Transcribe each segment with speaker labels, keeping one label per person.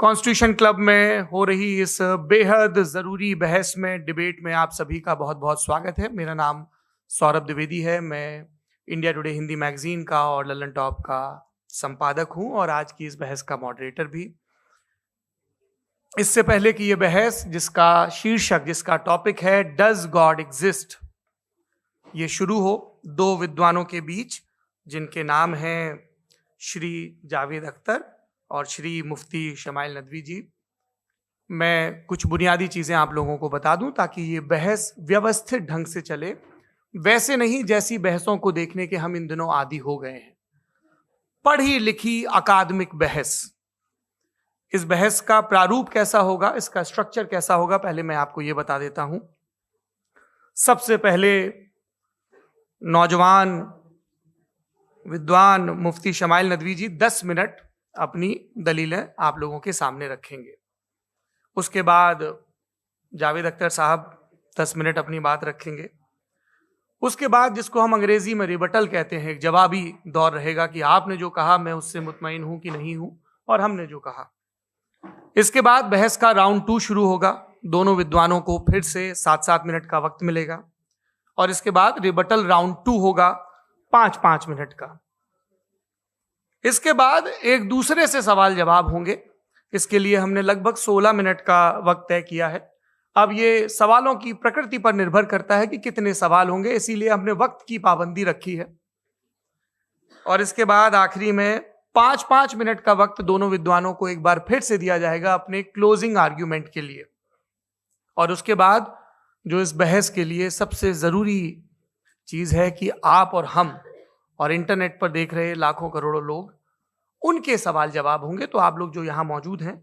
Speaker 1: Constitution club में हो रही इस बेहद ज़रूरी बहस में, डिबेट में आप सभी का बहुत बहुत स्वागत है। मेरा नाम सौरभ द्विवेदी है। मैं इंडिया टुडे हिंदी मैगजीन का और ललन टॉप का संपादक हूं और आज की इस बहस का मॉडरेटर भी। इससे पहले कि ये बहस, जिसका शीर्षक, जिसका टॉपिक है डज गॉड एग्जिस्ट, ये शुरू हो दो विद्वानों के बीच जिनके नाम हैं श्री जावेद अख्तर और श्री मुफ्ती शमाइल नदवी जी, मैं कुछ बुनियादी चीज़ें आप लोगों को बता दूं ताकि ये बहस व्यवस्थित ढंग से चले, वैसे नहीं जैसी बहसों को देखने के हम इन दिनों आदी हो गए हैं। पढ़ी लिखी अकादमिक बहस। इस बहस का प्रारूप कैसा होगा, इसका स्ट्रक्चर कैसा होगा, पहले मैं आपको ये बता देता हूं। सबसे पहले नौजवान विद्वान मुफ्ती शमाइल नदवी जी 10 मिनट अपनी दलीलें आप लोगों के सामने रखेंगे। उसके बाद जावेद अख्तर साहब 10 मिनट अपनी बात रखेंगे। उसके बाद जिसको हम अंग्रेजी में रिबटल कहते हैं, एक जवाबी दौर रहेगा कि आपने जो कहा मैं उससे मुतमईन हूं कि नहीं हूं और हमने जो कहा। इसके बाद बहस का राउंड 2 शुरू होगा। दोनों विद्वानों को फिर से 7-7 मिनट का वक्त मिलेगा और इसके बाद रिबटल राउंड 2 होगा 5-5 मिनट का। इसके बाद एक दूसरे से सवाल जवाब होंगे। इसके लिए हमने लगभग 16 मिनट का वक्त तय किया है। अब ये सवालों की प्रकृति पर निर्भर करता है कि कितने सवाल होंगे, इसीलिए हमने वक्त की पाबंदी रखी है। और इसके बाद आखिरी में 5-5 मिनट का वक्त दोनों विद्वानों को एक बार फिर से दिया जाएगा अपने क्लोजिंग आर्ग्यूमेंट के लिए। और उसके बाद जो इस बहस के लिए सबसे जरूरी चीज है कि आप और हम और इंटरनेट पर देख रहे लाखों करोड़ों लोग, उनके सवाल जवाब होंगे। तो आप लोग जो यहां मौजूद हैं,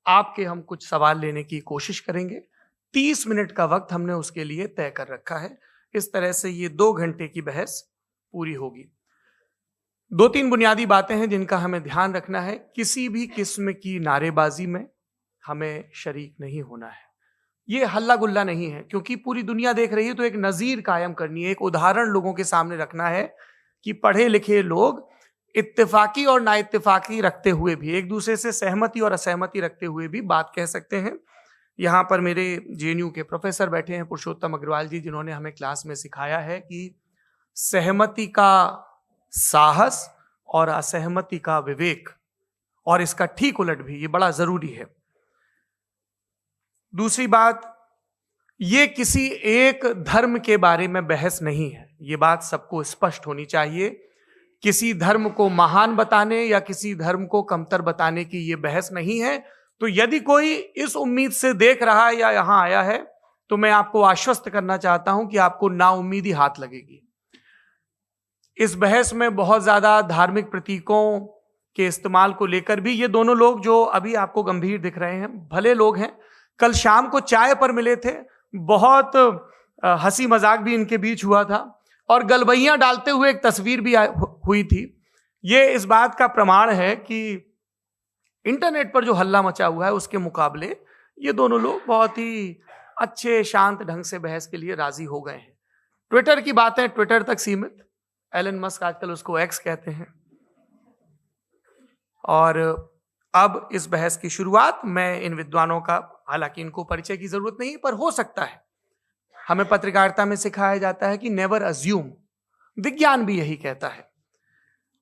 Speaker 1: आपके हम कुछ सवाल लेने की कोशिश करेंगे। 30 मिनट का वक्त हमने उसके लिए तय कर रखा है। इस तरह से ये 2 घंटे की बहस पूरी होगी। 2-3 बुनियादी बातें हैं जिनका हमें ध्यान रखना है। किसी भी किस्म की नारेबाजी में हमें शरीक नहीं होना है। ये हल्ला गुल्ला नहीं है, क्योंकि पूरी दुनिया देख रही है, तो एक नजीर कायम करनी है, एक उदाहरण लोगों के सामने रखना है कि पढ़े लिखे लोग इत्तेफाकी और ना इत्तेफाकी रखते हुए भी, एक दूसरे से सहमति और असहमति रखते हुए भी बात कह सकते हैं। यहाँ पर मेरे जेएनयू के प्रोफेसर बैठे हैं, पुरुषोत्तम अग्रवाल जी, जिन्होंने हमें क्लास में सिखाया है कि सहमति का साहस और असहमति का विवेक, और इसका ठीक उलट भी, ये बड़ा जरूरी है। दूसरी बात, ये किसी एक धर्म के बारे में बहस नहीं है। ये बात सबको स्पष्ट होनी चाहिए। किसी धर्म को महान बताने या किसी धर्म को कमतर बताने की ये बहस नहीं है। तो यदि कोई इस उम्मीद से देख रहा है या यहां आया है, तो मैं आपको आश्वस्त करना चाहता हूं कि आपको नाउम्मीदी हाथ लगेगी। इस बहस में बहुत ज्यादा धार्मिक प्रतीकों के इस्तेमाल को लेकर भी ये दोनों लोग जो अभी आपको गंभीर दिख रहे हैं, भले लोग हैं, कल शाम को चाय पर मिले थे, बहुत हंसी मजाक भी इनके बीच हुआ था और गलबैयां डालते हुए एक तस्वीर भी हुई थी। ये इस बात का प्रमाण है कि इंटरनेट पर जो हल्ला मचा हुआ है उसके मुकाबले ये दोनों लोग बहुत ही अच्छे शांत ढंग से बहस के लिए राजी हो गए हैं। ट्विटर की बातें ट्विटर तक सीमित, एलन मस्क आजकल उसको एक्स कहते हैं। और अब इस बहस की शुरुआत मैं इन विद्वानों का, हालांकि इनको परिचय की जरूरत नहीं, पर हो सकता है, हमें पत्रकारिता में सिखाया जाता है कि नेवर अज्यूम, विज्ञान भी यही कहता है।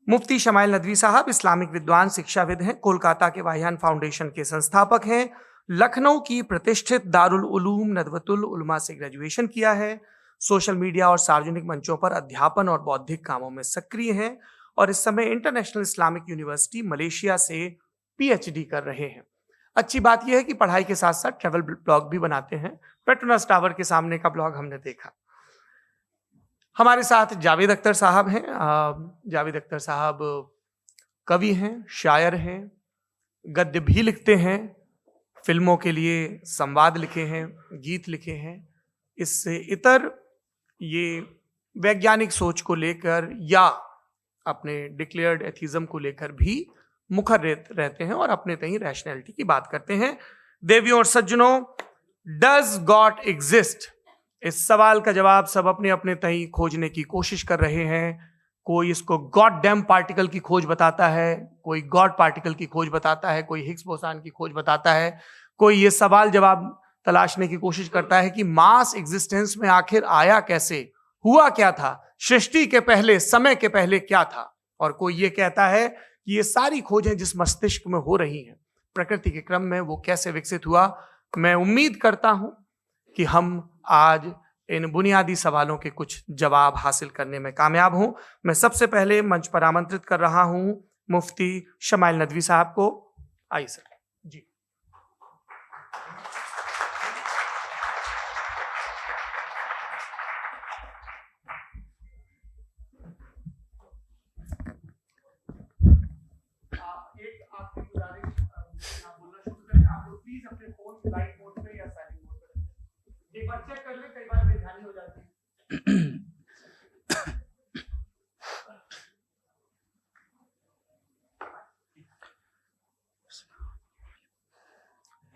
Speaker 1: मुफ्ती शमाइल नदवी साहब इस्लामिक विद्वान, शिक्षाविद हैं, कोलकाता के वाहियान फाउंडेशन के संस्थापक हैं, लखनऊ की प्रतिष्ठित दारुल उलूम नदवतुल उलमा से ग्रेजुएशन किया है, सोशल मीडिया और सार्वजनिक मंचों पर अध्यापन और बौद्धिक कामों में सक्रिय हैं और इस समय इंटरनेशनल इस्लामिक यूनिवर्सिटी मलेशिया से पीएचडी कर रहे हैं। अच्छी बात यह है कि पढ़ाई के साथ साथ ट्रैवल ब्लॉग भी बनाते हैं। पेट्रोनस टावर के सामने का ब्लॉग हमने देखा। हमारे साथ जावेद अख्तर साहब हैं। जावेद अख्तर साहब कवि हैं, शायर हैं, गद्य भी लिखते हैं, फिल्मों के लिए संवाद लिखे हैं, गीत लिखे हैं। इससे इतर ये वैज्ञानिक सोच को लेकर या अपने डिक्लेयर्ड एथिज्म को लेकर भी मुखर रहते हैं और अपने तहीं रैशनैलिटी की बात करते हैं। देवियों और सज्जनों, डज गॉड एग्जिस्ट, इस सवाल का जवाब सब अपने अपने तहीं खोजने की कोशिश कर रहे हैं। कोई इसको गॉड डैम पार्टिकल की खोज बताता है, कोई गॉड पार्टिकल की खोज बताता है, कोई हिग्स बोसान की खोज बताता है, कोई ये सवाल जवाब तलाशने की कोशिश करता है कि मास एग्जिस्टेंस में आखिर आया कैसे, हुआ क्या था, सृष्टि के पहले, समय के पहले क्या था। और कोई ये कहता है कि ये सारी खोजें जिस मस्तिष्क में हो रही हैं प्रकृति के क्रम में, वो कैसे विकसित हुआ। मैं उम्मीद करता हूं कि हम आज इन बुनियादी सवालों के कुछ जवाब हासिल करने में कामयाब हों। मैं सबसे पहले मंच पर आमंत्रित कर रहा हूं मुफ्ती शमाइल नदवी साहब को। आइए सर जी। एक आपकी गुजारिश, आप बोलना शुरू करें। आप लोग प्लीज अपने फोन लाइट मोड पे या साइलेंट मोड पे एक बार चेक कर लें, कई बार बेध्यानी हो जाती है।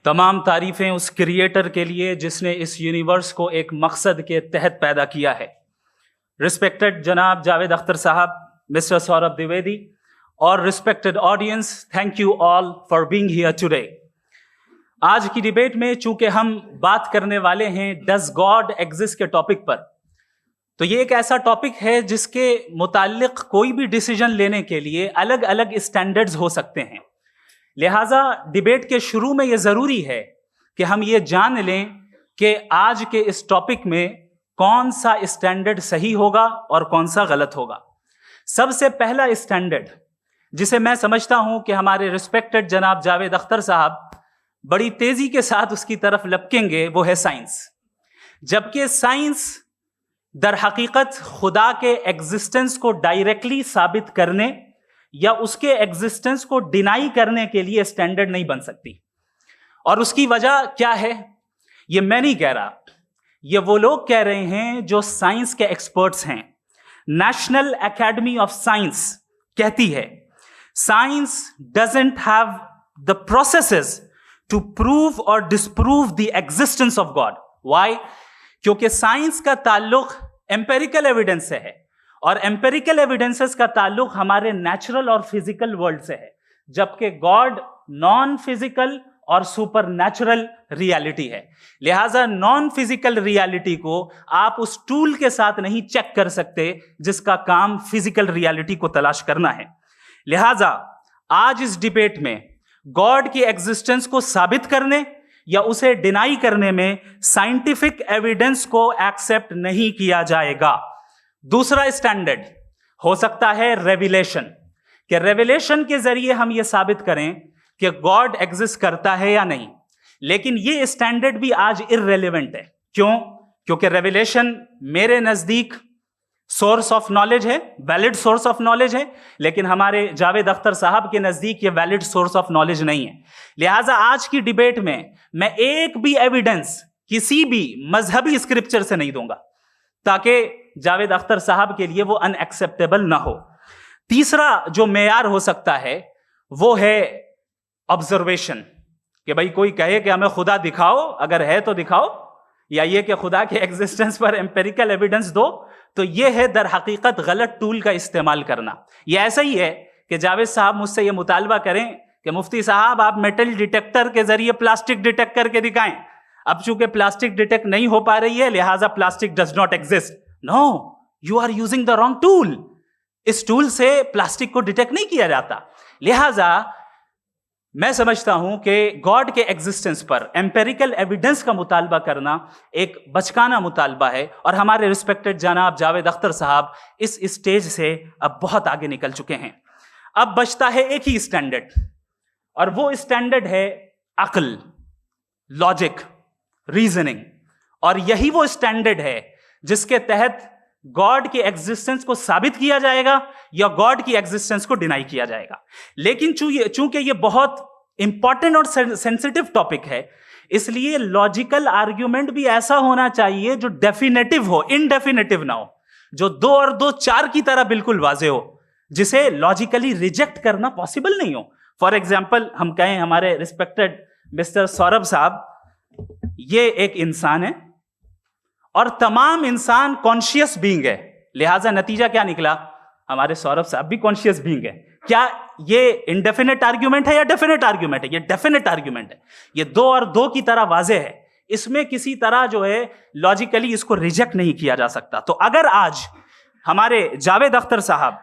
Speaker 2: तमाम तारीफें उस क्रिएटर के लिए जिसने इस यूनिवर्स को एक मकसद के तहत पैदा किया है। रिस्पेक्टेड जनाब जावेद अख्तर साहब, मिस्टर सौरभ द्विवेदी और respected audience, thank you all for being here today. आज की डिबेट में चूंकि हम बात करने वाले हैं डज गॉड एग्जिस्ट के टॉपिक पर, तो ये एक ऐसा टॉपिक है जिसके मुताल्लिक कोई भी डिसीजन लेने के लिए अलग अलग स्टैंडर्ड्स हो सकते हैं। लिहाजा डिबेट के शुरू में यह जरूरी है कि हम ये जान लें कि आज के इस टॉपिक में कौन सा स्टैंडर्ड सही होगा और कौन सा गलत होगा। सबसे पहला स्टैंडर्ड जिसे मैं समझता हूं कि हमारे रिस्पेक्टेड जनाब जावेद अख्तर साहब बड़ी तेजी के साथ उसकी तरफ लपकेंगे, वो है साइंस। जबकि साइंस दर हकीकत खुदा के एग्जिस्टेंस को डायरेक्टली साबित करने या उसके एग्जिस्टेंस को डिनाई करने के लिए स्टैंडर्ड नहीं बन सकती। और उसकी वजह क्या है, ये मैं नहीं कह रहा, ये वो लोग कह रहे हैं जो साइंस के एक्सपर्ट्स हैं। नेशनल एकेडमी ऑफ साइंस कहती है science doesn't have the processes to prove और disprove the existence of God. Why? क्योंकि साइंस का ताल्लुक एम्पेरिकल एविडेंस से है और एम्पेरिकल एविडेंसेस का ताल्लुक हमारे नेचुरल और फिजिकल वर्ल्ड से है, जबकि गॉड नॉन फिजिकल और सुपर नेचुरल रियलिटी है। लिहाजा नॉन फिजिकल रियलिटी को आप उस टूल के साथ नहीं चेक कर सकते जिसका काम फिजिकल रियलिटी को तलाश करना है। लिहाजा आज इस डिबेट में गॉड की एग्जिस्टेंस को साबित करने या उसे डिनाई करने में साइंटिफिक एविडेंस को एक्सेप्ट नहीं किया जाएगा। दूसरा स्टैंडर्ड हो सकता है रेविलेशन, कि रेविलेशन के जरिए हम यह साबित करें कि गॉड एग्जिस्ट करता है या नहीं। लेकिन यह स्टैंडर्ड भी आज इररेलेवेंट है। क्यों? क्योंकि रेविलेशन मेरे नजदीक सोर्स ऑफ नॉलेज है, वैलिड सोर्स ऑफ नॉलेज है, लेकिन हमारे जावेद अख्तर साहब के नजदीक ये वैलिड सोर्स ऑफ नॉलेज नहीं है। लिहाजा आज की डिबेट में मैं एक भी एविडेंस किसी भी मजहबी स्क्रिप्चर से नहीं दूंगा ताकि जावेद अख्तर साहब के लिए वो अनएक्सेप्टेबल ना हो। तीसरा जो मेयार हो सकता है वो है ऑब्जर्वेशन, कि भाई कोई कहे कि हमें खुदा दिखाओ, अगर है तो दिखाओ, या ये कि खुदा के एग्जिस्टेंस पर एम्पेरिकल एविडेंस दो। तो ये है दर हकीकत गलत टूल का इस्तेमाल करना। ये ऐसा ही है कि जावेद साहब मुझसे ये मुतालबा करें कि मुफ्ती साहब आप मेटल डिटेक्टर के जरिए प्लास्टिक डिटेक्ट करके दिखाएं। अब चूंकि प्लास्टिक डिटेक्ट नहीं हो पा रही है लिहाजा plastic does not exist. No, you are using the wrong tool. इस टूल से प्लास्टिक को डिटेक्ट नहीं किया जाता। लिहाजा मैं समझता हूं कि गॉड के एग्जिस्टेंस पर एम्पेरिकल एविडेंस का मुतालबा करना एक बचकाना मुतालबा है और हमारे रिस्पेक्टेड जनाब जावेद अख्तर साहब इस स्टेज से अब बहुत आगे निकल चुके हैं। अब बचता है एक ही स्टैंडर्ड और वो स्टैंडर्ड है अक्ल, लॉजिक, रीजनिंग। और यही वो स्टैंडर्ड है जिसके तहत गॉड की एग्जिस्टेंस को साबित किया जाएगा या गॉड की एग्जिस्टेंस को डिनाई किया जाएगा। लेकिन चूंकि ये बहुत इंपॉर्टेंट और सेंसिटिव टॉपिक है, इसलिए लॉजिकल आर्ग्यूमेंट भी ऐसा होना चाहिए जो डेफिनेटिव हो, इनडेफिनेटिव ना हो, जो 2 और 2 4 की तरह बिल्कुल वाजे हो, जिसे लॉजिकली रिजेक्ट करना पॉसिबल नहीं हो। फॉर एग्जाम्पल हम कहें हमारे रिस्पेक्टेड मिस्टर सौरभ साहब, ये एक इंसान है और तमाम इंसान कॉन्शियस बीइंग है। लिहाजा नतीजा क्या निकला हमारे सौरभ साहब भी कॉन्शियस बीइंग है। क्या ये इंडेफिनेट आर्ग्यूमेंट है या डेफिनेट आर्ग्यूमेंट है? ये डेफिनेट आर्ग्यूमेंट है। ये 2 और 2 की तरह वाजे है, इसमें किसी तरह जो है लॉजिकली इसको रिजेक्ट नहीं किया जा सकता। तो अगर आज हमारे जावेद अख्तर साहब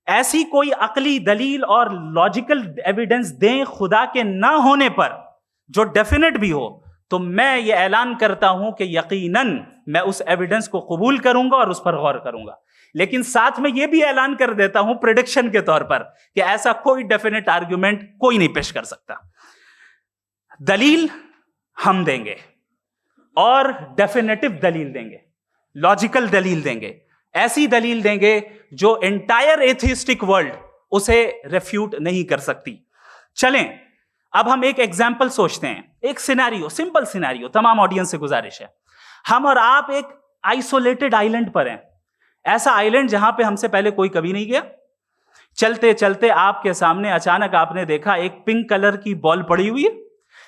Speaker 2: ऐसी कोई अकली दलील और लॉजिकल एविडेंस दें खुदा के ना होने पर जो डेफिनेट भी हो, तो मैं ये ऐलान करता हूं कि यकीनन मैं उस एविडेंस को कबूल करूंगा और उस पर गौर करूंगा। लेकिन साथ में यह भी ऐलान कर देता हूं प्रेडिक्शन के तौर पर कि ऐसा कोई डेफिनेट आर्ग्यूमेंट कोई नहीं पेश कर सकता। दलील हम देंगे और डेफिनेटिव दलील देंगे, लॉजिकल दलील देंगे, ऐसी दलील देंगे जो एंटायर एथिस्टिक वर्ल्ड उसे रेफ्यूट नहीं कर सकती। चलें अब हम एक एग्जाम्पल सोचते हैं, एक सिनेरियो, सिंपल सिनेरियो, तमाम ऑडियंस से गुजारिश है, हम और आप एक आइसोलेटेड आइलैंड पर हैं, ऐसा आइलैंड जहां पे हमसे पहले कोई कभी नहीं गया। चलते चलते आपके सामने अचानक आपने देखा एक पिंक कलर की बॉल पड़ी हुई है।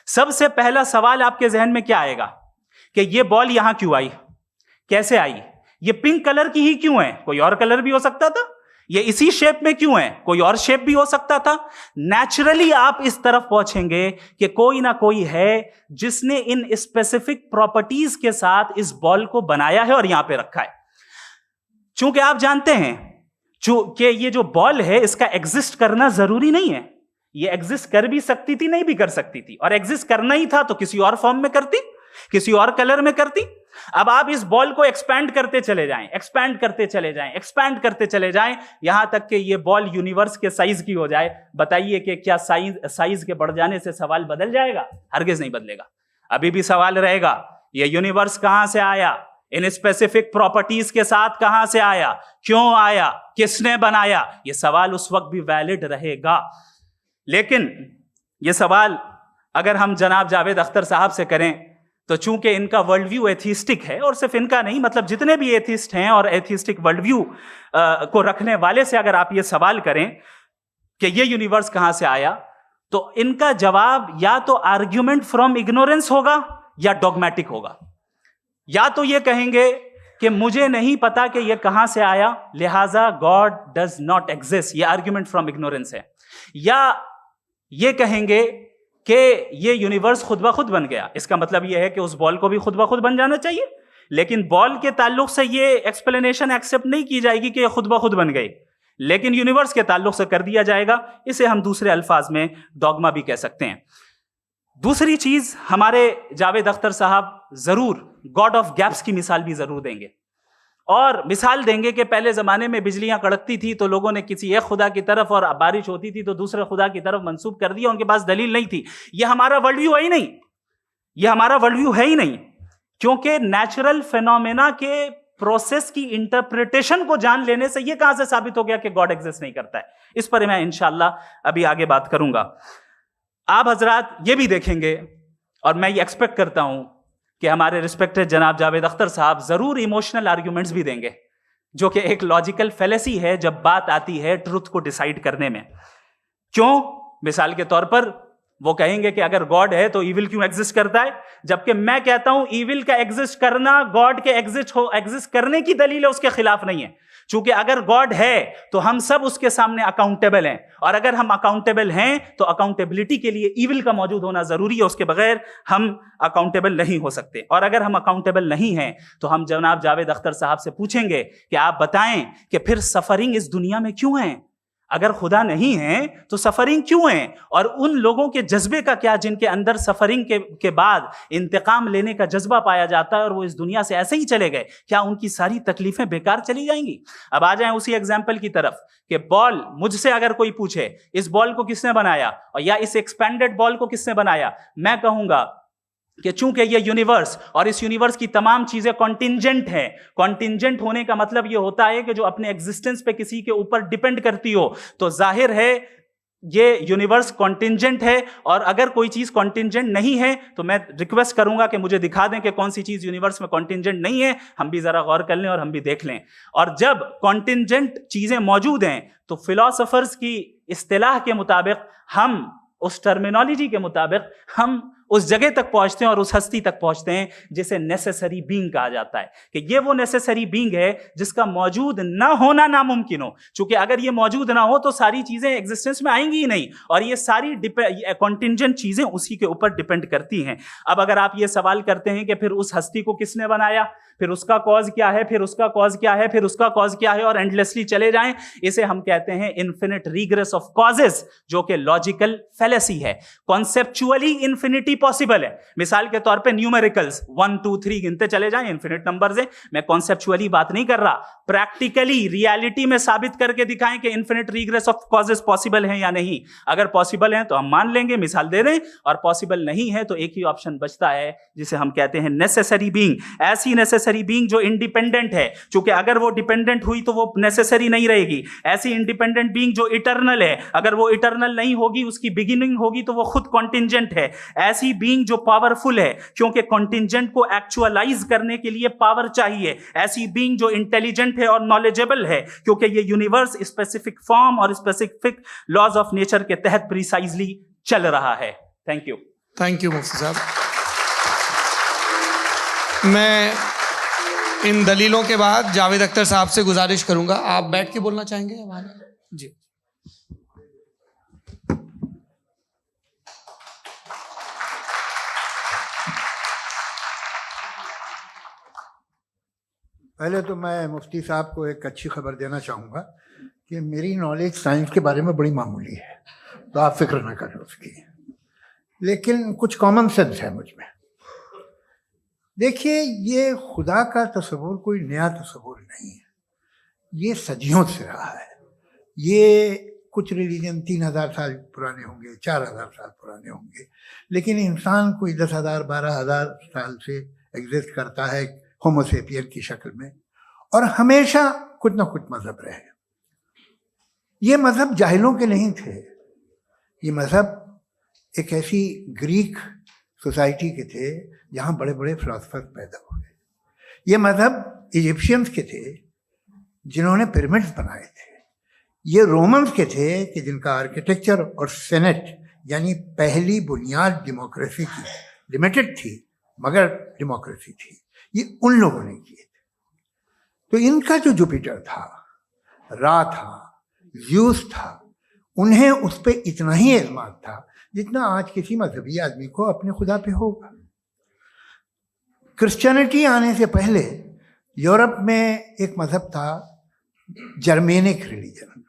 Speaker 2: सबसे पहला सवाल आपके जहन में क्या आएगा कि ये बॉल यहां क्यों आई, कैसे आई, ये पिंक कलर की ही क्यों है, कोई और कलर भी हो सकता था, ये इसी शेप में क्यों है, कोई और शेप भी हो सकता था। नेचुरली आप इस तरफ पहुंचेंगे कि कोई ना कोई है जिसने इन स्पेसिफिक प्रॉपर्टीज के साथ इस बॉल को बनाया है और यहां पे रखा है। चूंकि आप जानते हैं कि ये जो बॉल है इसका एग्जिस्ट करना जरूरी नहीं है, ये एग्जिस्ट कर भी सकती थी, नहीं भी कर सकती थी, और एग्जिस्ट करना ही था तो किसी और फॉर्म में करती, किसी और कलर में करती। अब आप इस बॉल को एक्सपैंड करते चले जाएं, एक्सपैंड करते चले जाएं, एक्सपैंड करते चले जाएं, यहां तक कि ये बॉल यूनिवर्स के साइज की हो जाए। बताइए कि क्या साइज के बढ़ जाने से सवाल बदल जाएगा? हरगिज नहीं बदलेगा। अभी भी सवाल रहेगा, ये यूनिवर्स कहां से आया, इन स्पेसिफिक प्रॉपर्टीज के साथ कहां से आया, क्यों आया, किसने बनाया, यह सवाल उस वक्त भी वैलिड रहेगा। लेकिन यह सवाल अगर हम जनाब जावेद अख्तर साहब से करें तो चूंकि इनका वर्ल्ड व्यू एथिस्टिक है, और सिर्फ इनका नहीं, मतलब जितने भी एथिस्ट हैं और एथिस्टिक वर्ल्ड व्यू को रखने वाले से अगर आप ये सवाल करें कि ये यूनिवर्स कहां से आया, तो इनका जवाब या तो आर्ग्यूमेंट फ्रॉम इग्नोरेंस होगा या डॉगमेटिक होगा। या तो ये कहेंगे कि मुझे नहीं पता कि ये कहां से आया, लिहाजा गॉड डज नॉट एग्जिस्ट, ये आर्ग्यूमेंट फ्रॉम इग्नोरेंस है, या ये कहेंगे कि ये यूनिवर्स खुद ब खुद बन गया। इसका मतलब ये है कि उस बॉल को भी खुद ब खुद बन जाना चाहिए, लेकिन बॉल के ताल्लुक से ये एक्सप्लेनेशन एक्सेप्ट नहीं की जाएगी कि ये खुद ब खुद बन गई, लेकिन यूनिवर्स के ताल्लुक से कर दिया जाएगा। इसे हम दूसरे अल्फाज में डॉगमा भी कह सकते हैं। दूसरी चीज, हमारे जावेद अख्तर साहब जरूर गॉड ऑफ गैप्स की मिसाल भी जरूर देंगे, और मिसाल देंगे कि पहले जमाने में बिजलियां कड़कती थी तो लोगों ने किसी एक खुदा की तरफ, और बारिश होती थी तो दूसरे खुदा की तरफ मंसूब कर दिया, उनके पास दलील नहीं थी। यह हमारा वर्ल्ड व्यू है ही नहीं, यह हमारा वर्ल्ड व्यू है ही नहीं, क्योंकि नेचुरल फिनोमेना के प्रोसेस की इंटरप्रिटेशन को जान लेने से यह कहां से साबित हो गया कि गॉड एग्जिस्ट नहीं करता है। इस पर मैं इंशाल्लाह अभी आगे बात करूंगा। आप हजरात ये भी देखेंगे, और मैं ये एक्सपेक्ट करता हूं कि हमारे रिस्पेक्टेड जनाब जावेद अख्तर साहब जरूर इमोशनल आर्ग्यूमेंट्स भी देंगे, जो कि एक लॉजिकल फेलेसी है जब बात आती है ट्रुथ को डिसाइड करने में। क्यों? मिसाल के तौर पर वो कहेंगे कि अगर गॉड है तो ईविल क्यों एग्जिस्ट करता है, जबकि मैं कहता हूं ईविल का एग्जिस्ट करना गॉड के एग्जिस्ट करने की दलील है, उसके खिलाफ नहीं है। चूंकि अगर गॉड है तो हम सब उसके सामने अकाउंटेबल हैं, और अगर हम अकाउंटेबल हैं तो अकाउंटेबिलिटी के लिए ईविल का मौजूद होना जरूरी है, उसके बगैर हम अकाउंटेबल नहीं हो सकते। और अगर हम अकाउंटेबल नहीं हैं तो हम जनाब जावेद अख्तर साहब से पूछेंगे कि आप बताएं कि फिर सफरिंग इस दुनिया में क्यों है? अगर खुदा नहीं है तो सफरिंग क्यों है? और उन लोगों के जज्बे का क्या जिनके अंदर सफरिंग के बाद इंतकाम लेने का जज्बा पाया जाता है और वो इस दुनिया से ऐसे ही चले गए, क्या उनकी सारी तकलीफें बेकार चली जाएंगी? अब आ जाएं उसी एग्जाम्पल की तरफ कि बॉल, मुझसे अगर कोई पूछे इस बॉल को किसने बनाया और या इस एक्सपेंडेड बॉल को किसने बनाया, मैं कहूंगा कि चूंकि ये यूनिवर्स और इस यूनिवर्स की तमाम चीजें कॉन्टिंजेंट हैं। कॉन्टिंजेंट होने का मतलब ये होता है कि जो अपने एग्जिस्टेंस पे किसी के ऊपर डिपेंड करती हो, तो जाहिर है ये यूनिवर्स कॉन्टिंजेंट है। और अगर कोई चीज कॉन्टिंजेंट नहीं है तो मैं रिक्वेस्ट करूंगा कि मुझे दिखा दें कि कौन सी चीज यूनिवर्स में कॉन्टिंजेंट नहीं है, हम भी जरा गौर कर लें और हम भी देख लें। और जब कॉन्टिंजेंट चीजें मौजूद हैं तो फिलोसोफर्स की इस्तिलाह के मुताबिक, हम उस टर्मिनोलॉजी के मुताबिक, हम उस जगह तक पहुंचते हैं और उस हस्ती तक पहुंचते हैं जिसे नेसेसरी बीइंग कहा जाता है, कि ये वो नेसेसरी बीइंग है जिसका मौजूद ना होना नामुमकिन हो। क्योंकि अगर ये मौजूद ना हो तो सारी चीजें एग्जिस्टेंस में आएंगी ही नहीं, और ये सारी कॉन्टिंजेंट चीजें उसी के ऊपर डिपेंड करती हैं। अब अगर आप ये सवाल करते हैं कि फिर उस हस्ती को किसने बनाया, फिर उसका कॉज क्या है, फिर उसका कॉज क्या है, फिर उसका कॉज क्या है, और एंडलेसली चले जाएं, इसे हम कहते हैं इन्फिनिट रीग्रेस ऑफ कॉजेस, जो कि लॉजिकल फैलेसी है। कॉन्सेप्चुअली इंफिनिटी पॉसिबल है। मिसाल के तौर पे न्यूमेरिकल्स 1 2 3 गिनते चले जाएं, इन्फिनिट नंबर्स हैं। मैं कॉन्सेप्चुअली बात नहीं कर रहा, प्रैक्टिकली रियलिटी में साबित करके दिखाएं कि infinite regress of causes possible है या नहीं। अगर पॉसिबल है तो हम मान लेंगे, मिसाल दे दें, और पॉसिबल नहीं है तो एक ही ऑप्शन बचता है जिसे हम कहते हैं नेसेसरी बीइंग। ऐसी नेसेसरी बीइंग जो इंडिपेंडेंट है, क्योंकि अगर वो डिपेंडेंट हुई तो वो नेसेसरी नहीं रहेगी। ऐसी इंडिपेंडेंट बीइंग जो इटर्नल है, अगर वो इटर्नल नहीं होगी, उसकी बिगिनिंग होगी, तो वो खुद कॉन्टिंजेंट है। ऐसी बीइंग जो पावरफुल है, क्योंकि कॉन्टिंजेंट को एक्चुअलाइज करने के लिए पावर चाहिए। ऐसी बीइंग जो इंटेलिजेंट है और नॉलेजेबल है, क्योंकि ये यूनिवर्स स्पेसिफिक फॉर्म और स्पेसिफिक लॉज ऑफ नेचर के तहत प्रिसाइजली चल रहा है। Thank you.
Speaker 1: थैंक यू मुफ्ती साहब। मैं इन दलीलों के बाद जावेद अख्तर साहब से गुजारिश करूंगा, आप बैठ के बोलना चाहेंगे हमारे? जी।
Speaker 3: पहले तो मैं मुफ्ती साहब को एक अच्छी खबर देना चाहूँगा कि मेरी नॉलेज साइंस के बारे में बड़ी मामूली है, तो आप फिक्र ना करें उसकी, लेकिन कुछ कॉमन सेंस है मुझ में। देखिए, ये खुदा का तस्वुर कोई नया तस्वुर नहीं है, ये सदियों से रहा है। ये कुछ रिलीजन 3000 साल पुराने होंगे, 4000 साल पुराने होंगे, लेकिन इंसान कोई 10,000 12,000 साल से एग्जिस्ट करता है होमो सेपियन की शक्ल में, और हमेशा कुछ ना कुछ मजहब रहे। ये मजहब जाहिलों के नहीं थे, ये मजहब एक ऐसी ग्रीक सोसाइटी के थे जहाँ बड़े बड़े फिलोसफर पैदा हुए। ये मजहब इजिप्शियंस के थे जिन्होंने पिरामिड्स बनाए थे। ये रोमन्स के थे कि जिनका आर्किटेक्चर और सेनेट यानी पहली बुनियाद डेमोक्रेसी की, लिमिटेड थी मगर डेमोक्रेसी थी, ये उन लोगों ने किए थे। तो इनका जो जुपिटर था, रा था, ज़्यूस था, उन्हें उस पर इतना ही एतमाद था जितना आज किसी मजहबी आदमी को अपने खुदा पे होगा। क्रिश्चियनिटी आने से पहले यूरोप में एक मजहब था, जर्मेनिक रिलीजन।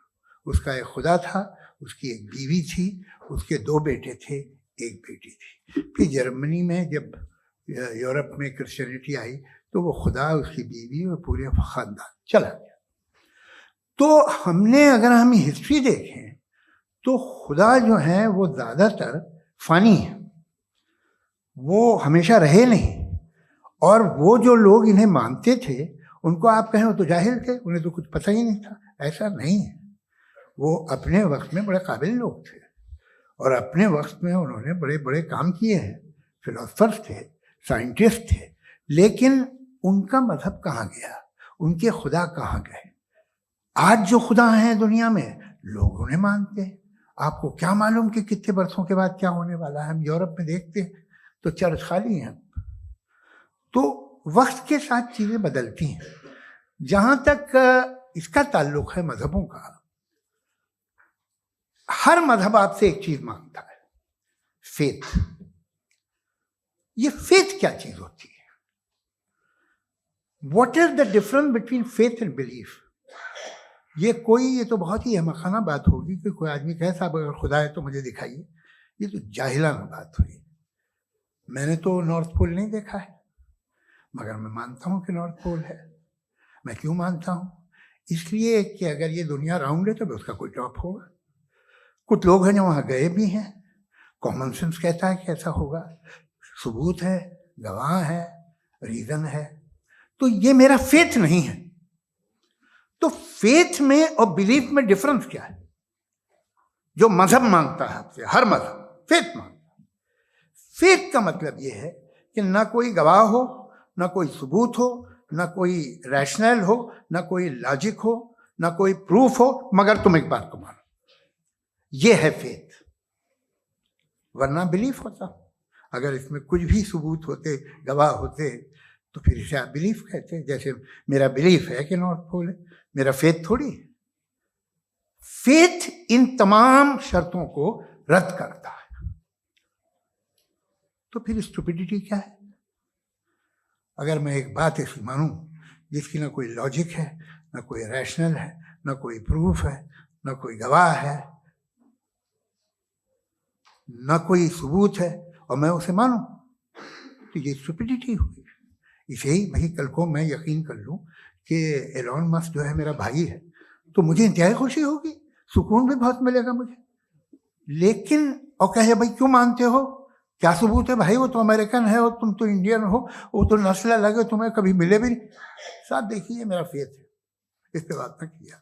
Speaker 3: उसका एक खुदा था, उसकी एक बीवी थी, उसके 2 बेटे थे, एक बेटी थी। फिर जर्मनी में जब यूरोप में क्रिश्चियनिटी आई तो वो खुदा, उसकी बीवी और पूरे ख़ानदान चला गया। तो हमने, अगर हम हिस्ट्री देखें तो खुदा जो है वो ज़्यादातर फ़ानी है, वो हमेशा रहे नहीं। और वो जो लोग इन्हें मानते थे, उनको आप कहें वो तो जाहिल थे, उन्हें तो कुछ पता ही नहीं था, ऐसा नहीं है। वो अपने वक्त में बड़े काबिल लोग थे और अपने वक्त में उन्होंने बड़े बड़े काम किए हैं, फिलोसफर्स थे, साइंटिस्ट थे। लेकिन उनका मजहब कहाँ गया, उनके खुदा कहाँ गए? आज जो खुदा हैं दुनिया में, लोग उन्हें मानते हैं। आपको क्या मालूम कि कितने बरसों के बाद क्या होने वाला है? हम यूरोप में देखते हैं तो चर्च खाली हैं। तो वक्त के साथ चीज़ें बदलती हैं। जहाँ तक इसका ताल्लुक है मजहबों का, हर मजहब आपसे एक चीज़ मांगता है, फेथ। ये फेथ क्या चीज़ होती है? What is the difference between faith and belief? ये तो बहुत ही अहमकाना बात होगी कि कोई आदमी कहे साहब अगर खुदा है तो मुझे दिखाइए। ये तो जाहिलाना बात हुई। मैंने तो नॉर्थ पोल नहीं देखा है, मगर मैं मानता हूँ कि नॉर्थ पोल है। मैं क्यों मानता हूँ? इसलिए कि अगर ये दुनिया राउंड है तो उसका कोई टॉप होगा। कुछ लोग हैं जो वहाँ गए भी हैं, कॉमन सेंस कहता है कि ऐसा होगा, सबूत है, गवाह है, रीज़न है। तो ये मेरा फेथ नहीं है। तो फेथ में और बिलीफ में डिफरेंस क्या है? जो मजहब मांगता है आपसे, हर मजहब फेथ मांगता है। फेथ का मतलब ये है कि ना कोई गवाह हो, ना कोई सबूत हो, ना कोई रैशनल हो, ना कोई लॉजिक हो, ना कोई प्रूफ हो, मगर तुम एक बात को मानो। ये है फेथ। वरना बिलीफ होता। अगर इसमें कुछ भी सबूत होते, गवाह होते, तो फिर इसे आप बिलीफ कहते हैं। जैसे मेरा बिलीफ है कि नॉर्थ पोल है, मेरा फेथ थोड़ी है। फेथ इन तमाम शर्तों को रद्द करता है। तो फिर स्टुपिडिटी क्या है? अगर मैं एक बात ऐसी मानूं जिसकी ना कोई लॉजिक है, ना कोई रैशनल है, ना कोई प्रूफ है, ना कोई गवाह है, ना कोई सबूत है, और मैं उसे मानूं, तो ये स्टुपिडिटी हुई। इसे ही भाई कल को मैं यकीन कर लूं कि एलॉन मस्क जो है मेरा भाई है, तो मुझे इंतहाई खुशी होगी, सुकून भी बहुत मिलेगा मुझे। लेकिन और कहे भाई क्यों मानते हो, क्या सबूत है भाई, वो तो अमेरिकन है और तुम तो इंडियन हो, वो तो नस्ल अलग है, तुम्हें कभी मिले भी नहीं। साहब देखिए मेरा फेथ है, इस पे बात ना किया।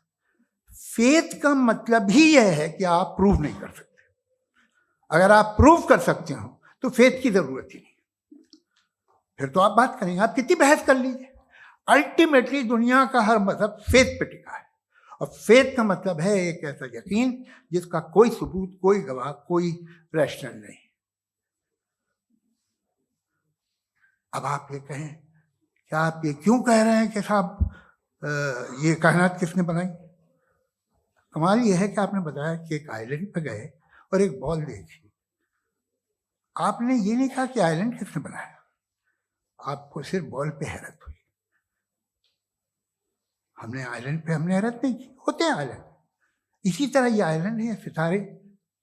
Speaker 3: फेथ का मतलब ही यह है कि आप प्रूव नहीं कर सकते। अगर आप प्रूव कर सकते हो तो फेथ की जरूरत ही नहीं, फिर तो आप बात करेंगे, आप कितनी बहस कर लीजिए। अल्टीमेटली दुनिया का हर मजहब फेथ पे टिका है, और फेथ का मतलब है एक ऐसा यकीन जिसका कोई सबूत, कोई गवाह, कोई रैशनल नहीं। अब आप ये कहें, क्या आप ये क्यों कह रहे हैं कि साहब ये कायनात किसने बनाई? कमाल ये है कि आपने बताया कि एक आइलैंड पे गए और एक बॉल देखी। आपने ये नहीं कहा कि आइलैंड किसने बनाया, आपको सिर्फ बॉल पे हैरत हुई। हमने आइलैंड पे हमने हैरत नहीं की, होते हैं आइलैंड। इसी तरह ये आइलैंड है, सितारे,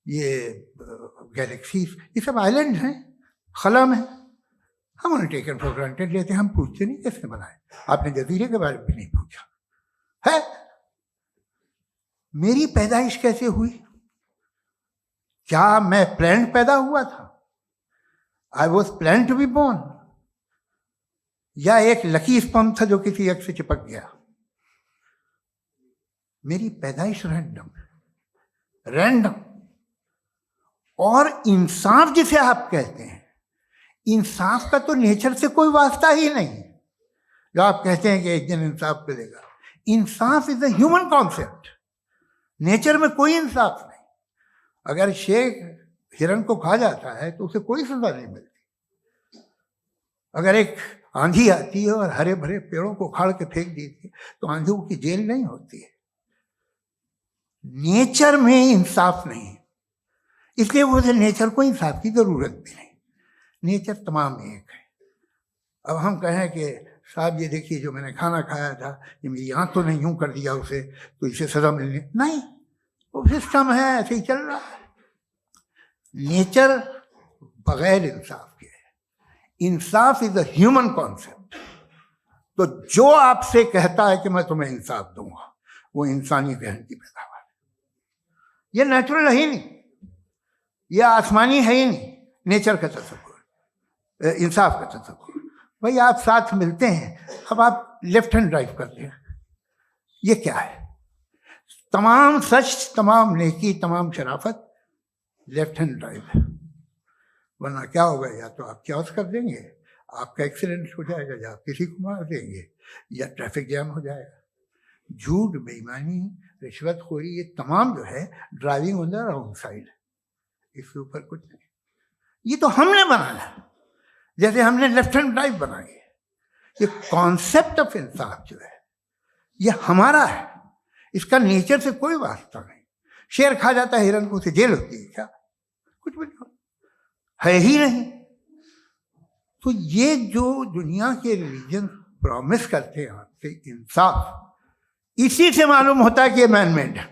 Speaker 3: ये गैलेक्सीज, ये सब आइलैंड हैं, खला में। हम उन्हें टेकन फॉर ग्रांटेड लेते हैं, हम पूछते नहीं किसने बनाए। आपने जजीरे के बारे में भी नहीं पूछा है। मेरी पैदाइश कैसे हुई? क्या मैं प्लान्ड पैदा हुआ था? I was plan to be born, या एक लकी स्पर्म था जो किसी एक से चिपक गया? मेरी पैदाइश रैंडम। और इंसाफ जिसे आप कहते हैं, इंसाफ का तो नेचर से कोई वास्ता ही नहीं। जो आप कहते हैं कि एक दिन इंसाफ मिलेगा, इंसाफ is a human concept, nature में कोई इंसाफ नहीं। अगर शेर हिरन को खा जाता है तो उसे कोई सजा नहीं मिलती। अगर एक आंधी आती है और हरे भरे पेड़ों को उखाड़ के फेंक देती है तो आंधियों की जेल नहीं होती है। नेचर में इंसाफ नहीं, इसलिए मुझे नेचर को इंसाफ की जरूरत भी नहीं। नेचर तमाम एक है। अब हम कहें कि साहब ये देखिए जो मैंने खाना खाया था, ये मेरी आंख तो नहीं यूं कर दिया उसे, तो इसे सजा मिलनी नहीं, वो सिस्टम है, ऐसे ही चल रहा है। नेचर बगैर इंसाफ के है। इंसाफ इज अ ह्यूमन कॉन्सेप्ट। तो जो आपसे कहता है कि मैं तुम्हें इंसाफ दूंगा, वो इंसानी जहन की पैदावार है। ये नेचुरल है ही नहीं, ये आसमानी है ही नहीं। नेचर का तसव्वुर, इंसाफ का तसव्वुर। भाई आप साथ मिलते हैं, अब आप लेफ्ट हैंड ड्राइव करते हैं, ये क्या है? तमाम सच, तमाम नेकी, तमाम शराफत लेफ्ट हैंड ड्राइव है। वरना क्या होगा, या तो आप क्रॉस कर देंगे, आपका एक्सीडेंट हो जाएगा, या आप किसी को मार देंगे, या ट्रैफिक जैम हो जाएगा। झूठ, बेईमानी, रिश्वतखोरी, ये तमाम जो है driving on the wrong side, इसके ऊपर कुछ नहीं। ये तो हमने बनाया, जैसे हमने लेफ्ट हैंड ड्राइव बनाई है। ये कॉन्सेप्ट ऑफ इंसाफ जो है ये हमारा है, इसका नेचर से कोई वास्ता नहीं। शेर खा जाता है हिरन को, उसे जेल होती है क्या? कुछ भी नहीं, है ही नहीं। तो ये जो दुनिया के रिलीजन प्रॉमिस करते हैं आपसे इंसाफ, इसी से मालूम होता है कि ये मैन मेड है।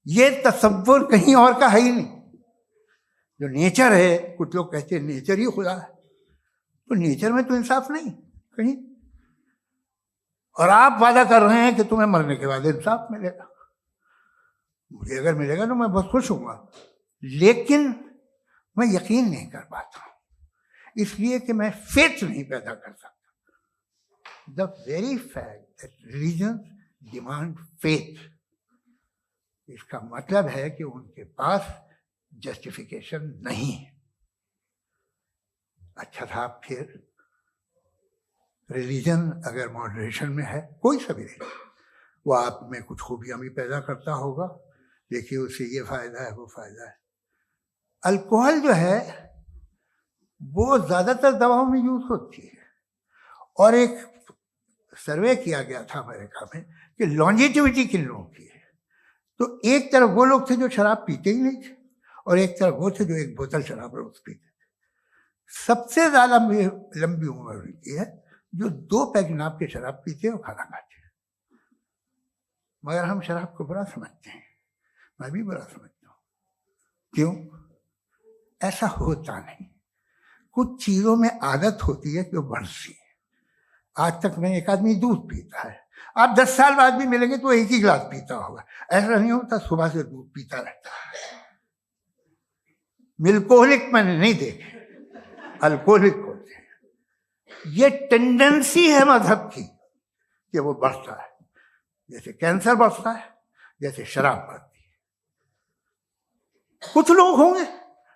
Speaker 3: ये तसव्वुर कहीं और का है ही नहीं। जो नेचर है, कुछ लोग कहते हैं नेचर ही खुदा है, तो नेचर में तो इंसाफ नहीं कहीं। और आप वादा कर रहे हैं कि तुम्हें मरने के बाद इंसाफ मिलेगा। मुझे अगर मिलेगा तो मैं बहुत खुश होऊंगा, लेकिन मैं यकीन नहीं कर पाता हूं, इसलिए कि मैं फेथ नहीं पैदा कर सकता। The very fact that religion demand faith, इसका मतलब है कि उनके पास जस्टिफिकेशन नहीं है। अच्छा साहब, फिर रिलीजन अगर मॉडरेशन में है, कोई सा भी नहीं, वो आप में कुछ खूबियां भी पैदा करता होगा। देखिए उससे ये फायदा है, वो फायदा है। अल्कोहल जो है वो ज़्यादातर दवाओं में यूज़ होती है। और एक सर्वे किया गया था अमेरिका में कि लॉन्जेटिविटी किन लोगों की है, तो एक तरफ वो लोग थे जो शराब पीते ही नहीं थे और एक तरफ वो थे जो एक बोतल शराब रोज पीते थे। सबसे ज़्यादा लंबी उम्र उनकी है जो 2 पैक नाप के शराब पीते हैं और खाना खाते हैं। मगर हम शराब को बुरा समझते हैं, मैं भी बुरा समझता हूँ। क्यों? ऐसा होता नहीं। कुछ चीज़ों में आदत होती है कि वो बढ़ती है। आज तक में एक आदमी दूध पीता है, आप 10 साल बाद भी मिलेंगे तो एक ही गिलास पीता होगा। ऐसा नहीं होता, सुबह से दूध पीता रहता है। मिल्कोहलिक मैंने नहीं देखे, अल्कोहलिक होते हैं। ये टेंडेंसी है मजहब की कि वो बढ़ता है, जैसे कैंसर बढ़ता है, जैसे शराब बढ़ती है। कुछ लोग होंगे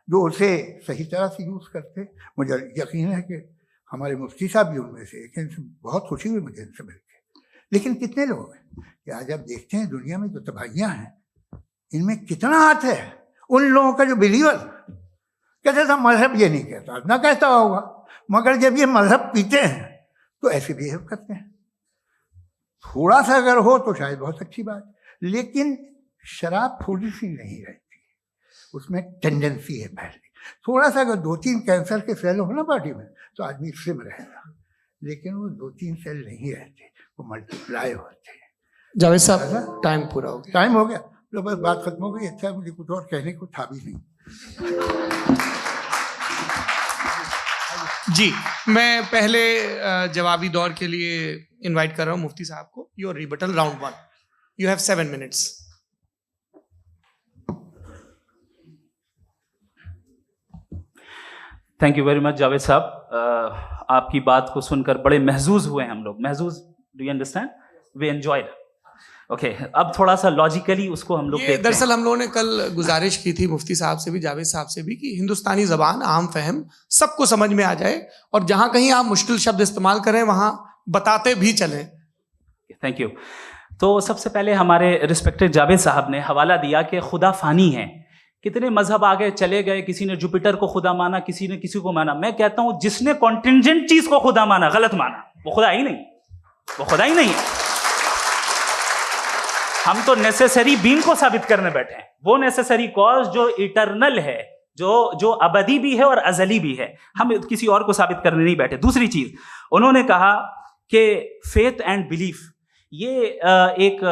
Speaker 3: जो उसे सही तरह से यूज करते। मुझे यकीन है कि हमारे मुफ्ती साहब भी उनमें से एक हैं। इनसे बहुत खुशी हुई मुझे इनसे मिलकर। लेकिन कितने लोग हैं कि आज आप देखते हैं दुनिया में जो तबाहियां हैं, इनमें कितना हाथ है उन लोगों का जो बिलीवर कहते था मजहब ये नहीं कहता, ना कहता होगा, मगर जब ये मजहब पीते हैं तो ऐसे बिहेव करते हैं। थोड़ा सा अगर हो तो शायद बहुत अच्छी बात, लेकिन शराब थोड़ी सी नहीं रहती, उसमें टेंडेंसी है पहले। थोड़ा सा अगर 2-3 कैंसर के सेल हो ना बॉडी में तो आदमी स्लिम रहेगा, लेकिन वो 2-3 सेल नहीं रहते, वो मल्टीप्लाई होते हैं।
Speaker 1: जावेद साहब, टाइम पूरा हो गया।
Speaker 3: टाइम हो गया तो बस बात खत्म हो गई। अच्छा, मुझे कुछ और कहने को था भी नहीं।
Speaker 1: जी, मैं पहले जवाबी दौर के लिए इनवाइट कर रहा हूं मुफ्ती साहब को। Your rebuttal round 1, you have 7 minutes।
Speaker 2: Thank you very much Javed साहब। आपकी बात को सुनकर बड़े महजूज हुए हम लोग। महजूज, do you understand? We enjoyed. Okay, अब थोड़ा सा लॉजिकली उसको हम लोग
Speaker 1: दरअसल हम लोगों ने कल गुजारिश की थी मुफ्ती साहब से भी, जावेद साहब से भी, कि हिंदुस्तानी जबान आम फहम सबको समझ में आ जाए और जहां कहीं आप मुश्किल शब्द इस्तेमाल करें वहां बताते भी चलें।
Speaker 2: Thank you. तो सबसे पहले हमारे रिस्पेक्टेड जावेद साहब ने हवाला दिया कि खुदा फानी है। कितने मजहब आगे चले गए, किसी ने जुपिटर को खुदा माना, किसी ने किसी को माना। मैं कहता हूं जिसने कॉन्टिंजेंट चीज को खुदा माना, गलत माना, वो खुदा ही नहीं, वो खुदा ही नहीं है। हम तो नेसेसरी बीइंग को साबित करने बैठे हैं, वो नेसेसरी कॉज जो इटरनल है, जो अबदी भी है और अजली भी है। हम किसी और को साबित करने नहीं बैठे। दूसरी चीज उन्होंने कहा कि फेथ एंड बिलीफ, ये एक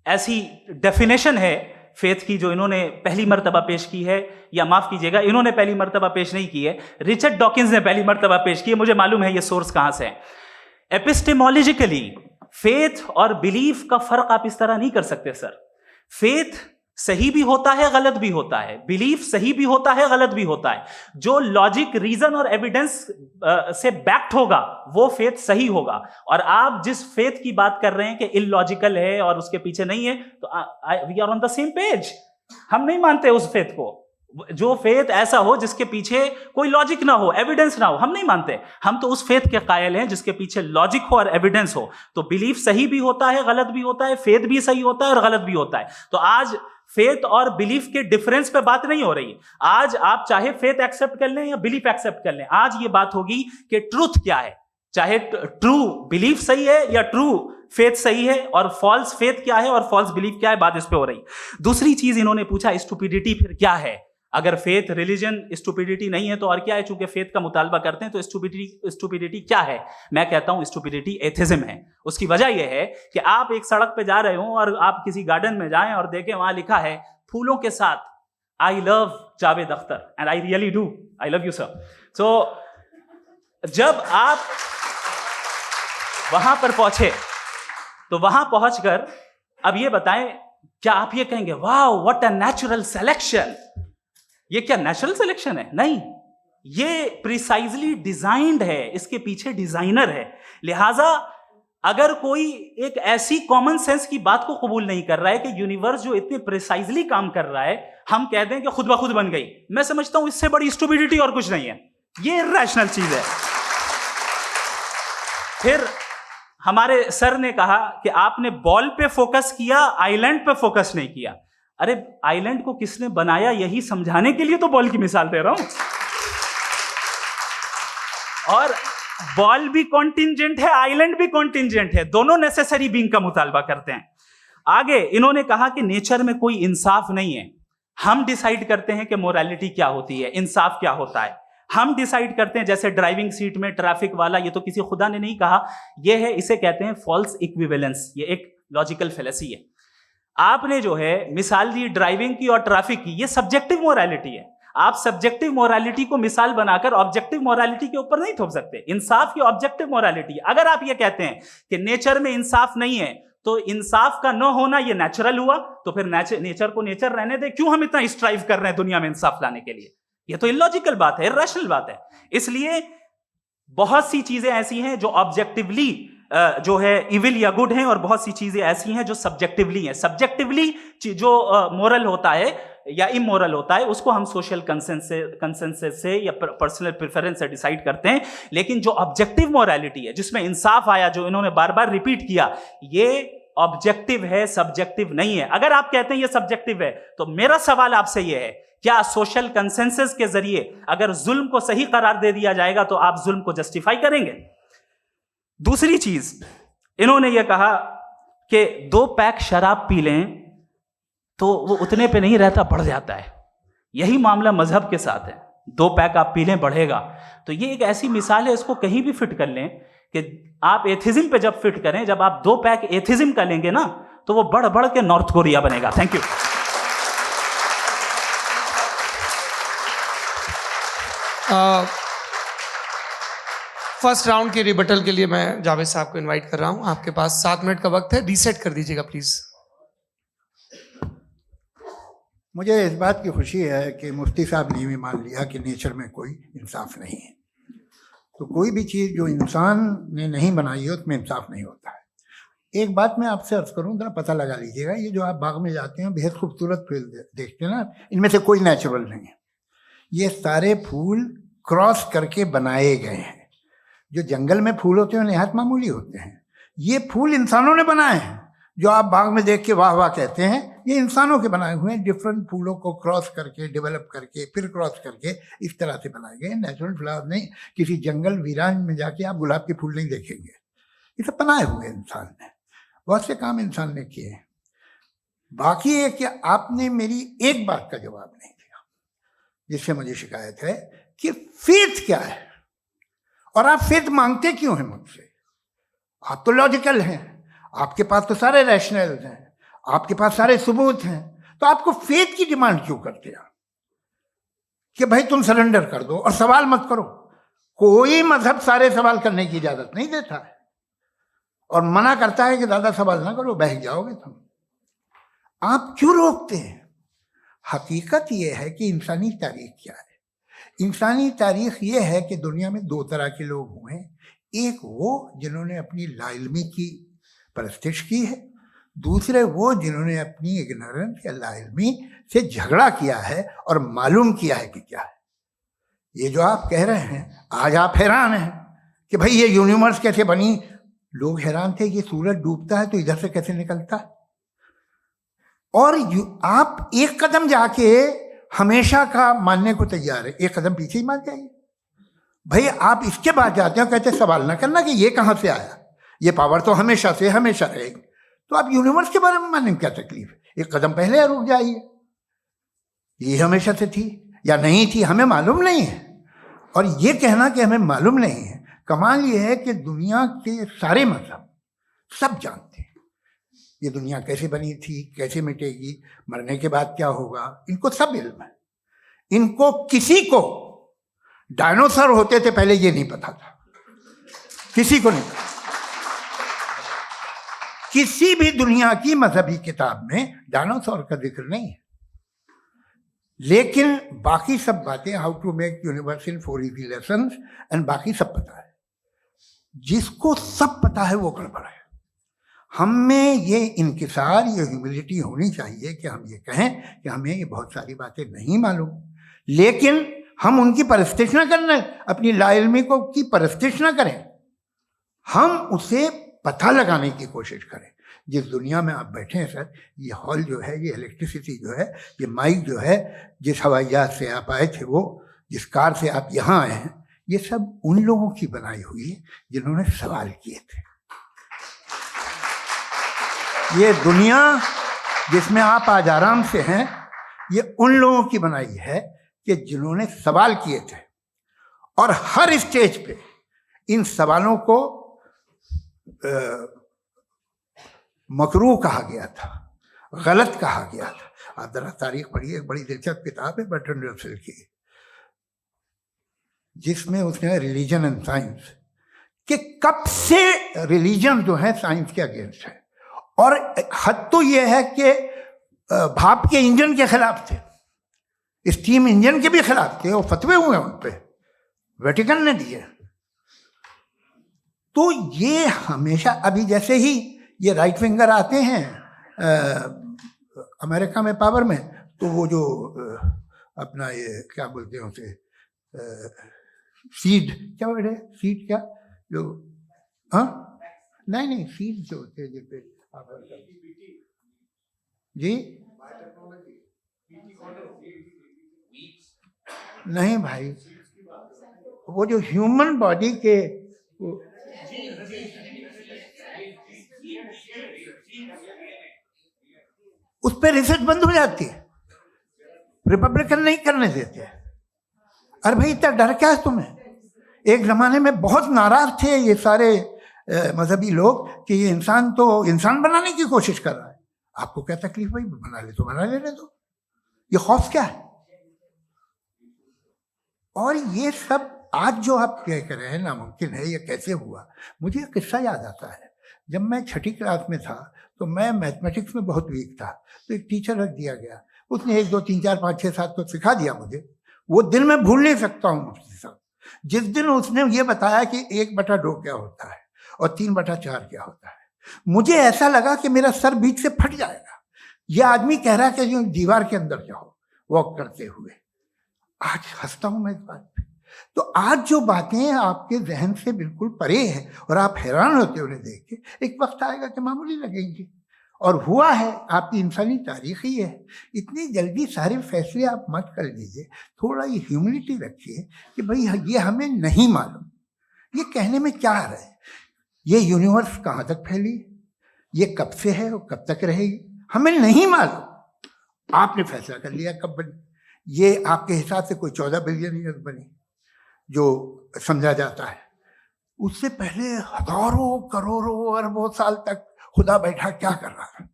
Speaker 2: ऐसी डेफिनेशन है फेथ की जो इन्होंने पहली मर्तबा पेश की है, या माफ कीजिएगा, इन्होंने पहली मर्तबा पेश नहीं की है, रिचर्ड डॉकिंस ने पहली मर्तबा पेश की है। मुझे मालूम है ये सोर्स कहां से है। एपिस्टेमोलॉजिकली फेथ और बिलीफ का फर्क आप इस तरह नहीं कर सकते सर। फेथ सही भी होता है, गलत भी होता है। बिलीफ सही भी होता है, गलत भी होता है। जो लॉजिक, रीजन और एविडेंस से बैक्ड होगा वो फेथ सही होगा। और आप जिस फेथ की बात कर रहे हैं कि इलॉजिकल है और उसके पीछे नहीं है, तो we are on the same page. हम नहीं मानते उस फेथ को। जो फेथ ऐसा हो जिसके पीछे कोई लॉजिक ना हो, एविडेंस ना हो, हम नहीं मानते। हम तो उस फेथ के कायल हैं जिसके पीछे लॉजिक हो और एविडेंस हो। तो बिलीफ सही भी होता है, गलत भी होता है, फेथ भी सही होता है और गलत भी होता है। तो आज फेथ और बिलीफ के डिफरेंस पे बात नहीं हो रही। आज आप चाहे फेथ एक्सेप्ट कर लें या बिलीफ एक्सेप्ट कर लें, आज ये बात होगी कि ट्रूथ क्या है। चाहे ट्रू बिलीफ सही है या ट्रू फेथ सही है, और फॉल्स फेथ क्या है और फॉल्स बिलीफ क्या है, बात इस पे हो रही। दूसरी चीज इन्होंने पूछा, स्टुपिडिटी फिर क्या है? अगर फेथ, रिलीजन स्टुपिडिटी नहीं है तो और क्या है? चूंकि फेथ का मुतालबा करते हैं तो स्टुपिडिटी क्या है? मैं कहता हूं स्टुपिडिटी एथिज्म है। उसकी वजह यह है कि आप एक सड़क पे जा रहे हो और आप किसी गार्डन में जाएं और देखें वहां लिखा है फूलों के साथ, I love Javed Akhtar, and I really do, I love you sir. So जब आप वहां पर पहुंचे तो वहां पहुंचकर अब ये बताएं, क्या आप ये कहेंगे wow what a natural selection? ये क्या नेचुरल सिलेक्शन है? नहीं, ये प्रिसाइजली डिजाइंड है, इसके पीछे डिजाइनर है। लिहाजा अगर कोई एक ऐसी कॉमन सेंस की बात को कबूल नहीं कर रहा है कि यूनिवर्स जो इतने प्रिसाइजली काम कर रहा है, हम कह दें कि खुद ब खुद बन गई, मैं समझता हूं इससे बड़ी स्टुपिडिटी और कुछ नहीं है। ये इरैशनल चीज है। फिर हमारे सर ने कहा कि आपने बॉल पे फोकस किया, आइलैंड पे फोकस नहीं किया। अरे आइलैंड को किसने बनाया, यही समझाने के लिए तो बॉल की मिसाल दे रहा हूं। और बॉल भी कॉन्टिंजेंट है, आइलैंड भी कॉन्टिंजेंट है, दोनों नेसेसरी बीइंग का मुतालबा करते हैं। आगे इन्होंने कहा कि नेचर में कोई इंसाफ नहीं है, हम डिसाइड करते हैं कि मोरालिटी क्या होती है, इंसाफ क्या होता है, हम डिसाइड करते हैं। जैसे ड्राइविंग सीट में ट्रैफिक वाला, ये तो किसी खुदा ने नहीं कहा, ये है, इसे कहते हैं फॉल्स इक्विवेलेंस, ये एक लॉजिकल फेलेसी है। आपने जो है मिसाल दी ड्राइविंग की और ट्रैफिक की, ये सब्जेक्टिव मोरालिटी है। आप सब्जेक्टिव मोरालिटी को मिसाल बनाकर ऑब्जेक्टिव मोरालिटी के ऊपर नहीं थोप सकते। इंसाफ की ऑब्जेक्टिव मोरालिटी। अगर आप ये कहते हैं कि नेचर में इंसाफ नहीं है, तो इंसाफ का न होना ये नेचुरल हुआ, तो फिर नेचर को नेचर रहने दे, क्यों हम इतना स्ट्राइव कर रहे हैं दुनिया में इंसाफ लाने के लिए? ये तो इलॉजिकल बात है, इरैशनल बात है। इसलिए बहुत सी चीजें ऐसी हैं जो ऑब्जेक्टिवली जो है इविल या गुड हैं, और बहुत सी चीजें ऐसी हैं जो सब्जेक्टिवली हैं। सब्जेक्टिवली जो मोरल होता है या इमोरल होता है, उसको हम सोशल कंसेंसस से या पर्सनल प्रेफरेंस से डिसाइड करते हैं। लेकिन जो ऑब्जेक्टिव मोरालिटी है, जिसमें इंसाफ आया, जो इन्होंने बार बार रिपीट किया, ये ऑब्जेक्टिव है, सब्जेक्टिव नहीं है। अगर आप कहते हैं ये सब्जेक्टिव है, तो मेरा सवाल आपसे ये है, क्या सोशल कंसेंसस के जरिए अगर जुल्म को सही करार दे दिया जाएगा तो आप जुल्म को जस्टिफाई करेंगे? दूसरी चीज इन्होंने ये कहा कि 2 पैक शराब पी लें तो वो उतने पे नहीं रहता, बढ़ जाता है। यही मामला मजहब के साथ है, 2 पैक आप पी लें बढ़ेगा। तो ये एक ऐसी मिसाल है, इसको कहीं भी फिट कर लें कि आप एथिज्म पे जब फिट करें, जब आप 2 पैक एथिज्म का लेंगे ना, तो वो बढ़ बढ़ के नॉर्थ कोरिया बनेगा। Thank you.
Speaker 1: फर्स्ट राउंड के रिबटल के लिए मैं जावेद साहब को इनवाइट कर रहा हूं। आपके पास 7 मिनट का वक्त है, रीसेट कर दीजिएगा प्लीज।
Speaker 3: मुझे इस बात की खुशी है कि मुफ्ती साहब ने भी मान लिया कि नेचर में कोई इंसाफ नहीं है। तो कोई भी चीज़ जो इंसान ने नहीं बनाई है उसमें इंसाफ नहीं होता है। एक बात मैं आपसे अर्ज करूं, जरा पता लगा लीजिएगा, ये जो आप बाग में जाते हैं बेहद खूबसूरत फूल देखते हैं ना, इनमें से कोई नेचुरल नहीं है। ये सारे फूल क्रॉस करके बनाए गए हैं। जो जंगल में फूल होते हैं निहायत मामूली होते हैं, ये फूल इंसानों ने बनाए हैं। जो आप बाग में देख के वाह वाह कहते हैं, ये इंसानों के बनाए हुए हैं। डिफरेंट फूलों को क्रॉस करके, डेवलप करके, फिर क्रॉस करके इस तरह से बनाए गए। नेचुरल फ्लावर नहीं। किसी जंगल वीरान में जाके आप गुलाब के फूल नहीं देखेंगे, ये सब बनाए हुए इंसान ने। बहुत से काम इंसान ने किए हैं। बाकी है कि आपने मेरी एक बात का जवाब नहीं दिया, जिससे मुझे शिकायत है कि फेथ क्या है और आप फेथ मांगते क्यों हैं मुझसे? आप तो लॉजिकल हैं, आपके पास तो सारे रैशनल हैं, आपके पास सारे सबूत हैं, तो आपको फेथ की डिमांड क्यों करते हैं कि भाई तुम सरेंडर कर दो और सवाल मत करो? कोई मजहब सारे सवाल करने की इजाजत नहीं देता है और मना करता है कि ज्यादा सवाल ना करो, बह जाओगे तुम। आप क्यों रोकते हैं? हकीकत यह है कि इंसानी तारीख क्या है। इंसानी तारीख ये है कि दुनिया में 2 तरह के लोग हुए हैं। एक वो जिन्होंने अपनी लाइल्मी की परस्तिश की है, दूसरे वो जिन्होंने अपनी इग्नोरेंस या लाइल्मी से झगड़ा किया है और मालूम किया है कि क्या है। ये जो आप कह रहे हैं, आज आप हैरान हैं कि भाई ये यूनिवर्स कैसे बनी। लोग हैरान थे कि सूरज डूबता है तो इधर से कैसे निकलता है। और आप एक कदम जाके हमेशा का मानने को तैयार है, एक कदम पीछे ही मान जाइए। भाई आप इसके बाद जाते हो, कहते सवाल ना करना कि ये कहाँ से आया, ये पावर तो हमेशा से हमेशा रहेगी। तो आप यूनिवर्स के बारे में मानने में क्या तकलीफ है? एक कदम पहले रुक जाइए। ये हमेशा से थी या नहीं थी हमें मालूम नहीं है। और ये कहना कि हमें मालूम नहीं है, कमाल ये है कि दुनिया के सारे मजहब सब जानते हैं ये दुनिया कैसे बनी थी, कैसे मिटेगी, मरने के बाद क्या होगा, इनको सब इल्म है। इनको किसी को डायनासोर होते थे पहले ये नहीं पता था, किसी को नहीं पता। किसी भी दुनिया की मजहबी किताब में डायनासोर का जिक्र नहीं है। लेकिन बाकी सब बातें, how to make universe in 4 easy lessons and बाकी सब पता है। जिसको सब पता है वो गड़बड़ है। हम में ये इंकिसार, ये ह्यूमिलिटी होनी चाहिए कि हम ये कहें कि हमें ये बहुत सारी बातें नहीं मालूम, लेकिन हम उनकी परस्तिश ना करें, अपनी लाइल्मी को की परस्तिश ना करें, हम उसे पता लगाने की कोशिश करें। जिस दुनिया में आप बैठे हैं सर, ये हॉल जो है, ये इलेक्ट्रिसिटी जो है, ये माइक जो है, जिस हवाई जहाज से आप आए थे, वो जिस कार से आप यहाँ आए हैं, ये सब उन लोगों की बनाई हुई है जिन्होंने सवाल किए थे। ये दुनिया जिसमें आप आज आराम से हैं, ये उन लोगों की बनाई है कि जिन्होंने सवाल किए थे, और हर स्टेज पे इन सवालों को मकरूह कहा गया था, गलत कहा गया था। आप जरा तारीख पढ़िए, एक बड़ी दिलचस्प किताब है बर्ट्रैंड रसेल की, जिसमें उसने रिलीजन एंड साइंस कि कब से रिलीजन जो है साइंस के अगेंस्ट है, और हद तो यह है कि भाप के इंजन के खिलाफ थे, स्टीम इंजन के भी खिलाफ थे, और फतवे हुए उन पे, वेटिकन ने दिए। तो ये हमेशा, अभी जैसे ही ये राइट विंगर आते हैं अमेरिका में पावर में, तो वो जो अपना ये क्या बोलते हैं उसे, सीड क्या वर्ड है, सीड क्या जो, हाँ नहीं सीड जो होते हैं जिसपे जी, नहीं भाई, वो जो ह्यूमन बॉडी के उस पर रिसर्च बंद हो जाती है, रिपब्लिकन नहीं करने देते। अरे भाई इतना डर क्या है तुम्हें? एक जमाने में बहुत नाराज थे ये सारे मजहबी लोग कि ये इंसान तो इंसान बनाने की कोशिश कर रहा है। आपको क्या तकलीफ भाई, बना ले तो बना लेने दो, ये खौफ क्या है? और ये सब आज जो आप कह रहे हैं नामुमकिन है, ये कैसे हुआ? मुझे एक किस्सा याद आता है। जब मैं छठी क्लास में था तो मैं मैथमेटिक्स में बहुत वीक था, तो एक टीचर रख दिया गया, उसने 1 2 3 4 5 6 7 तो सिखा दिया मुझे। वो दिन मैं भूल नहीं सकता हूँ मुफ्ती साहब, जिस दिन उसने ये बताया कि 1/2 क्या होता है और 3/4 क्या होता है, मुझे ऐसा लगा कि मेरा सर बीच से फट जाएगा। ये आदमी कह रहा है कि जो दीवार के अंदर जाओ वॉक करते हुए। आज हंसता हूं मैं इस बात पे। तो आज जो बातें आपके जहन से बिल्कुल परे हैं और आप हैरान होते हो उन्हें देख के, एक वक्त आएगा कि मामूली लगेंगी। और हुआ है, आपकी इंसानी तारीख ही है। इतनी जल्दी सारे फैसले आप मत कर लीजिए, थोड़ा ये ह्यूमिलिटी रखिए कि भाई ये हमें नहीं मालूम। ये कहने में क्या आ रहा है? ये यूनिवर्स कहाँ तक फैली, ये कब से है और कब तक रहेगी, हमें नहीं मालूम। आपने फैसला कर लिया कब बनी। ये आपके हिसाब से कोई 14 बिलियन ईयर बनी जो समझा जाता है। उससे पहले हजारों करोड़ों अरबों साल तक खुदा बैठा क्या कर रहा था?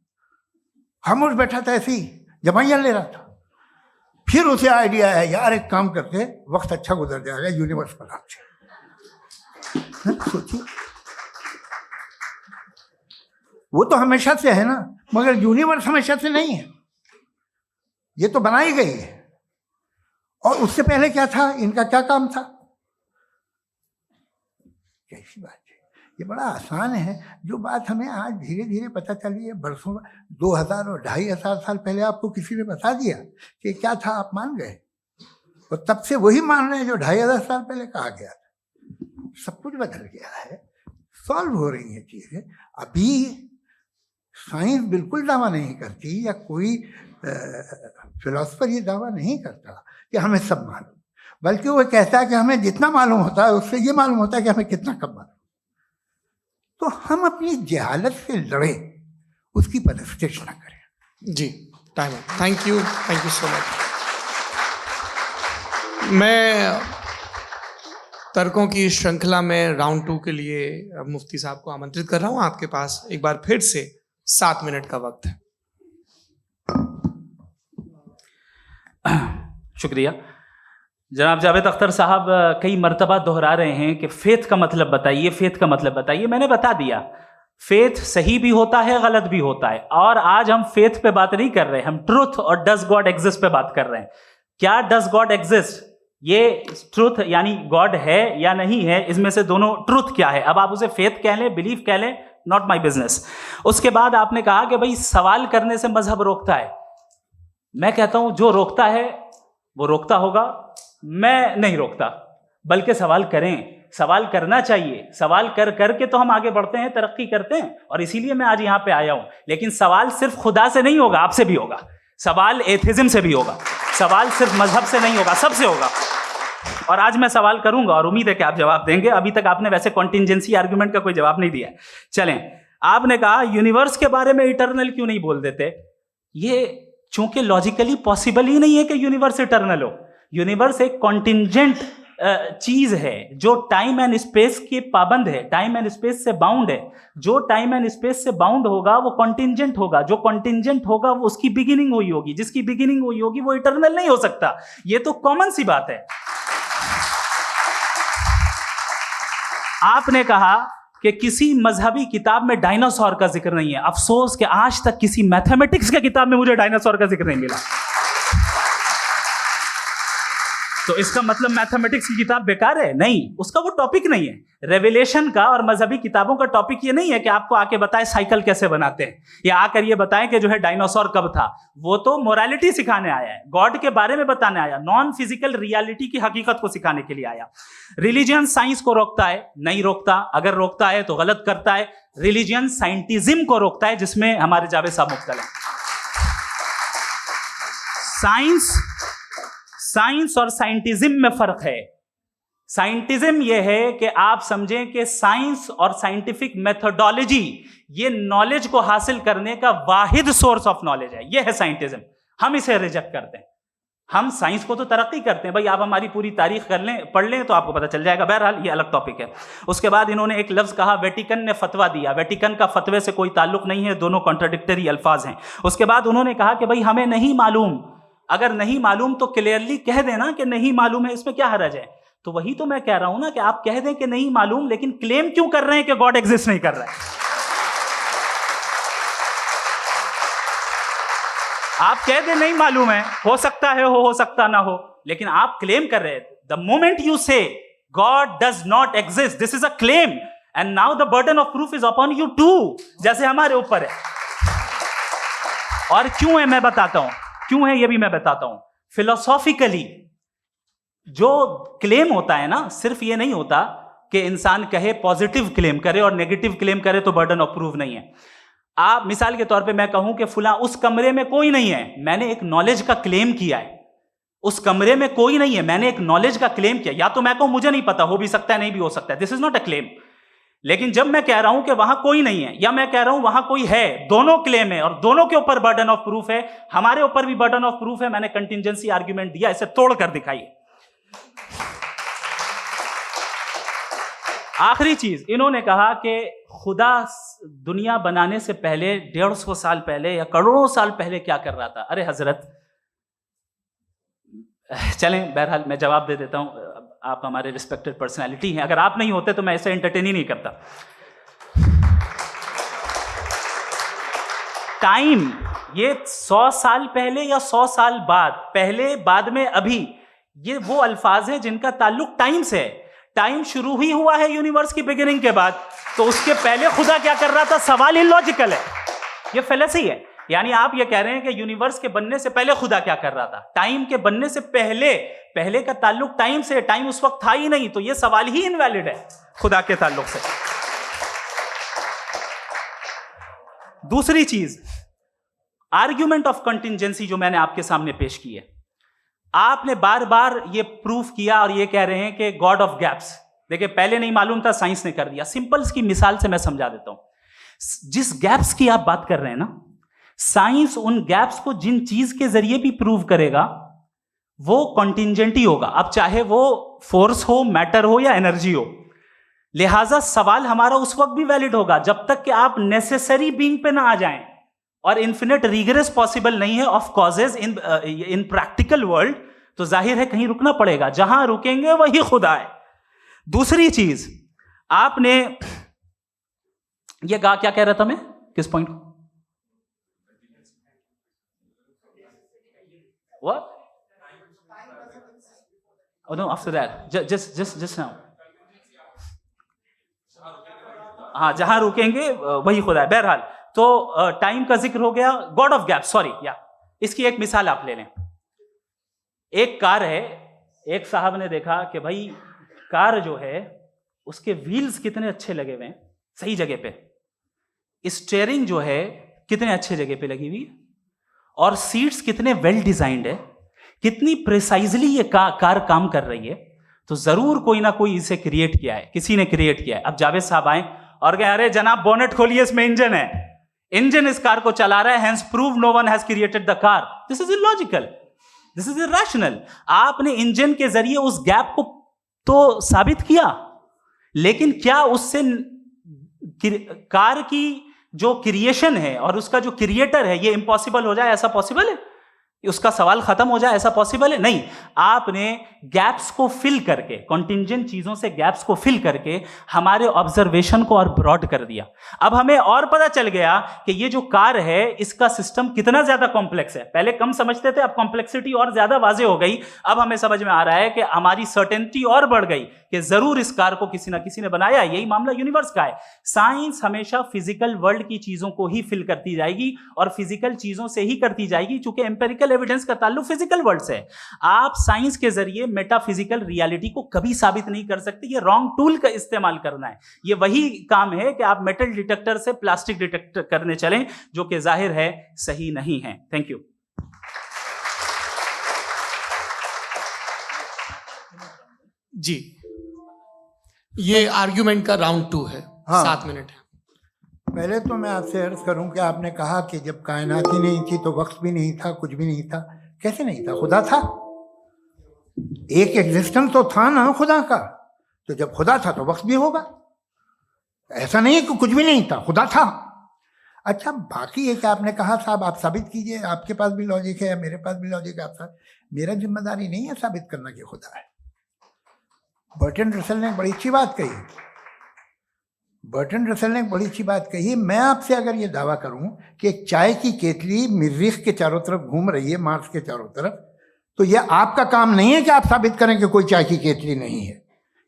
Speaker 3: खामोश बैठा था, ऐसी जमाइयाँ ले रहा था। फिर उसे आइडिया है, यार एक काम करते, वक्त अच्छा गुजर जाएगा, यूनिवर्स बनाते। सोचिए, वो तो हमेशा से है ना, मगर यूनिवर्स हमेशा से नहीं है, ये तो बनाई गई है। और उससे पहले क्या था, इनका क्या काम था? कैसी बात है, ये बड़ा आसान है। जो बात हमें आज धीरे धीरे पता चली है, बरसों 2000 और 2500 साल पहले आपको किसी ने बता दिया कि क्या था, आप मान गए, और तब से वही मान रहे हैं जो 2500 साल पहले कहा गया था। सब कुछ बदल गया है, सॉल्व हो रही है चीजें। अभी साइंस बिल्कुल दावा नहीं करती, या कोई फिलोसफर ये दावा नहीं करता कि हमें सब मालूम, बल्कि वो कहता है कि हमें जितना मालूम होता है उससे ये मालूम होता है कि हमें कितना कम मालूम। तो हम अपनी जहालत से लड़े, उसकी परस्तिश ना करें।
Speaker 1: जी, टाइम है। Thank you so much. मैं तर्कों की श्रृंखला में राउंड 2 के लिए मुफ्ती साहब को आमंत्रित कर रहा हूं। आपके पास एक बार फिर से 7 मिनट का वक्त है।
Speaker 2: शुक्रिया। जनाब जावेद अख्तर साहब कई मर्तबा दोहरा रहे हैं कि फेथ का मतलब बताइए, फेथ का मतलब बताइए। मैंने बता दिया, फेथ सही भी होता है, गलत भी होता है। और आज हम फेथ पे बात नहीं कर रहे, हम ट्रुथ और डज गॉड एग्जिस्ट पे बात कर रहे हैं। क्या डज गॉड एग्जिस्ट, ये ट्रुथ यानी गॉड है या नहीं है, इसमें से दोनों ट्रुथ क्या है। अब आप उसे फेथ कह लें, बिलीफ कह लें, नॉट माई बिजनेस। उसके बाद आपने कहा कि भाई सवाल करने से मजहब रोकता है। मैं कहता हूं जो रोकता है वो रोकता होगा, मैं नहीं रोकता, बल्कि सवाल करें, सवाल करना चाहिए। सवाल कर करके तो हम आगे बढ़ते हैं, तरक्की करते हैं, और इसीलिए मैं आज यहां पे आया हूं। लेकिन सवाल सिर्फ खुदा से नहीं होगा, आपसे भी होगा। सवाल एथिज्म से भी होगा, सवाल सिर्फ मजहब से नहीं होगा, सबसे होगा। और आज मैं सवाल करूंगा और उम्मीद है कि आप जवाब देंगे। अभी तक आपने वैसे कॉन्टिंजेंसी आर्गुमेंट का कोई जवाब नहीं दिया। चलें, आपने कहा यूनिवर्स के बारे में इटर्नल क्यों नहीं बोल देते। ये चूंकि लॉजिकली पॉसिबल ही नहीं है कि यूनिवर्स इटर्नल हो। यूनिवर्स एक कॉन्टिंजेंट चीज है जो टाइम एंड स्पेस के पाबंद है, टाइम एंड स्पेस से बाउंड है। जो टाइम एंड स्पेस से बाउंड होगा वो कॉन्टिंजेंट होगा, जो कॉन्टिंजेंट होगा वो उसकी बिगिनिंग हुई होगी, जिसकी बिगिनिंग हुई होगी वो इटर्नल नहीं हो सकता। ये तो कॉमन सी बात है। आपने कहा कि किसी मजहबी किताब में डायनासोर का जिक्र नहीं है। अफसोस कि आज तक किसी मैथमेटिक्स की किताब में मुझे डायनासोर का जिक्र नहीं मिला। तो इसका मतलब मैथमेटिक्स की किताब बेकार है? नहीं, उसका वो टॉपिक नहीं है। रेवलेशन का और मजहबी किताबों का टॉपिक ये नहीं है कि आपको आके बताए साइकिल कैसे बनाते हैं, या आकर ये बताएं कि जो है डायनासोर कब था। वो तो मोरालिटी सिखाने आया है, गॉड के बारे में बताने आया, नॉन फिजिकल रियलिटी की हकीकत को सिखाने के लिए आया। रिलीजियन साइंस को रोकता है? नहीं रोकता। अगर रोकता है तो गलत करता है। रिलीजियन साइंटिज्म को रोकता है, जिसमें हमारे जावेद साहब मुब्तला हैं। साइंस और साइंटिज्म में फर्क है। साइंटिज्म यह है कि आप समझें कि साइंस और साइंटिफिक मेथोडोलॉजी ये नॉलेज को हासिल करने का वाहिद सोर्स ऑफ नॉलेज है। यह है साइंटिज्म। हम इसे रिजेक्ट करते हैं। हम साइंस को तो तरक्की करते हैं। भाई आप हमारी पूरी तारीख कर लें, पढ़ लें तो आपको पता चल जाएगा। बहरहाल ये अलग टॉपिक है। उसके बाद इन्होंने एक लफ्ज कहा, वेटिकन ने फतवा दिया। वेटिकन का फतवे से कोई ताल्लुक नहीं है, दोनों कॉन्ट्राडिक्टरी अल्फाज हैं। उसके बाद उन्होंने कहा कि भाई हमें नहीं मालूम। अगर नहीं मालूम तो क्लियरली कह देना कि नहीं मालूम है, इसमें क्या हर्ज है। तो वही तो मैं कह रहा हूं ना कि आप कह दें कि नहीं मालूम, लेकिन क्लेम क्यों कर रहे हैं कि गॉड एग्जिस्ट नहीं कर रहा है। आप कह दें नहीं मालूम है, हो सकता है हो सकता ना हो, लेकिन आप क्लेम कर रहे हैं। The moment you say God does not exist, this is a claim, and now the burden of proof is upon you too, जैसे हमारे ऊपर है। और क्यों है मैं बताता हूं, क्यों है ये भी मैं बताता हूं। फिलोसॉफिकली जो क्लेम होता है ना, सिर्फ ये नहीं होता कि इंसान कहे पॉजिटिव क्लेम करे और नेगेटिव क्लेम करे तो बर्डन ऑफ प्रूफ नहीं है। आप मिसाल के तौर पे मैं कहूं कि फुला उस कमरे में कोई नहीं है, मैंने एक नॉलेज का क्लेम किया है। उस कमरे में कोई नहीं है, मैंने एक नॉलेज का क्लेम किया। या तो मैं कहूं मुझे नहीं पता, हो भी सकता है नहीं भी हो सकता है, this is not a claim. लेकिन जब मैं कह रहा हूं कि वहां कोई नहीं है, या मैं कह रहा हूं वहां कोई है, दोनों क्लेम है और दोनों के ऊपर बर्डन ऑफ प्रूफ है। हमारे ऊपर भी बर्डन ऑफ प्रूफ है। मैंने कंटिंजेंसी आर्ग्यूमेंट दिया, इसे तोड़कर दिखाइए। आखिरी चीज, इन्होंने कहा कि खुदा दुनिया बनाने से पहले 150 साल पहले या करोड़ों साल पहले क्या कर रहा था। अरे हजरत, चलें बहरहाल मैं जवाब दे देता हूं। आप हमारे रिस्पेक्टेड पर्सनालिटी हैं, अगर आप नहीं होते तो मैं ऐसे एंटरटेन ही नहीं करता। टाइम ये 100 साल पहले या 100 साल बाद, पहले बाद में अभी, ये वो अल्फाज हैं जिनका ताल्लुक टाइम से है। टाइम शुरू ही हुआ है यूनिवर्स की बिगिनिंग के बाद, तो उसके पहले खुदा क्या कर रहा था? सवाल इलॉजिकल है, ये फेलेसी है। यानी आप ये कह रहे हैं कि यूनिवर्स के बनने से पहले खुदा क्या कर रहा था? टाइम के बनने से पहले, पहले का ताल्लुक टाइम से, टाइम उस वक्त था ही नहीं, तो ये सवाल ही इनवैलिड है खुदा के ताल्लुक से। दूसरी चीज, आर्ग्यूमेंट ऑफ कंटिंजेंसी जो मैंने आपके सामने पेश की है, आपने बार बार ये प्रूफ किया और ये कह रहे हैं कि गॉड ऑफ गैप्स। देखिए पहले नहीं मालूम था, साइंस ने कर दिया। सिंपल्स की मिसाल से मैं समझा देता हूं। जिस गैप्स की आप बात कर रहे हैं ना, साइंस उन गैप्स को जिन चीज के जरिए भी प्रूव करेगा वो कॉन्टिंजेंट ही होगा। अब चाहे वो फोर्स हो, मैटर हो या एनर्जी हो। लिहाजा सवाल हमारा उस वक्त भी वैलिड होगा जब तक कि आप नेसेसरी बीइंग पे ना आ जाएं। और इन्फिनिट रिग्रेस पॉसिबल नहीं है of causes in practical world, तो जाहिर है कहीं रुकना पड़ेगा। जहां रुकेंगे वही खुदा है। दूसरी चीज, आपने ये कहा, क्या कह रहा था मैं, किस पॉइंट को? What? Oh no, after that, just now. हाँ, जहां रुकेंगे वही खुदा है। बहरहाल, तो टाइम का जिक्र हो गया, गॉड ऑफ गैप, सॉरी या इसकी एक मिसाल आप ले लें। एक कार है, एक साहब ने देखा कि भाई कार जो है उसके व्हील्स कितने अच्छे लगे हुए हैं, सही जगह पे, स्टीयरिंग जो है कितने अच्छे जगह पे लगी हुई, और सीट्स कितने वेल डिजाइंड है, कितनी प्रिसाइजली ये कार काम कर रही है। तो जरूर कोई ना कोई इसे क्रिएट किया है, किसी ने क्रिएट किया है। अब जावेद साहब आए और कहे अरे जनाब बोनेट खोलिए, इसमें इंजन है, इंजन इस कार को चला रहा है, hence prove no one has created the car. This is illogical, this is irrational. आपने इंजन के जरिए उस गैप को तो साबित किया, लेकिन क्या उससे कार की जो क्रिएशन है और उसका जो क्रिएटर है ये इम्पॉसिबल हो जाए? ऐसा पॉसिबल है? उसका सवाल खत्म हो जाए, ऐसा पॉसिबल है? नहीं। आपने गैप्स को फिल करके, कॉन्टिंजेंट चीजों से गैप्स को फिल करके हमारे ऑब्जर्वेशन को और ब्रॉड कर दिया। अब हमें और पता चल गया कि ये जो कार है इसका सिस्टम कितना ज्यादा कॉम्प्लेक्स है। पहले कम समझते थे, अब कॉम्प्लेक्सिटी और ज्यादा वाजे हो गई। अब हमें समझ में आ रहा है कि हमारी सर्टेनिटी और बढ़ गई कि जरूर इस कार को किसी ना किसी ने बनाया। यही मामला यूनिवर्स का है। साइंस हमेशा फिजिकल वर्ल्ड की चीजों को ही फिल करती जाएगी और फिजिकल चीजों से ही करती जाएगी, क्योंकि एम्पेरिकल एविडेंस का ताल्लुक फिजिकल वर्ल्ड से है। आप साइंस के जरिए मेटाफिजिकल रियलिटी को कभी साबित नहीं कर सकते। ये रॉन्ग टूल का इस्तेमाल करना है। ये वही काम है कि आप मेटल डिटेक्टर से प्लास्टिक डिटेक्टर करने चलें, जो कि जाहिर है सही नहीं है। Thank you.
Speaker 1: जी, ये आर्ग्यूमेंट का राउंड 2 है।
Speaker 3: हाँ।
Speaker 1: 7 मिनट है।
Speaker 3: पहले तो मैं आपसे अर्ज करूं कि आपने कहा कि जब कायनात ही नहीं थी तो वक्त भी नहीं था, कुछ भी नहीं था। कैसे नहीं था? खुदा था। एक एग्जिस्टेंस तो था ना खुदा का। तो जब खुदा था तो वक्त भी होगा। ऐसा नहीं है कि कुछ भी नहीं था, खुदा था। अच्छा, बाकी ये कि आपने कहा साहब आप साबित कीजिए, आपके पास भी लॉजिक है, मेरे पास भी लॉजिक है। आप मेरा जिम्मेदारी नहीं है साबित करना कि खुदा है। बर्टन रसल ने बड़ी अच्छी बात कही। बर्टन रसल ने बड़ी अच्छी बात कही। मैं आपसे अगर ये दावा करूं कि एक चाय की केतली मरीख के चारों तरफ घूम रही है, मार्स के चारों तरफ, तो यह आपका काम नहीं है कि आप साबित करें कि कोई चाय की केतली नहीं है।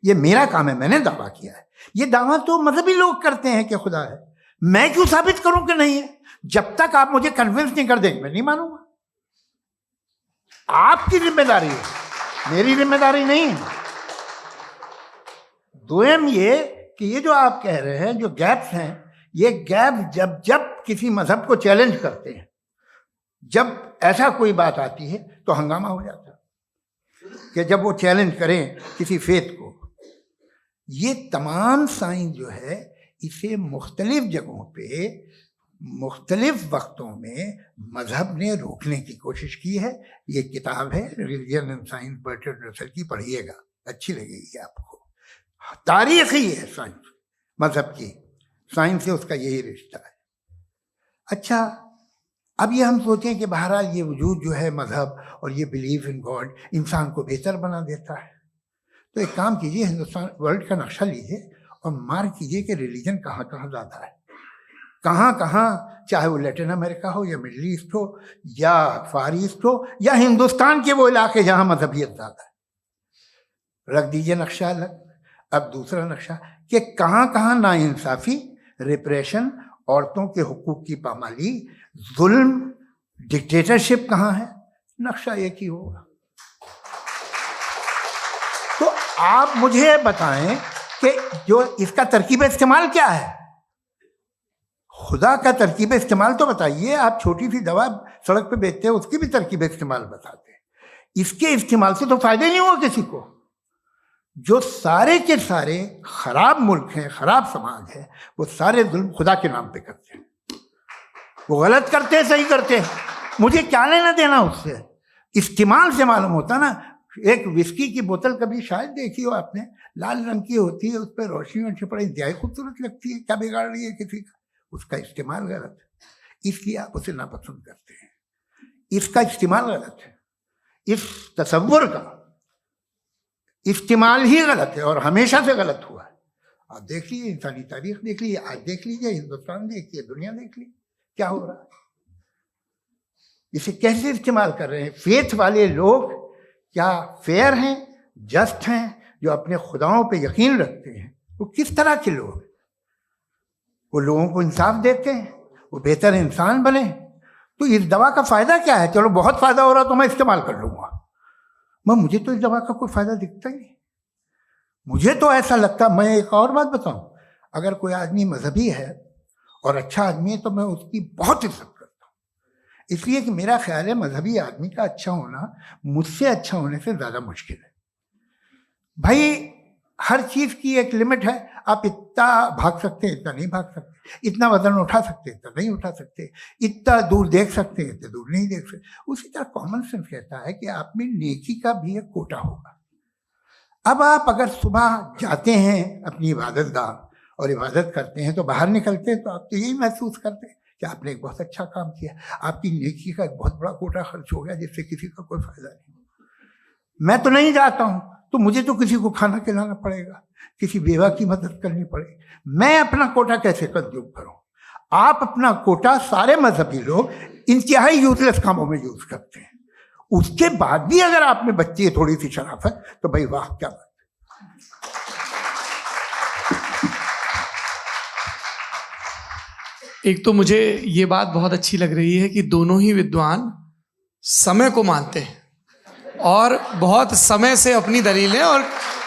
Speaker 3: ये मेरा काम है, मैंने दावा किया है। ये दावा तो मजहबी लोग करते हैं कि खुदा है। मैं क्यों साबित करूं कि नहीं है? जब तक आप मुझे कन्विंस नहीं कर देंगे मैं नहीं मानूंगा। आपकी जिम्मेदारी है, मेरी जिम्मेदारी नहीं है। दोयम ये कि ये जो आप कह रहे हैं, जो गैप्स हैं, ये गैप जब जब किसी मजहब को चैलेंज करते हैं, जब ऐसा कोई बात आती है तो हंगामा हो जाता है कि जब वो चैलेंज करें किसी फेथ को। ये तमाम साइंस जो है इसे मुख्तलिफ जगहों पे मुख्तलिफ वक्तों में मजहब ने रोकने की कोशिश की है। ये किताब है religion and science, Burton Russell की, पढ़िएगा, अच्छी लगेगी आपको। तारीख ही है साइंस, मजहब की साइंस से उसका यही रिश्ता है। अच्छा, अब ये हम सोचें कि बहरहाल ये वजूद जो है मजहब और ये बिलीव इन गॉड इंसान को बेहतर बना देता है। तो एक काम कीजिए, हिंदुस्तान वर्ल्ड का नक्शा लीजिए और मार्क कीजिए कि रिलीजन कहाँ कहाँ ज़्यादा है, कहाँ कहाँ, चाहे वो लैटिन अमेरिका हो या मिडल ईस्ट हो या फार ईस्ट हो या हिंदुस्तान के वो इलाके जहाँ मजहबियत ज़्यादा है। रख दीजिए नक्शा अलग। अब दूसरा नक्शा कि कहाँ कहाँ नाइंसाफ़ी, रिप्रेशन, औरतों के हुकूक की पामाली, जुल्म, डिक्टेटरशिप कहाँ है। नक्शा एक ही होगा। तो आप मुझे बताएं कि जो इसका तरकीब इस्तेमाल क्या है। खुदा का तरकीब इस्तेमाल तो बताइए। आप छोटी सी दवा सड़क पे बेचते हैं, उसकी भी तरकीब इस्तेमाल बताते हैं। इसके इस्तेमाल से तो फायदे नहीं हुआ किसी को। जो सारे के सारे खराब मुल्क हैं, खराब समाज है, वो सारे जुल्म खुदा के नाम पे करते हैं। वो गलत करते हैं, सही करते हैं, मुझे क्या लेना देना उससे। इस्तेमाल से मालूम होता ना। एक विस्की की बोतल कभी शायद देखी हो आपने, लाल रंग की होती है, उस पर रोशनी और छिपड़ी इंतहाई खूबसूरत लगती है। क्या बिगाड़ रही है किसी का? उसका इस्तेमाल गलत है, इसलिए आप उसे नापसंद करते हैं। इसका इस्तेमाल गलत है, इस तसव्वुर का इस्तेमाल ही गलत है और हमेशा से गलत हुआ है। आप देख लीजिए, इंसानी तारीख देख लीजिए, आज देख लीजिए, हिंदुस्तान देखिए, दुनिया देख लीजिए, क्या हो रहा है। इसे कैसे इस्तेमाल कर रहे हैं फेथ वाले लोग? क्या फेयर हैं, जस्ट हैं, जो अपने खुदाओं पे यकीन रखते हैं? वो किस तरह के लोग हैं? वो लोगों को इंसाफ देते हैं, वो बेहतर इंसान बने। तो इस दवा का फायदा क्या है? चलो बहुत फायदा हो रहा तो मैं इस्तेमाल कर लूंगा। मुझे तो इस दवा का कोई फायदा दिखता ही नहीं। मुझे तो ऐसा लगता, मैं एक और बात बताऊं, अगर कोई आदमी मजहबी है और अच्छा आदमी है तो मैं उसकी बहुत इज्जत करता हूं, इसलिए कि मेरा ख्याल है मजहबी आदमी का अच्छा होना मुझसे अच्छा होने से ज्यादा मुश्किल है। भाई हर चीज की एक लिमिट है। आप इतना भाग सकते हैं, इतना नहीं भाग सकते, इतना वजन उठा सकते हैं, इतना नहीं उठा सकते, इतना दूर देख सकते हैं, इतना दूर नहीं देख सकते। उसी तरह कॉमन सेंस कहता है कि आप में नेकी का भी एक कोटा होगा। अब आप अगर सुबह जाते हैं अपनी इबादत गाह और इबादत करते हैं, तो बाहर निकलते हैं तो आप तो यही महसूस करते हैं कि आपने एक बहुत अच्छा काम किया, आपकी नेकी का एक बहुत बड़ा कोटा खर्च हो गया जिससे किसी का कोई फायदा नहीं। मैं तो नहीं जाता हूँ तो मुझे तो किसी को खाना खिलाना पड़ेगा, किसी बेवा की मदद करनी पड़ेगी। मैं अपना कोटा कैसे कंज्यूम करूँ? आप अपना कोटा, सारे मजहबी लोग इंतहाई यूजलेस कामों में यूज करते हैं। उसके बाद भी अगर आप में बच्ची है थोड़ी सी शराफत, तो भाई वाह क्या बात।
Speaker 1: एक तो मुझे ये बात बहुत अच्छी लग रही है कि दोनों ही विद्वान समय को मानते हैं और बहुत समय से अपनी दलीलें और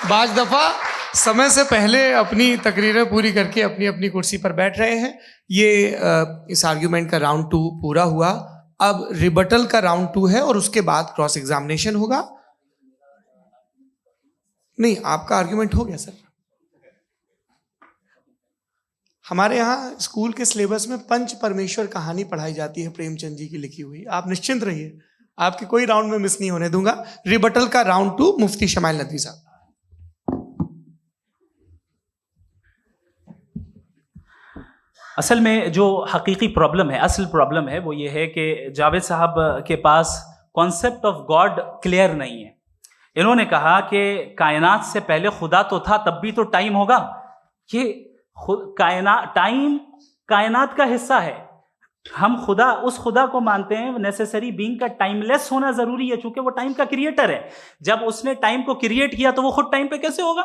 Speaker 1: बाज दफ़ा समय से पहले अपनी तकरीरें पूरी करके अपनी अपनी कुर्सी पर बैठ रहे हैं। ये इस आर्ग्यूमेंट का राउंड 2 पूरा हुआ। अब रिबटल का राउंड 2 है और उसके बाद क्रॉस एग्जामिनेशन होगा। नहीं, आपका आर्ग्यूमेंट हो गया सर। हमारे यहाँ स्कूल के सिलेबस में पंच परमेश्वर कहानी पढ़ाई जाती है, प्रेमचंद जी की लिखी हुई। आप निश्चिंत रहिए, आपके कोई राउंड में मिस नहीं होने दूंगा। रिबटल का राउंड 2 मुफ्ती शमाइल नदवी साहब।
Speaker 2: असल में जो हकीकी प्रॉब्लम है, असल प्रॉब्लम है, वो ये है कि जावेद साहब के पास कॉन्सेप्ट ऑफ गॉड क्लियर नहीं है। इन्होंने कहा कि कायनात से पहले खुदा तो था, तब भी तो टाइम होगा। ये टाइम कायनात का हिस्सा है। हम खुदा, उस खुदा को मानते हैं, नेसेसरी बीइंग का टाइमलेस होना जरूरी है, चूंकि वो टाइम का क्रिएटर है। जब उसने टाइम को क्रिएट किया तो वो खुद टाइम पे कैसे होगा?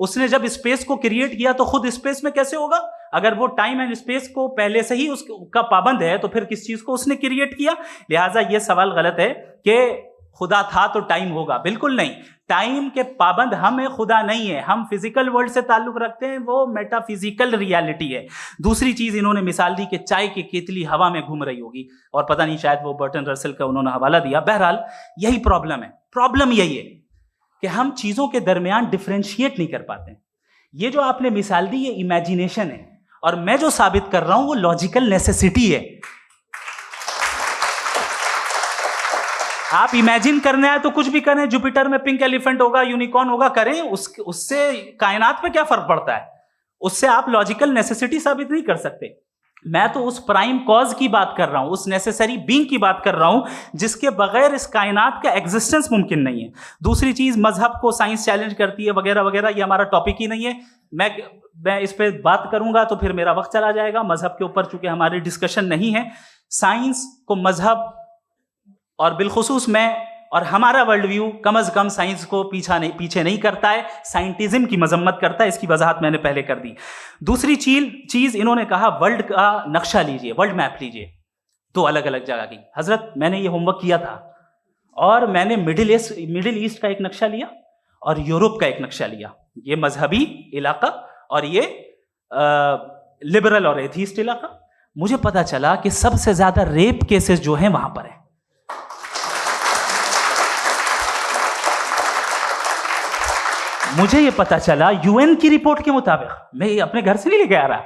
Speaker 2: उसने जब स्पेस को क्रिएट किया तो खुद स्पेस में कैसे होगा? अगर वो टाइम एंड स्पेस को पहले से ही उसका पाबंद है तो फिर किस चीज को उसने क्रिएट किया? लिहाजा ये सवाल गलत है कि खुदा था तो टाइम होगा। बिल्कुल नहीं, टाइम के पाबंद हम है, खुदा नहीं है। हम फिजिकल वर्ल्ड से ताल्लुक रखते हैं, वो मेटाफिजिकल रियलिटी है। दूसरी चीज इन्होंने मिसाल दी कि चाय की केतली हवा में घूम रही होगी, और पता नहीं शायद वो बर्टन रसल का उन्होंने हवाला दिया। बहरहाल यही प्रॉब्लम है। प्रॉब्लम यही है कि हम चीजों के दरमियान डिफरेंशिएट नहीं कर पाते। ये जो आपने मिसाल दी ये इमेजिनेशन है, और मैं जो साबित कर रहा हूं वो लॉजिकल नेसेसिटी है। आप इमेजिन करने आए तो कुछ भी करें, जुपिटर में पिंक एलिफेंट होगा, यूनिकॉर्न होगा, करें, उससे कायनात पे क्या फर्क पड़ता है? उससे आप लॉजिकल नेसेसिटी साबित नहीं कर सकते। मैं तो उस प्राइम कॉज की बात कर रहा हूं, उस नेसेसरी बीइंग की बात कर रहा हूं जिसके बगैर इस कायनात का एग्जिस्टेंस मुमकिन नहीं है। दूसरी चीज, मजहब को साइंस चैलेंज करती है वगैरह वगैरह, ये हमारा टॉपिक ही नहीं है। मैं इस पे बात करूंगा तो फिर मेरा वक्त चला जाएगा। मजहब के ऊपर चूंकि हमारी डिस्कशन नहीं है, साइंस को मजहब और बिलखुसूस मैं और हमारा वर्ल्ड व्यू कम अज कम साइंस को पीछे नहीं करता है, साइंटिज्म की मजम्मत करता है। इसकी वजाहत मैंने पहले कर दी। दूसरी चीज इन्होंने कहा वर्ल्ड का नक्शा लीजिए, वर्ल्ड मैप लीजिए, 2 अलग अलग जगह की। हजरत मैंने ये होमवर्क किया था और मैंने मिडिल ईस्ट का एक नक्शा लिया और यूरोप का एक नक्शा लिया। ये मजहबी इलाका और ये लिबरल और एथीस्ट इलाका। मुझे पता चला कि सबसे ज्यादा रेप केसेस जो हैं वहां पर है। मुझे ये पता चला यूएन की रिपोर्ट के मुताबिक, मैं ये अपने घर से नहीं लेके आ रहा,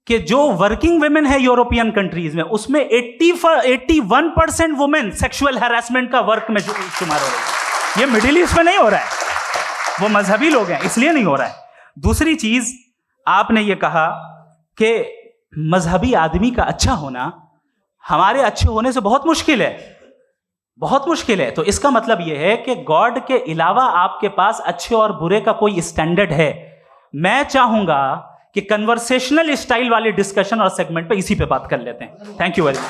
Speaker 2: कि जो वर्किंग वुमेन है यूरोपियन कंट्रीज में, उसमें 81% वुमेन सेक्सुअल हैरेसमेंट का वर्क में शुमार हो रही है। ये मिडिल ईस्ट में नहीं हो रहा है, वो मजहबी लोग हैं इसलिए नहीं हो रहा है। दूसरी चीज, आपने ये कहा कि मजहबी आदमी का अच्छा होना हमारे अच्छे होने से बहुत मुश्किल है, बहुत मुश्किल है। तो इसका मतलब यह है कि गॉड के अलावा आपके पास अच्छे और बुरे का कोई स्टैंडर्ड है। मैं चाहूंगा कि कन्वर्सेशनल स्टाइल वाले डिस्कशन और सेगमेंट पे इसी पे बात कर लेते हैं। Thank you very much.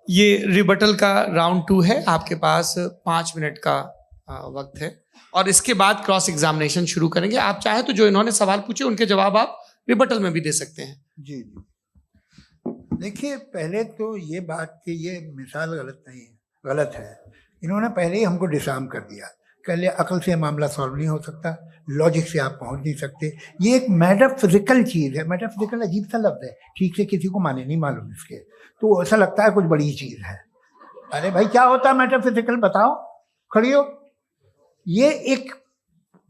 Speaker 1: ये रिबटल का राउंड 2 है। आपके पास 5 मिनट का वक्त है और इसके बाद क्रॉस एग्जामिनेशन शुरू करेंगे। आप चाहे तो जो इन्होंने सवाल पूछे उनके जवाब आप रिबटल में भी दे सकते हैं।
Speaker 3: जी जी, देखिए पहले तो ये बात कि ये मिसाल गलत नहीं है, गलत है। इन्होंने पहले ही हमको डिसार्म कर दिया। कह लिया अकल से मामला सॉल्व नहीं हो सकता, लॉजिक से आप पहुंच नहीं सकते। ये एक मेटाफिजिकल चीज़ है। मेटाफिजिकल अजीब सा लफ्ज़ है, ठीक से किसी को माने नहीं मालूम इसके, तो ऐसा लगता है कुछ बड़ी चीज़ है। अरे भाई क्या होता है मेटाफिजिकल, बताओ, खड़ी हो। ये एक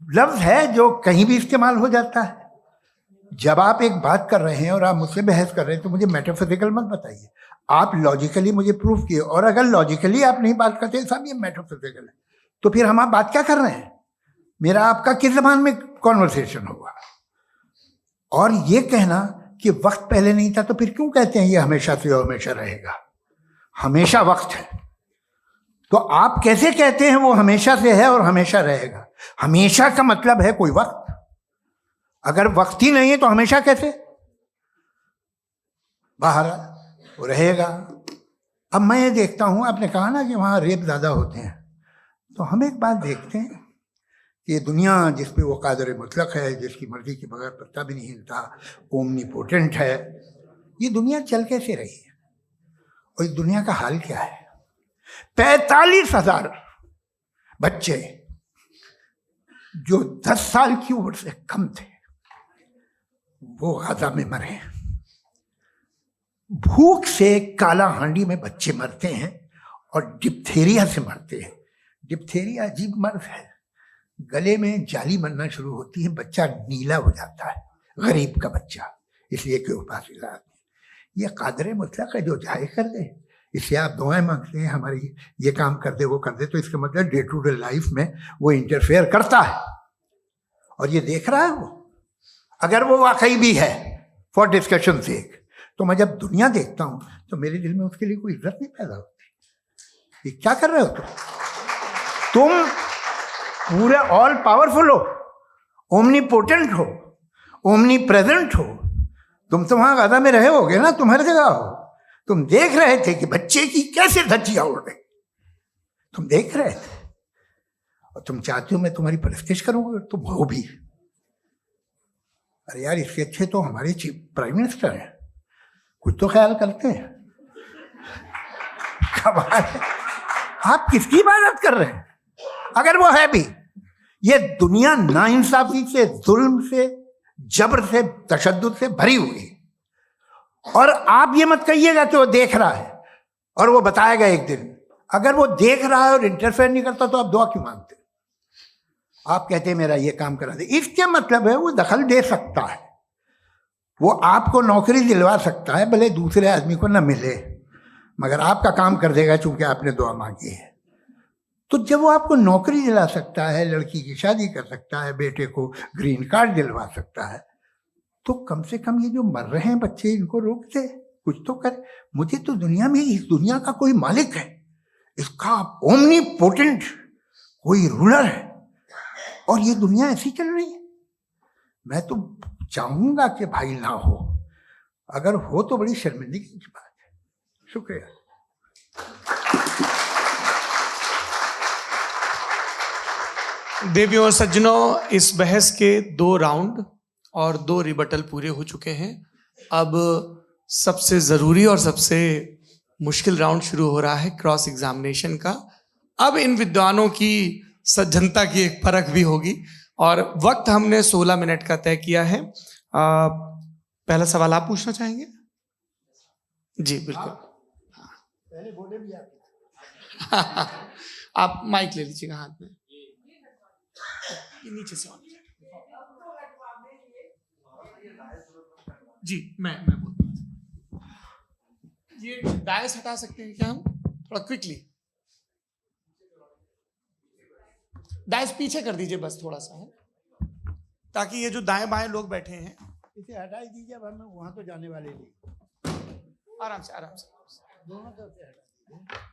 Speaker 3: लफ्ज है जो कहीं भी इस्तेमाल हो जाता है। जब आप एक बात कर रहे हैं और आप मुझसे बहस कर रहे हैं तो मुझे मेटाफिजिकल मत बताइए, आप लॉजिकली मुझे प्रूफ किए। और अगर लॉजिकली आप नहीं बात करते साहब ये मेटाफिजिकल है, तो फिर हम आप बात क्या कर रहे हैं? मेरा आपका किस जबान में कॉन्वर्सेशन होगा? और ये कहना कि वक्त पहले नहीं था, तो फिर क्यों कहते हैं ये हमेशा से और हमेशा रहेगा? हमेशा वक्त है, तो आप कैसे कहते हैं वो हमेशा से है और हमेशा रहेगा? हमेशा का मतलब है कोई वक्त, अगर वक्त ही नहीं है तो हमेशा कैसे? बाहर वो रहेगा। अब मैं ये देखता हूं, आपने कहा ना कि वहां रेप ज्यादा होते हैं, तो हम एक बात देखते हैं कि ये दुनिया जिसपे वो कादर मुतलक है, जिसकी मर्जी के बगैर पत्ता भी नहीं हिलता, ओमनीपोटेंट है, ये दुनिया चल कैसे रही है? और इस दुनिया का हाल क्या है? 45,000 बच्चे जो 10 साल की उम्र से कम थे वो गाजा में मरे। भूख से काला हांडी में बच्चे मरते हैं और डिप्थेरिया से मरते हैं। डिप्थेरिया अजीब मर्ज है, गले में जाली बनना शुरू होती है, बच्चा नीला हो जाता है, गरीब का बच्चा, इसलिए कि उपास इलाज नहीं। ये कादर मुतलक है जो चाहे कर दे। इससे आप दुआएं मांगते हैं हमारी ये काम कर दे वो कर दे, तो इसका मतलब डे टू डे लाइफ में वो इंटरफेयर करता है और ये देख रहा है वो। अगर वो वाकई भी है फॉर डिस्कशन सेक, तो मैं जब दुनिया देखता हूं तो मेरे दिल में उसके लिए कोई इज्जत नहीं पैदा होती। ये क्या कर रहे हो तुम पूरे ऑल पावरफुल हो, ओमनीपोटेंट हो, ओमनी प्रेजेंट हो। तुम तो वहां गाजा में रहे होगे ना, तुम हर जगह हो। तुम देख रहे थे कि बच्चे की कैसे धज्जियां उड़ रही, तुम देख रहे थे और तुम चाहते हो मैं तुम्हारी परस्तिश करूंगा, तुम हो भी। अरे यार, इससे अच्छे तो हमारे चीफ प्राइम मिनिस्टर हैं, कुछ तो ख्याल करते हैं। कमाल है, आप किसकी इबादत कर रहे हैं? अगर वो है भी, ये दुनिया नाइंसाफी से, जुल्म से, जबर से, तशद्दुद से भरी हुई है। और आप ये मत कहिएगा कि वो देख रहा है और वो बताएगा एक दिन। अगर वो देख रहा है और इंटरफेयर नहीं करता तो आप दुआ क्यों मांगते? आप कहते हैं मेरा ये काम करा दे, इसके मतलब है वो दखल दे सकता है, वो आपको नौकरी दिलवा सकता है, भले दूसरे आदमी को न मिले, मगर आपका काम कर देगा चूंकि आपने दुआ मांगी है। तो जब वो आपको नौकरी दिला सकता है, लड़की की शादी कर सकता है, बेटे को ग्रीन कार्ड दिलवा सकता है, तो कम से कम ये जो मर रहे हैं बच्चे, इनको रोक दे, कुछ तो कर। मुझे तो दुनिया में, इस दुनिया का कोई मालिक है, इसका ओमनीपोटेंट कोई रूलर है, और ये दुनिया ऐसी चल रही है। मैं तो चाहूंगा कि भाई ना हो, अगर हो तो बड़ी शर्मिंदगी की बात है। शुक्रिया।
Speaker 1: देवियों और सज्जनों, इस बहस के 2 राउंड और 2 रिबटल पूरे हो चुके हैं। अब सबसे जरूरी और सबसे मुश्किल राउंड शुरू हो रहा है, क्रॉस एग्जामिनेशन का। अब इन विद्वानों की सज्जनता की एक परख भी होगी और वक्त हमने 16 मिनट का तय किया है। पहला सवाल आप पूछना चाहेंगे? जी बिल्कुल।
Speaker 3: पहले बोले भी
Speaker 1: आप माइक ले लीजिएगा हाथ में, नीचे से। जी मैं बोलता हूँ, ये डायस हटा सकते हैं क्या हम थोड़ा क्विकली? डायस पीछे कर दीजिए बस थोड़ा सा, है ताकि ये जो दाएं बाएं लोग बैठे हैं,
Speaker 3: इसे हटा ही दीजिए, वरना वहां तो जाने वाले नहीं।
Speaker 1: आराम से आराम से
Speaker 3: दोनों तरफ से हटा दीजिए।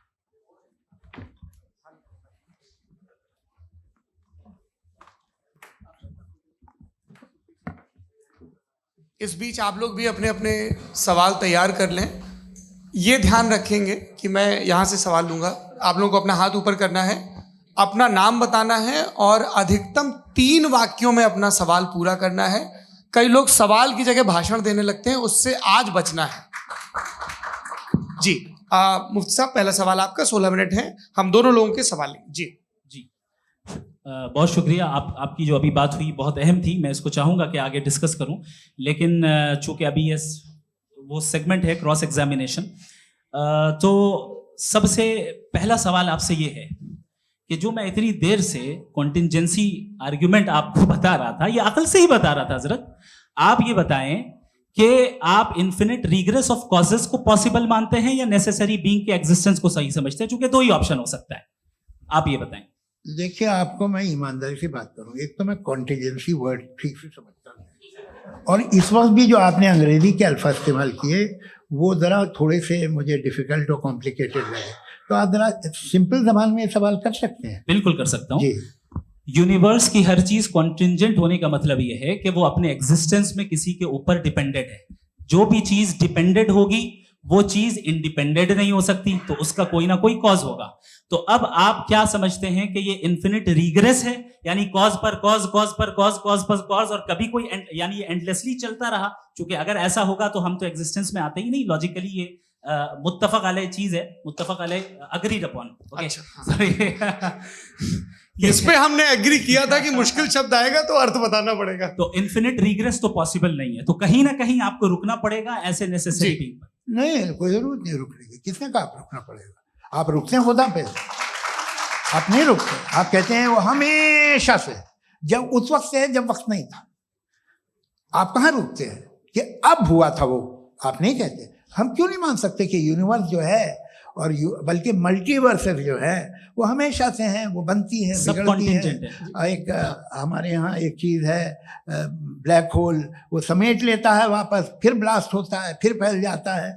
Speaker 1: इस बीच आप लोग भी अपने अपने सवाल तैयार कर लें। ये ध्यान रखेंगे कि मैं यहाँ से सवाल लूँगा, आप लोगों को अपना हाथ ऊपर करना है, अपना नाम बताना है और अधिकतम 3 वाक्यों में अपना सवाल पूरा करना है। कई लोग सवाल की जगह भाषण देने लगते हैं, उससे आज बचना है। जी मुफ्ती साहब, पहला सवाल आपका, 16 मिनट है, हम दोनों लोगों के सवाल लेंगे। जी
Speaker 2: जी बहुत शुक्रिया। आपकी जो अभी बात हुई बहुत अहम थी, मैं इसको चाहूँगा कि आगे डिस्कस करूँ, लेकिन चूँकि अभी ये वो सेगमेंट है क्रॉस एग्जामिनेशन, तो सबसे पहला सवाल आपसे ये है कि जो मैं इतनी देर से कॉन्टिंजेंसी आर्ग्यूमेंट आपको बता रहा था, ये अकल से ही बता रहा था हजरत, आप ये बताएं कि आप इन्फिनिट रिग्रेस ऑफ कॉजेस को पॉसिबल मानते हैं या नेसेसरी बीइंग के एग्जिस्टेंस को सही समझते हैं, क्योंकि दो ही ऑप्शन हो सकता है, आप ये बताएं।
Speaker 3: देखिए, आपको मैं ईमानदारी से बात करूं, एक तो मैं कॉन्टिजेंसी वर्ड ठीक से समझता हूं, और इस वक्त भी जो आपने अंग्रेजी के अल्फाज इस्तेमाल किए वो ज़रा थोड़े से मुझे डिफिकल्ट और कॉम्प्लिकेटेड लगे, तो आप ज़रा सिंपल जबान में सवाल कर सकते हैं।
Speaker 2: बिल्कुल कर सकता हूं
Speaker 3: जी।
Speaker 2: यूनिवर्स की हर चीज कॉन्टिंजेंट होने का मतलब यह है कि वो अपने एग्जिस्टेंस में किसी के ऊपर डिपेंडेंट है। जो भी चीज डिपेंडेंट होगी वो चीज इंडिपेंडेंट नहीं हो सकती, तो उसका कोई ना कोई कॉज होगा। तो अब आप क्या समझते हैं कि ये इन्फिनिट रिग्रेस है, यानी कॉज पर कॉज, कॉज पर कॉज, कॉज पर कॉज, और कभी कोई यानी ये एंडलेसली चलता रहा? क्योंकि अगर ऐसा होगा तो हम तो एग्जिस्टेंस में आते ही नहीं, लॉजिकली ये मुत्तफक अलैह चीज है, मुत्तफक अलैह अग्रीड अपॉन।
Speaker 4: इस पे हमने एग्री किया था कि मुश्किल शब्द आएगा तो अर्थ बताना पड़ेगा।
Speaker 2: तो इन्फिनिट रिग्रेस तो पॉसिबल नहीं है, तो कहीं ना कहीं आपको रुकना पड़ेगा ऐसे नेसेसरी बीइंग पर।
Speaker 3: नहीं, कोई जरूरत नहीं रुकने की। किसने कहा आप रुकना पड़ेगा? आप रुकते हैं खुदा पे, आप नहीं रुकते। आप कहते हैं वो हमेशा से, जब उस वक्त से जब वक्त नहीं था। आप कहाँ रुकते हैं कि अब हुआ था वो? आप नहीं कहते। हम क्यों नहीं मान सकते कि यूनिवर्स जो है और बल्कि मल्टीवर्सेस जो है वो हमेशा से हैं, वो बनती है, बिगड़ती है। एक हमारे यहाँ एक चीज़ है ब्लैक होल, वो समेट लेता है वापस, फिर ब्लास्ट होता है, फिर फैल जाता है।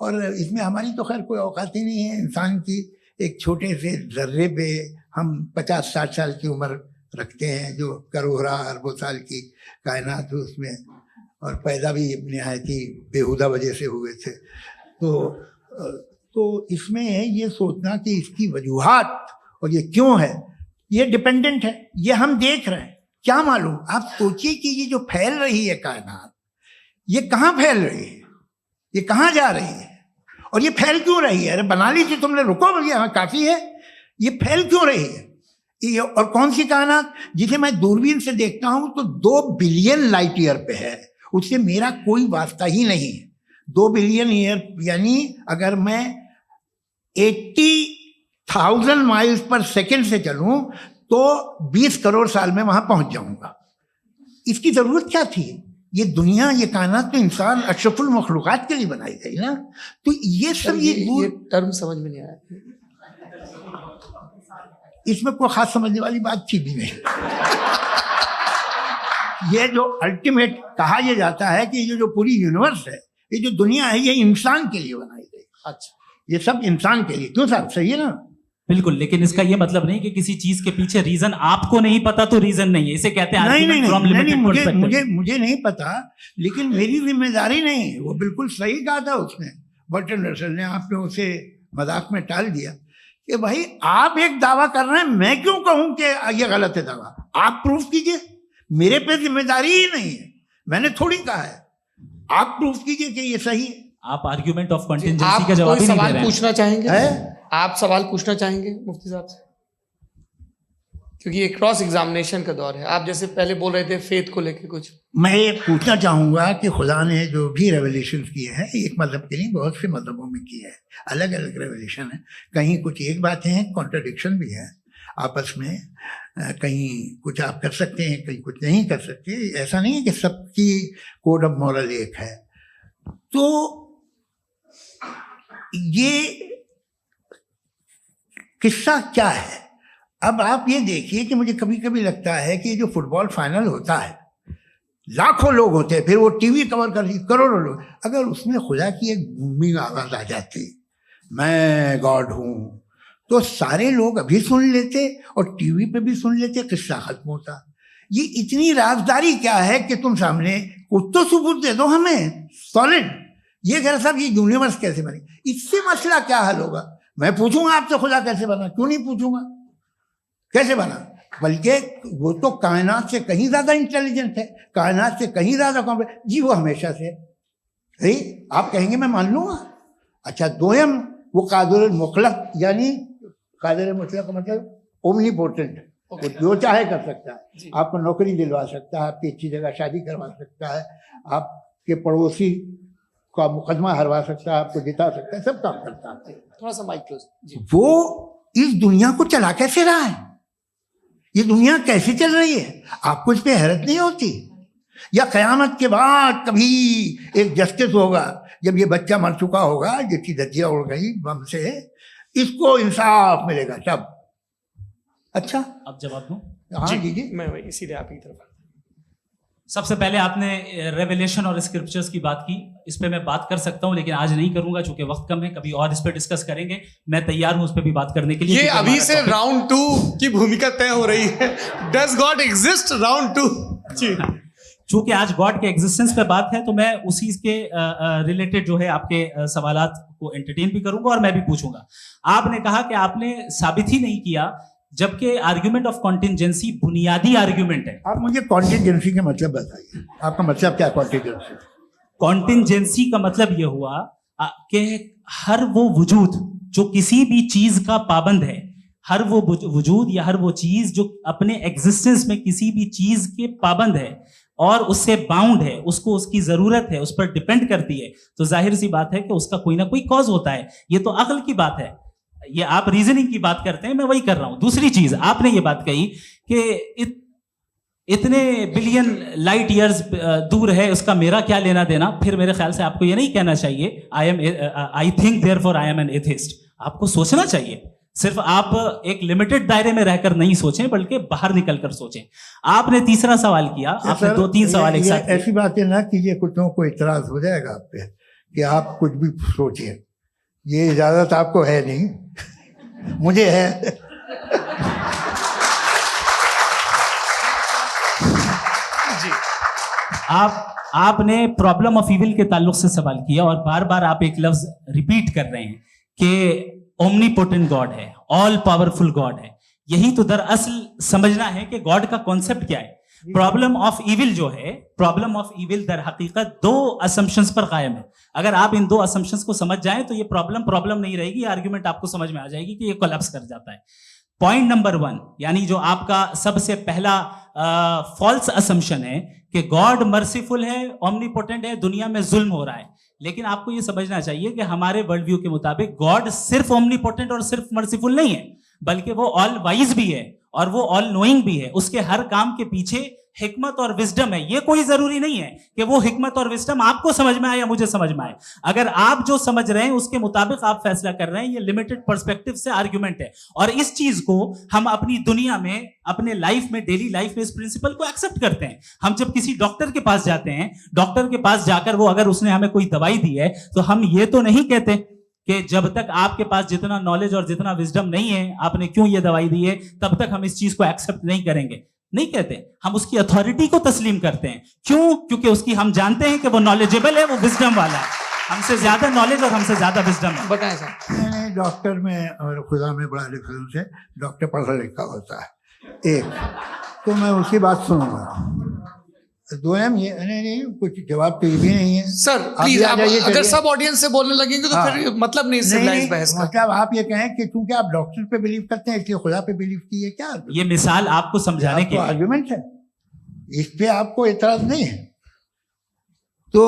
Speaker 3: और इसमें हमारी तो खैर कोई औकात ही नहीं है इंसान की। एक छोटे से जर्रे पे हम 50-60 साल की उम्र रखते हैं, जो करोड़ों अरबों साल की कायनात है उसमें, और पैदा भी नहायत ही बेहुदा वजह से हुए थे। तो इसमें है ये सोचना कि इसकी वजूहात और ये क्यों है, ये डिपेंडेंट है, ये हम देख रहे हैं। क्या मालूम, आप सोचिए कि ये जो फैल रही है कायनात, ये कहाँ फैल रही है, ये कहाँ जा रही है, और ये फैल क्यों रही है? अरे बना ली थी तुमने, रुको भैया, हाँ काफ़ी है। ये फैल क्यों रही है? ये और कौन सी कायनात जिसे मैं दूरबीन से देखता हूँ तो 2 बिलियन लाइट ईयर पे है, उससे मेरा कोई वास्ता ही नहीं है। 2 बिलियन ईयर यानी अगर मैं 80,000 माइल्स पर सेकेंड से चलूं तो 20 करोड़ साल में वहां पहुंच जाऊंगा। इसकी जरूरत क्या थी? ये दुनिया, ये कायनात तो इंसान अशरफुल मखलूकात के लिए बनाई गई ना। तो ये सब ये
Speaker 1: टर्म समझ में नहीं आया,
Speaker 3: इसमें कोई खास समझने वाली बात थी भी नहीं। ये जो अल्टीमेट कहा यह जाता है कि ये जो पूरी यूनिवर्स है, ये जो दुनिया है, ये इंसान के लिए बनाई गई।
Speaker 1: अच्छा,
Speaker 3: ये सब इंसान के लिए। क्यों साहब, सही है ना?
Speaker 2: बिल्कुल, लेकिन इसका ये मतलब नहीं कि किसी चीज के पीछे रीजन आपको नहीं पता तो रीजन नहीं है, इसे कहते हैं
Speaker 3: नहीं, मुझे नहीं पता, लेकिन मेरी जिम्मेदारी नहीं है। वो बिल्कुल सही कहा था उसने, बर्टन रसल ने। आपने उसे मजाक में टाल दिया कि भाई आप एक दावा कर रहे हैं, मैं क्यों कहूं कि ये गलत है दावा? आप प्रूफ कीजिए, मेरे पे जिम्मेदारी ही नहीं है, मैंने थोड़ी कहा है। आप प्रूफ कीजिए कि ये सही है।
Speaker 2: आप आर्ग्यूमेंट ऑफ कंटिजेंसी का जवाब ही नहीं दे रहे हैं।
Speaker 1: पूछना चाहेंगे
Speaker 3: है?
Speaker 1: आप सवाल पूछना चाहेंगे मुफ्ती साहब से, क्योंकि ये क्रॉस एग्जामिनेशन का दौर है। आप जैसे पहले बोल रहे थे फेथ को लेके कुछ,
Speaker 3: मैं ये पूछना चाहूंगा कि खुदा ने जो भी रेवल्यूशन किए हैं, एक मजहब के नहीं बहुत से मजहबों में किए हैं, अलग अलग रेवल्यूशन है। कहीं कुछ एक बातें हैं, कॉन्ट्रडिक्शन भी है आपस में, कहीं कुछ आप कर सकते हैं, कहीं कुछ नहीं कर सकते। ऐसा नहीं है कि सबकी कोड ऑफ मॉरल एक है। तो ये किस्सा क्या है? अब आप ये देखिए कि मुझे कभी कभी लगता है कि जो फुटबॉल फाइनल होता है, लाखों लोग होते हैं, फिर वो टीवी कवर कर करोड़ों लोग, अगर उसमें खुदा की एक बूमिंग आवाज आ जाती, मैं गॉड हूं, तो सारे लोग अभी सुन लेते और टीवी पे भी सुन लेते, किस्सा खत्म होता। ये इतनी राजदारी क्या है कि तुम सामने कुछ तो सबूत दे दो हमें सॉलिड। ये कह रहा साहब ये यूनिवर्स कैसे बनी, इससे मसला क्या हल होगा? मैं पूछूंगा आपसे खुदा कैसे बना? क्यों नहीं पूछूंगा कैसे बना? बल्कि वो तो कायनात से कहीं ज्यादा इंटेलिजेंट है, कायनात से कहीं ज्यादा कॉम्प्लेक्स। जी वो हमेशा से है, आप कहेंगे मैं मान लूंगा। अच्छा, दोयम वो कादिर मुतलक, यानी कादिर मुतलक का मतलब ओमनीपोटेंट, वो जो चाहे कर सकता है। आपको नौकरी दिलवा सकता है, आपकी अच्छी जगह शादी करवा सकता है, आपके पड़ोसी आपका मुकदमा हरवा सकता है, आपको जिता सकता है, सब काम करता है।
Speaker 1: थोड़ा सा माइक क्लोज जी।
Speaker 3: वो इस दुनिया को चला कैसे रहा है, ये दुनिया कैसे चल रही है, आपको इस पे हैरत नहीं होती? या कयामत के बाद कभी एक जस्टिस होगा, जब ये बच्चा मर चुका होगा जिसकी धज्जियां उड़ गई बम से, इसको इंसाफ मिलेगा तब? अच्छा,
Speaker 2: अब जवाब दूं?
Speaker 3: हाँ जी।
Speaker 1: मैं वही सीधे आप ही तरफ।
Speaker 2: सबसे पहले आपने रेवलेशन और स्क्रिप्चर्स की बात की, इस पे मैं बात कर सकता हूं लेकिन आज नहीं करूंगा चूंकि वक्त कम है, कभी और इस पे डिस्कस करेंगे। मैं तैयार हूं उस पे भी बात करने के लिए।
Speaker 4: ये अभी से राउंड 2 की भूमिका तय हो रही है। डज गॉड एग्जिस्ट राउंड 2 जी।
Speaker 2: चूंकि आज गॉड के एग्जिस्टेंस पे बात है तो मैं उसी के रिलेटेड जो है आपके सवालात को एंटरटेन भी करूंगा और मैं भी पूछूंगा। आपने कहा कि आपने साबित ही नहीं किया, जबकि आर्ग्यूमेंट ऑफ कॉन्टिंजेंसी बुनियादी आर्ग्यूमेंट है।
Speaker 3: आप मुझे कॉन्टिंजेंसी का मतलब बताइए, आपका मतलब क्या कॉन्टिंजेंसी?
Speaker 2: कॉन्टिंजेंसी का मतलब यह हुआ कि हर वो वजूद जो किसी भी चीज का पाबंद है, हर वो वजूद या हर वो चीज जो अपने एग्जिस्टेंस में किसी भी चीज के पाबंद है और उससे बाउंड है, उसको उसकी जरूरत है, उस पर डिपेंड करती है, तो जाहिर सी बात है कि उसका कोई ना कोई कॉज होता है। ये तो अक्ल की बात है। ये आप रीजनिंग की बात करते हैं, मैं वही कर रहा हूं। दूसरी चीज, आपने ये बात कही कि इतने बिलियन लाइट ईयर्स दूर है, उसका मेरा क्या लेना देना। फिर मेरे ख्याल से आपको ये नहीं कहना चाहिए I think therefore I am an atheist. आपको सोचना चाहिए, सिर्फ आप एक लिमिटेड दायरे में रहकर नहीं सोचें बल्कि बाहर निकलकर सोचें। आपने तीसरा सवाल किया, आपने 2-3 सवाल एक साथ।
Speaker 3: ऐसी बातें ना कीजिए, कुत्तों को इतराज हो जाएगा आप पे कि आप कुछ भी सोचिए। ये इजाजत आपको है नहीं, मुझे है।
Speaker 1: जी।
Speaker 2: आपने प्रॉब्लम ऑफ इविल के ताल्लुक से सवाल किया और बार बार आप एक लफ्ज रिपीट कर रहे हैं कि ओमनीपोटेंट गॉड है, ऑल पावरफुल गॉड है। यही तो दरअसल समझना है कि गॉड का कॉन्सेप्ट क्या है। प्रॉब्लम ऑफ इविल जो है, प्रॉब्लम ऑफ इविल दर हकीकत 2 असम्पशंस पर कायम है। अगर आप इन 2 असम्पशंस को समझ जाएं तो ये प्रॉब्लम नहीं रहेगी, आर्ग्यूमेंट आपको समझ में आ जाएगी कि ये कोलैप्स कर जाता है। पॉइंट नंबर 1, यानी जो आपका सबसे पहला फॉल्स असम्पशन है कि गॉड मर्सीफुल है, ओमनीपोटेंट है, दुनिया में जुल्म हो रहा है। लेकिन आपको यह समझना चाहिए कि हमारे वर्ल्ड व्यू के मुताबिक गॉड सिर्फ ओमनीपोटेंट और सिर्फ मर्सीफुल नहीं है, बल्कि वो ऑल वाइज भी है और वो ऑल नोइंग भी है। उसके हर काम के पीछे हिकमत और विजडम है। ये कोई जरूरी नहीं है कि वो हिकमत और विजडम आपको समझ में आए या मुझे समझ में आए। अगर आप जो समझ रहे हैं उसके मुताबिक आप फैसला कर रहे हैं, ये लिमिटेड पर्सपेक्टिव से आर्गुमेंट है। और इस चीज को हम अपनी दुनिया में, अपने लाइफ में, डेली लाइफ में इस प्रिंसिपल को एक्सेप्ट करते हैं। हम जब किसी डॉक्टर के पास जाते हैं, डॉक्टर के पास जाकर वो अगर उसने हमें कोई दवाई दी है तो हम ये तो नहीं कहते कि जब तक आपके पास जितना नॉलेज और जितना विजडम नहीं है, आपने क्यों ये दवाई दी है, तब तक हम इस चीज को एक्सेप्ट नहीं करेंगे। नहीं कहते, हम उसकी अथॉरिटी को तस्लीम करते हैं। क्यों? क्योंकि उसकी हम जानते हैं कि वो नॉलेजेबल है, वो विजडम वाला है, हमसे ज्यादा नॉलेज और हमसे ज्यादा विजडम है।
Speaker 1: बताएं सर।
Speaker 3: मैंने डॉक्टर में और खुदा में बड़ा लिखा से डॉक्टर पढ़ा लिखा होता है एक, तो मैं उसकी बात सुनूंगा। 2 ये नहीं, कुछ जवाब तो ये भी नहीं है
Speaker 1: सर। प्लीज आप अगर सब ऑडियंस से बोलने लगेंगे तो फिर मतलब नहीं सिविलाइज्ड बहस का।
Speaker 3: मतलब आप ये कहें कि क्योंकि आप डॉक्टर पे बिलीव करते हैं इसलिए खुदा पे बिलीव कीजिए, क्या
Speaker 2: ये मिसाल आपको समझाने के लिए
Speaker 3: आर्गुमेंट है, इस पे आपको एतराज नहीं है। तो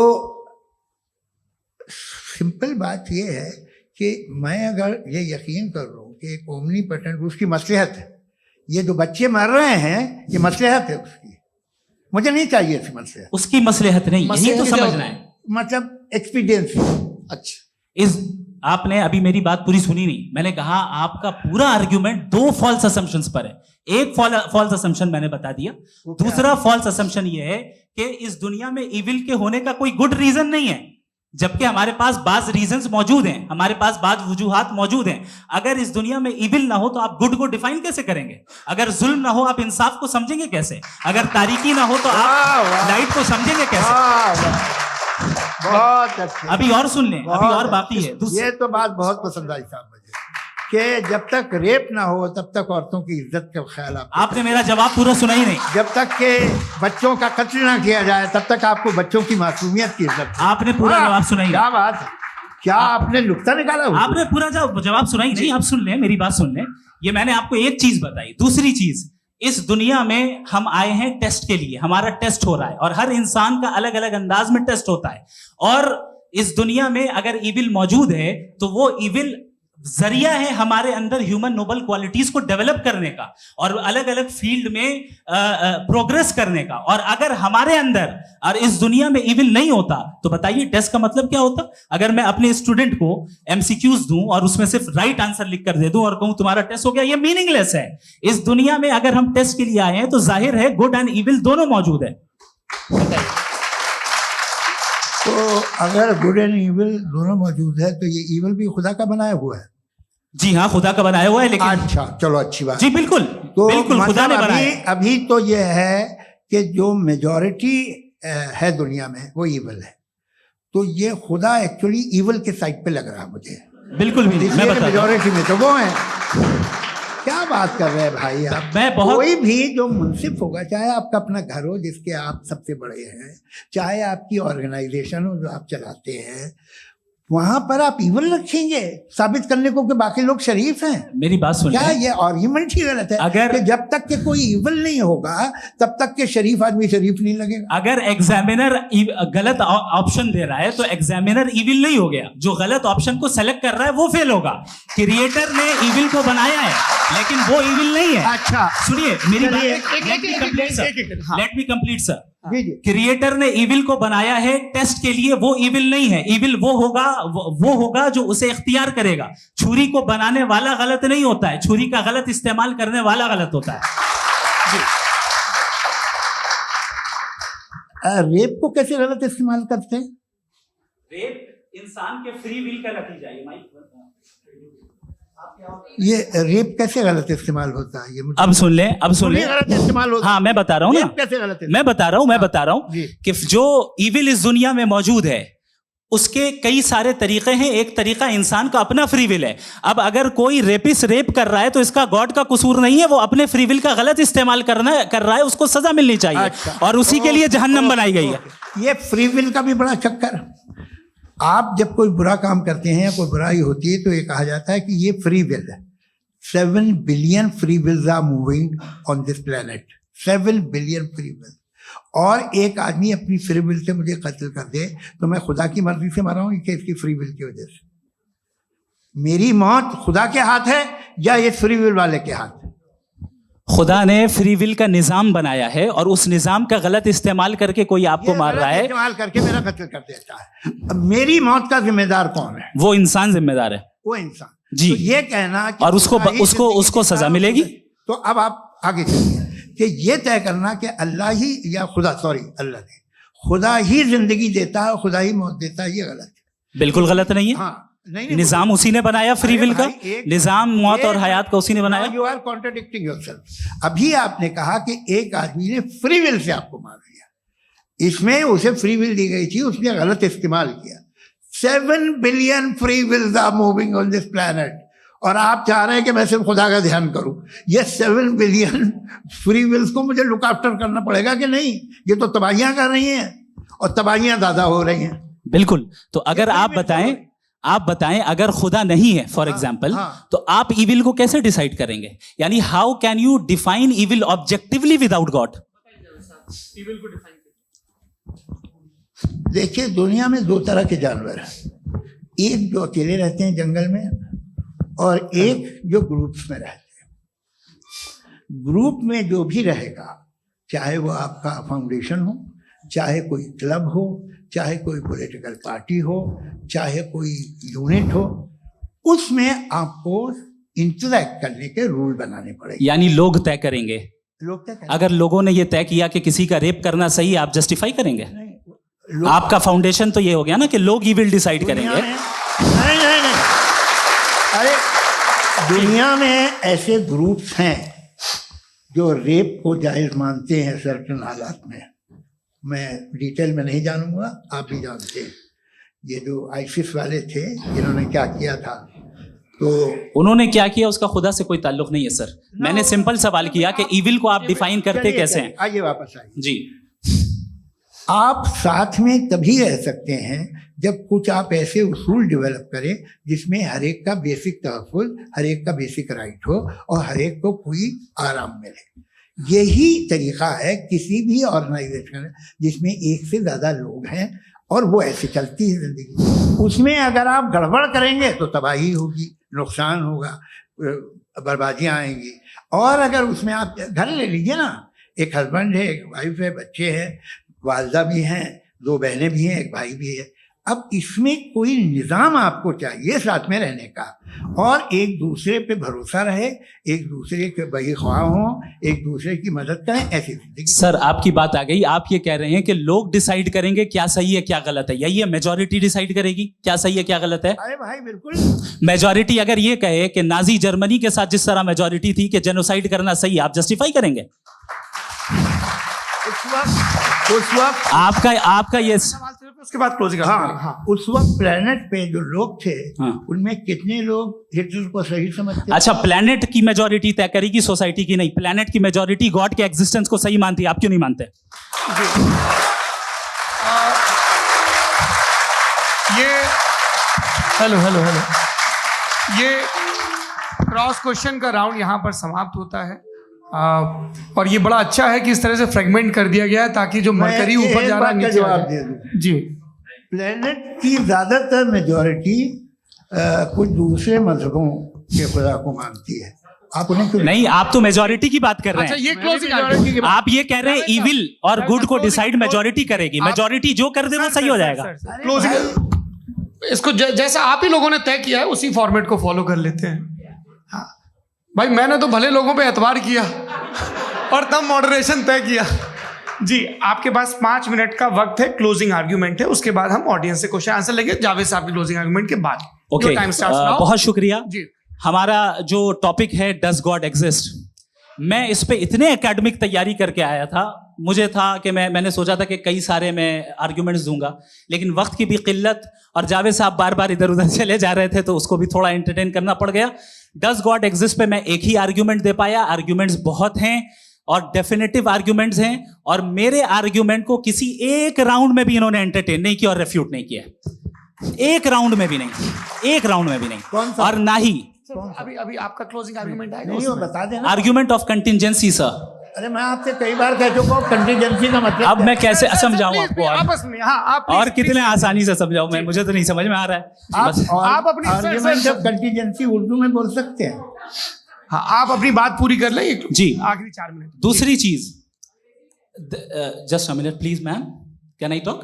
Speaker 3: सिंपल बात ये है कि मैं अगर ये यकीन कर लूं कि एक ओमनीपोटेंट, उसकी मसलहत है, ये जो बच्चे मर रहे हैं ये मसलहत है उसकी, मुझे नहीं चाहिए थी मसलहत।
Speaker 2: उसकी मसलहत नहीं, यही तो समझना है,
Speaker 3: मतलब एक्सपीडियंसी।
Speaker 1: अच्छा,
Speaker 2: इस आपने अभी मेरी बात पूरी सुनी नहीं। मैंने कहा आपका पूरा आर्ग्यूमेंट 2 फॉल्स असम्पशंस पर है। एक फॉल्स असम्पशन मैंने बता दिया, दूसरा फॉल्स असम्पशन ये है कि इस दुनिया में इविल के होने का कोई गुड रीजन नहीं है, जबकि हमारे पास बाज रीजंस मौजूद हैं, हमारे पास बाज वजूहात मौजूद हैं। अगर इस दुनिया में इविल ना हो तो आप गुड को डिफाइन कैसे करेंगे? अगर जुल्म ना हो आप इंसाफ को समझेंगे कैसे? अगर तारीकी ना हो तो आप लाइट को समझेंगे कैसे?
Speaker 3: बहुत अच्छे।
Speaker 2: अभी और सुन लें, अभी और बाकी है।
Speaker 3: ये तो बात बहुत पसंद आई साहब मुझे कि जब तक रेप ना हो तब तक औरतों की इज्जत का ख्याल
Speaker 2: आपने मेरा जवाब पूरा सुना ही नहीं।
Speaker 3: जब तक के बच्चों का कत्ल ना किया जाए तब तक आपको बच्चों की मासूमियत की इज्जत।
Speaker 2: आपने पूरा जवाब सुना ही।
Speaker 3: क्या बात है, क्या आपने नुक्ता निकाला?
Speaker 2: आपने पूरा जवाब सुना ही नहीं। आप सुन लें, मेरी बात सुन लें। ये मैंने आपको एक चीज बताई। दूसरी चीज, इस दुनिया में हम आए हैं टेस्ट के लिए, हमारा टेस्ट हो रहा है और हर इंसान का अलग अलग अंदाज में टेस्ट होता है। और इस दुनिया में अगर इविल मौजूद है तो वो इविल जरिया है हमारे अंदर ह्यूमन नोबल क्वालिटीज को डेवलप करने का और अलग अलग फील्ड में प्रोग्रेस करने का। और अगर हमारे अंदर और इस दुनिया में इविल नहीं होता तो बताइए टेस्ट का मतलब क्या होता? अगर मैं अपने स्टूडेंट को एमसीक्यूज दूं और उसमें सिर्फ राइट आंसर लिख कर दे दूं और कहूं तुम्हारा टेस्ट हो गया, ये मीनिंगलेस है। इस दुनिया में अगर हम टेस्ट के लिए आए हैं तो जाहिर है गुड एंड इविल दोनों मौजूद है।
Speaker 3: तो अगर गुड एंड इविल दोनों मौजूद है तो ये इविल भी खुदा का बनाया हुआ है?
Speaker 2: जी हाँ, खुदा का बनाया हुआ है। लेकिन
Speaker 3: अच्छा, चलो अच्छी बात।
Speaker 2: जी बिल्कुल,
Speaker 3: तो
Speaker 2: बिल्कुल खुदा ने
Speaker 3: मतलब
Speaker 2: बनाया।
Speaker 3: अभी तो ये है कि जो मेजॉरिटी है दुनिया में वो इविल है, तो ये खुदा एक्चुअली इविल के साइड पे लग रहा है मुझे।
Speaker 2: बिल्कुल भी नहीं, मैं बता
Speaker 3: मेजॉरिटी में तो वो है। क्या बात कर रहे हैं भाई आप?
Speaker 2: मैं बहुत
Speaker 3: कोई भी जो मुंसिफ होगा, चाहे आपका अपना घर हो जिसके आप सबसे बड़े हैं, चाहे आपकी ऑर्गेनाइजेशन हो जो आप चलाते हैं, वहां पर आप इविल रखेंगे साबित करने को कि बाकी लोग शरीफ हैं?
Speaker 2: मेरी बात सुनिए।
Speaker 3: क्या ये आर्ग्यूमेंट ही गलत है?
Speaker 2: अगर
Speaker 3: कि जब तक के कोई इविल नहीं होगा तब तक के शरीफ आदमी शरीफ नहीं लगेगा।
Speaker 2: अगर एग्जामिनर गलत ऑप्शन दे रहा है तो एग्जामिनर इविल नहीं हो गया, जो गलत ऑप्शन को सेलेक्ट कर रहा है वो फेल होगा। क्रिएटर ने इविल को बनाया है लेकिन वो इविल नहीं है।
Speaker 3: अच्छा
Speaker 2: सुनिए मेरी बात, लेट मी कंप्लीट सर।
Speaker 3: जी जी।
Speaker 2: क्रिएटर ने इविल को बनाया है टेस्ट के लिए, वो इविल नहीं है। इविल वो होगा जो उसे इख्तियार करेगा। छुरी को बनाने वाला गलत नहीं होता है, छुरी का गलत इस्तेमाल करने वाला गलत होता है। जी।
Speaker 3: रेप को कैसे गलत इस्तेमाल करते हैं?
Speaker 2: रेप इंसान के फ्री विल का नतीजा है।
Speaker 3: ये रेप कैसे गलत इस्तेमाल होता है? ये मुझे
Speaker 2: अब सुन ले, अब सुन ले।
Speaker 3: गलत इस्तेमाल होता है।
Speaker 2: हाँ मैं बता रहा हूँ ना,
Speaker 3: कैसे गलत इस्तेमाल?
Speaker 2: मैं बता रहा हूँ कि जो इविल इस दुनिया में मौजूद है उसके कई सारे तरीके हैं। एक तरीका इंसान का अपना फ्री विल है। अब अगर कोई रेपिस्ट रेप कर रहा है तो इसका गॉड का कसूर नहीं है, वो अपने फ्री विल का गलत इस्तेमाल कर रहा है, उसको सजा मिलनी चाहिए।
Speaker 3: अच्छा।
Speaker 2: और उसी के लिए जहन्नम बनाई गई है।
Speaker 3: ये फ्री विल का भी बड़ा चक्कर। आप जब कोई बुरा काम करते हैं या कोई बुराई होती है तो ये कहा जाता है कि ये फ्री विल है। 7 billion free wills are moving on this planet. 7 billion free will. और एक आदमी अपनी फ्री विल से मुझे कत्ल कर दे तो मैं खुदा की मर्जी से मरा हूं कि इसकी फ्री विल की वजह से? मेरी मौत खुदा के हाथ है या ये फ्री विल वाले के हाथ है?
Speaker 2: खुदा ने फ्री विल का निजाम बनाया है और उस निजाम का गलत इस्तेमाल करके कोई आपको मार रहा है,
Speaker 3: इस्तेमाल करके मेरा कत्ल कर देता है। अब मेरी मौत का जिम्मेदार कौन है?
Speaker 2: वो इंसान जिम्मेदार है।
Speaker 3: वो इंसान।
Speaker 2: जी।
Speaker 3: तो ये कहना कि
Speaker 2: और उसको सजा मिलेगी।
Speaker 3: तो अब आप आगे चलिए कि ये तय करना कि अल्लाह ही या अल्लाह ने खुदा ही जिंदगी देता है, खुदा ही मौत देता है, ये गलत है।
Speaker 2: बिल्कुल गलत नहीं है।
Speaker 3: हाँ, नहीं,
Speaker 2: निजाम उसी ने बनाया फ्री विल का। निजाम मौत और हयात का उसी ने बनाया।
Speaker 3: You are contradicting yourself. अभी आपने कहा कि एक आदमी ने फ्री विल से आपको मार दिया, इसमें उसे फ्री विल दी गई थी, उसने गलत इस्तेमाल किया। 7 billion free wills are moving on this planet और आप चाह रहे हैं कि मैं सिर्फ खुदा का ध्यान करूं। ये 7 बिलियन फ्री विल्स को मुझे लुक आफ्टर करना पड़ेगा कि नहीं? ये तो तबाहियां कर रही हैं और तबाहियां ज्यादा हो रही हैं।
Speaker 2: बिल्कुल। तो अगर आप बताएं अगर खुदा नहीं है फॉर एग्जाम्पल, तो आप इविल को कैसे डिसाइड करेंगे? यानी how can you define evil objectively without God?
Speaker 3: देखिए, दुनिया में 2 तरह के जानवर हैं। एक जो अकेले रहते हैं जंगल में और एक जो ग्रुप्स में रहते हैं। ग्रुप में जो भी रहेगा, चाहे वो आपका फाउंडेशन हो, चाहे कोई क्लब हो, चाहे कोई पॉलिटिकल पार्टी हो, चाहे कोई यूनिट हो, उसमें आपको इंटरैक्ट करने के रूल बनाने पड़ेंगे।
Speaker 2: यानी लोग तय करेंगे।
Speaker 3: लोग तय करेंगे।
Speaker 2: अगर लोगों ने ये तय किया कि किसी का रेप करना सही है, आप जस्टिफाई करेंगे? आपका फाउंडेशन तो ये हो गया ना कि लोग ही विल डिसाइड करेंगे।
Speaker 3: नहीं। अरे दुनिया में ऐसे ग्रुप्स हैं जो रेप को जायज मानते हैं सर्टेन हालात में। मैं डिटेल में नहीं जानूंगा, आप भी जानते हैं। ये जो आईसिस वाले थे जिन्होंने क्या किया था, तो
Speaker 2: उन्होंने क्या किया उसका खुदा से कोई ताल्लुक नहीं है सर। मैंने सिंपल सवाल किया कि इविल को आप डिफाइन करते कैसे हैं?
Speaker 3: आइए वापस आइए
Speaker 2: जी।
Speaker 3: आप साथ में तभी रह सकते हैं जब कुछ आप ऐसे उसूल डेवलप करें जिसमें हर एक का बेसिक तहफ़्फ़ुज़, हर एक का बेसिक राइट हो और हर एक को कोई आराम मिले। यही तरीका है किसी भी ऑर्गेनाइजेशन जिसमें एक से ज़्यादा लोग हैं और वो ऐसे चलती है जिंदगी। उसमें अगर आप गड़बड़ करेंगे तो तबाही होगी, नुकसान होगा, बर्बादियां आएंगी। और अगर उसमें आप घर ले लीजिए ना, एक हस्बैंड है, एक वाइफ है, बच्चे हैं, वालदा भी हैं, 2 बहनें भी हैं, एक भाई भी है। अब इसमें कोई निज़ाम आपको चाहिए साथ में रहने का, और एक दूसरे पे भरोसा रहे, एक दूसरे के बहीख्वाह हों, एक दूसरे की मदद करें, ऐसी जिंदगी।
Speaker 2: सर आपकी बात आ गई, आप ये कह रहे हैं कि लोग डिसाइड करेंगे क्या सही है क्या गलत है, यही है मेजॉरिटी डिसाइड करेगी क्या सही है क्या गलत है?
Speaker 3: अरे भाई बिल्कुल।
Speaker 2: मेजॉरिटी अगर ये कहे कि नाजी जर्मनी के साथ जिस तरह मेजॉरिटी थी कि जेनोसाइड करना सही, आप जस्टिफाई करेंगे?
Speaker 3: उस वक्त
Speaker 2: आपका ये
Speaker 1: उसके बाद क्लोजिंग।
Speaker 3: हाँ, उस वक्त प्लेनेट पे जो लोग थे,
Speaker 2: हाँ।
Speaker 3: उनमें कितने लोग हिटलर को सही समझते?
Speaker 2: अच्छा, प्लेनेट की मेजॉरिटी तय करेगी, सोसाइटी की नहीं। प्लेनेट की मेजॉरिटी गॉड के एग्जिस्टेंस को सही मानती है, आप क्यों नहीं मानते?
Speaker 1: ये हेलो ये क्रॉस क्वेश्चन का राउंड यहाँ पर समाप्त होता है। और ये बड़ा अच्छा है कि इस तरह से फ्रेगमेंट कर दिया गया है ताकि जो मरकरी ऊपर जा रहा है नीचे
Speaker 3: जवाब दे दूं
Speaker 1: जी।
Speaker 3: प्लेनेट की ज्यादातर मेजॉरिटी कुछ दूसरे मजहबों के खुदा को मानती है। आप उन्हें क्यों
Speaker 2: नहीं, आप तो मेजॉरिटी की बात कर रहे हैं।
Speaker 1: अच्छा, ये क्लोजिंग
Speaker 2: आप ये कह रहे हैं इविल और गुड को डिसाइड मेजॉरिटी करेगी, मेजॉरिटी जो कर दे वो सही हो जाएगा।
Speaker 1: क्लोजिंग इसको जैसा आप ही लोगों ने तय किया है उसी फॉर्मेट को फॉलो कर लेते हैं। हाँ भाई, मैंने तो भले लोगों पे एतबार किया और तब मॉडरेशन तय किया जी। आपके पास 5 मिनट का वक्त है, क्लोजिंग आर्ग्यूमेंट है, उसके बाद हम ऑडियंस से क्वेश्चन आंसर लेंगे जावेद साहब की क्लोजिंग आर्ग्यूमेंट के बाद।
Speaker 2: ओके, बहुत शुक्रिया
Speaker 1: जी।
Speaker 2: हमारा जो टॉपिक है डज गॉड एग्जिस्ट, मैं इस पे इतने एकेडमिक तैयारी करके आया था, मुझे था कि मैंने सोचा था कि कई सारे मैं आर्ग्यूमेंट्स दूंगा, लेकिन वक्त की भी किल्लत और जावेद साहब बार बार इधर उधर चले जा रहे थे तो उसको भी थोड़ा एंटरटेन करना पड़ गया। डज गॉड एग्जिस्ट पे मैं एक ही आर्ग्यूमेंट दे पाया। आर्ग्यूमेंट्स बहुत हैं और डेफिनेटिव आर्ग्यूमेंट्स हैं, और मेरे आर्ग्यूमेंट को किसी एक राउंड में भी इन्होंने एंटरटेन नहीं किया और रेफ्यूट नहीं किया। एक राउंड में भी नहीं, एक राउंड में भी नहीं। और ना ही
Speaker 1: अभी आपका क्लोजिंग आर्ग्यूमेंट आएगा,
Speaker 3: नहीं, वो बता देना।
Speaker 2: Argument of contingency sir.
Speaker 3: अरे मैं आपसे कई बार कह चुका हूँ कंटीजेंसी का मतलब।
Speaker 2: अब मैं कैसे समझाऊं आपको?
Speaker 1: आपस में हाँ, आप
Speaker 2: और कितने आसानी से समझाऊं मैं, मुझे तो नहीं समझ में आ रहा है।
Speaker 3: आप अपनी आर्ग्यूमेंट ऑफ कंटीजेंसी उर्दू में बोल सकते हैं।
Speaker 1: हाँ, आप अपनी बात पूरी कर लें
Speaker 2: जी,
Speaker 1: आखिरी 4 मिनट।
Speaker 2: दूसरी चीज, just a minute please ma'am, can I talk?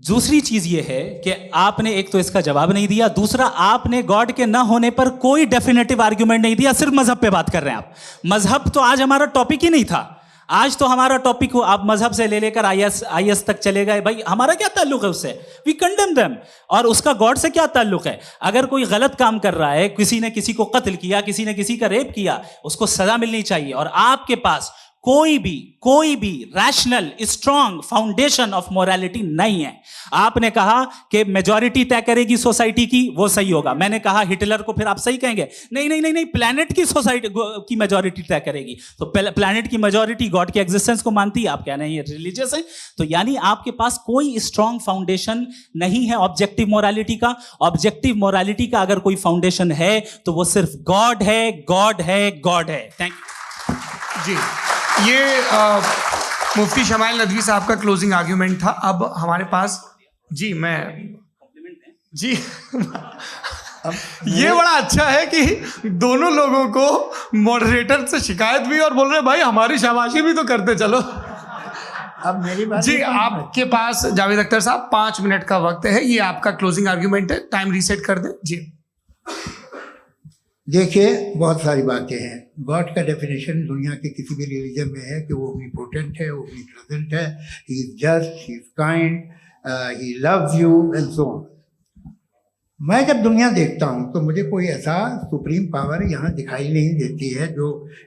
Speaker 2: दूसरी चीज ये है कि आपने एक तो इसका जवाब नहीं दिया, दूसरा आपने गॉड के ना होने पर कोई डेफिनेटिव आर्ग्यूमेंट नहीं दिया, सिर्फ मजहब पे बात कर रहे हैं आप। मजहब तो आज हमारा टॉपिक ही नहीं था। आज तो हमारा टॉपिक हो, आप मजहब से ले लेकर आईएस तक चले गए। भाई हमारा क्या ताल्लुक है उससे? We condemn them. और उसका गॉड से क्या ताल्लुक है? अगर कोई गलत काम कर रहा है, किसी ने किसी को कत्ल किया, किसी ने किसी का रेप किया, उसको सजा मिलनी चाहिए। और आपके पास कोई भी rational strong foundation of morality नहीं है। आपने कहा कि मेजॉरिटी तय करेगी सोसाइटी की, वो सही होगा। मैंने कहा हिटलर को फिर आप सही कहेंगे? नहीं, प्लैनेट की सोसाइटी की मेजॉरिटी तय करेगी। तो प्लैनेट की मेजॉरिटी गॉड के एग्जिस्टेंस को मानती है, आप कह रहे हैं ये रिलीजियस है। तो यानी आपके पास कोई स्ट्रॉन्ग फाउंडेशन नहीं है ऑब्जेक्टिव मोरालिटी का। ऑब्जेक्टिव मोरालिटी का अगर कोई फाउंडेशन है तो वो सिर्फ गॉड है, गॉड है, गॉड है। थैंक यू
Speaker 1: जी। ये मुफ्ती शमाइल नदवी साहब का क्लोजिंग आर्ग्यूमेंट था। अब हमारे पास जी ये बड़ा अच्छा है कि दोनों लोगों को मॉडरेटर से शिकायत भी और बोल रहे भाई हमारी शाबाशी भी तो करते चलो।
Speaker 3: अब मेरी बात
Speaker 1: जी, आपके पास जावेद अख्तर साहब 5 मिनट का वक्त है, ये आपका क्लोजिंग आर्ग्यूमेंट है। टाइम रीसेट कर दें जी।
Speaker 3: देखिए, बहुत सारी बातें हैं। गॉड का डेफिनेशन दुनिया के किसी भी रिलीजन में है कि वो ओमनीपोटेंट है, वो ओमनीप्रेजेंट है, he is just, he is kind, he loves you and so on. मैं जब दुनिया देखता हूँ तो मुझे कोई ऐसा सुप्रीम पावर यहाँ दिखाई नहीं देती है जो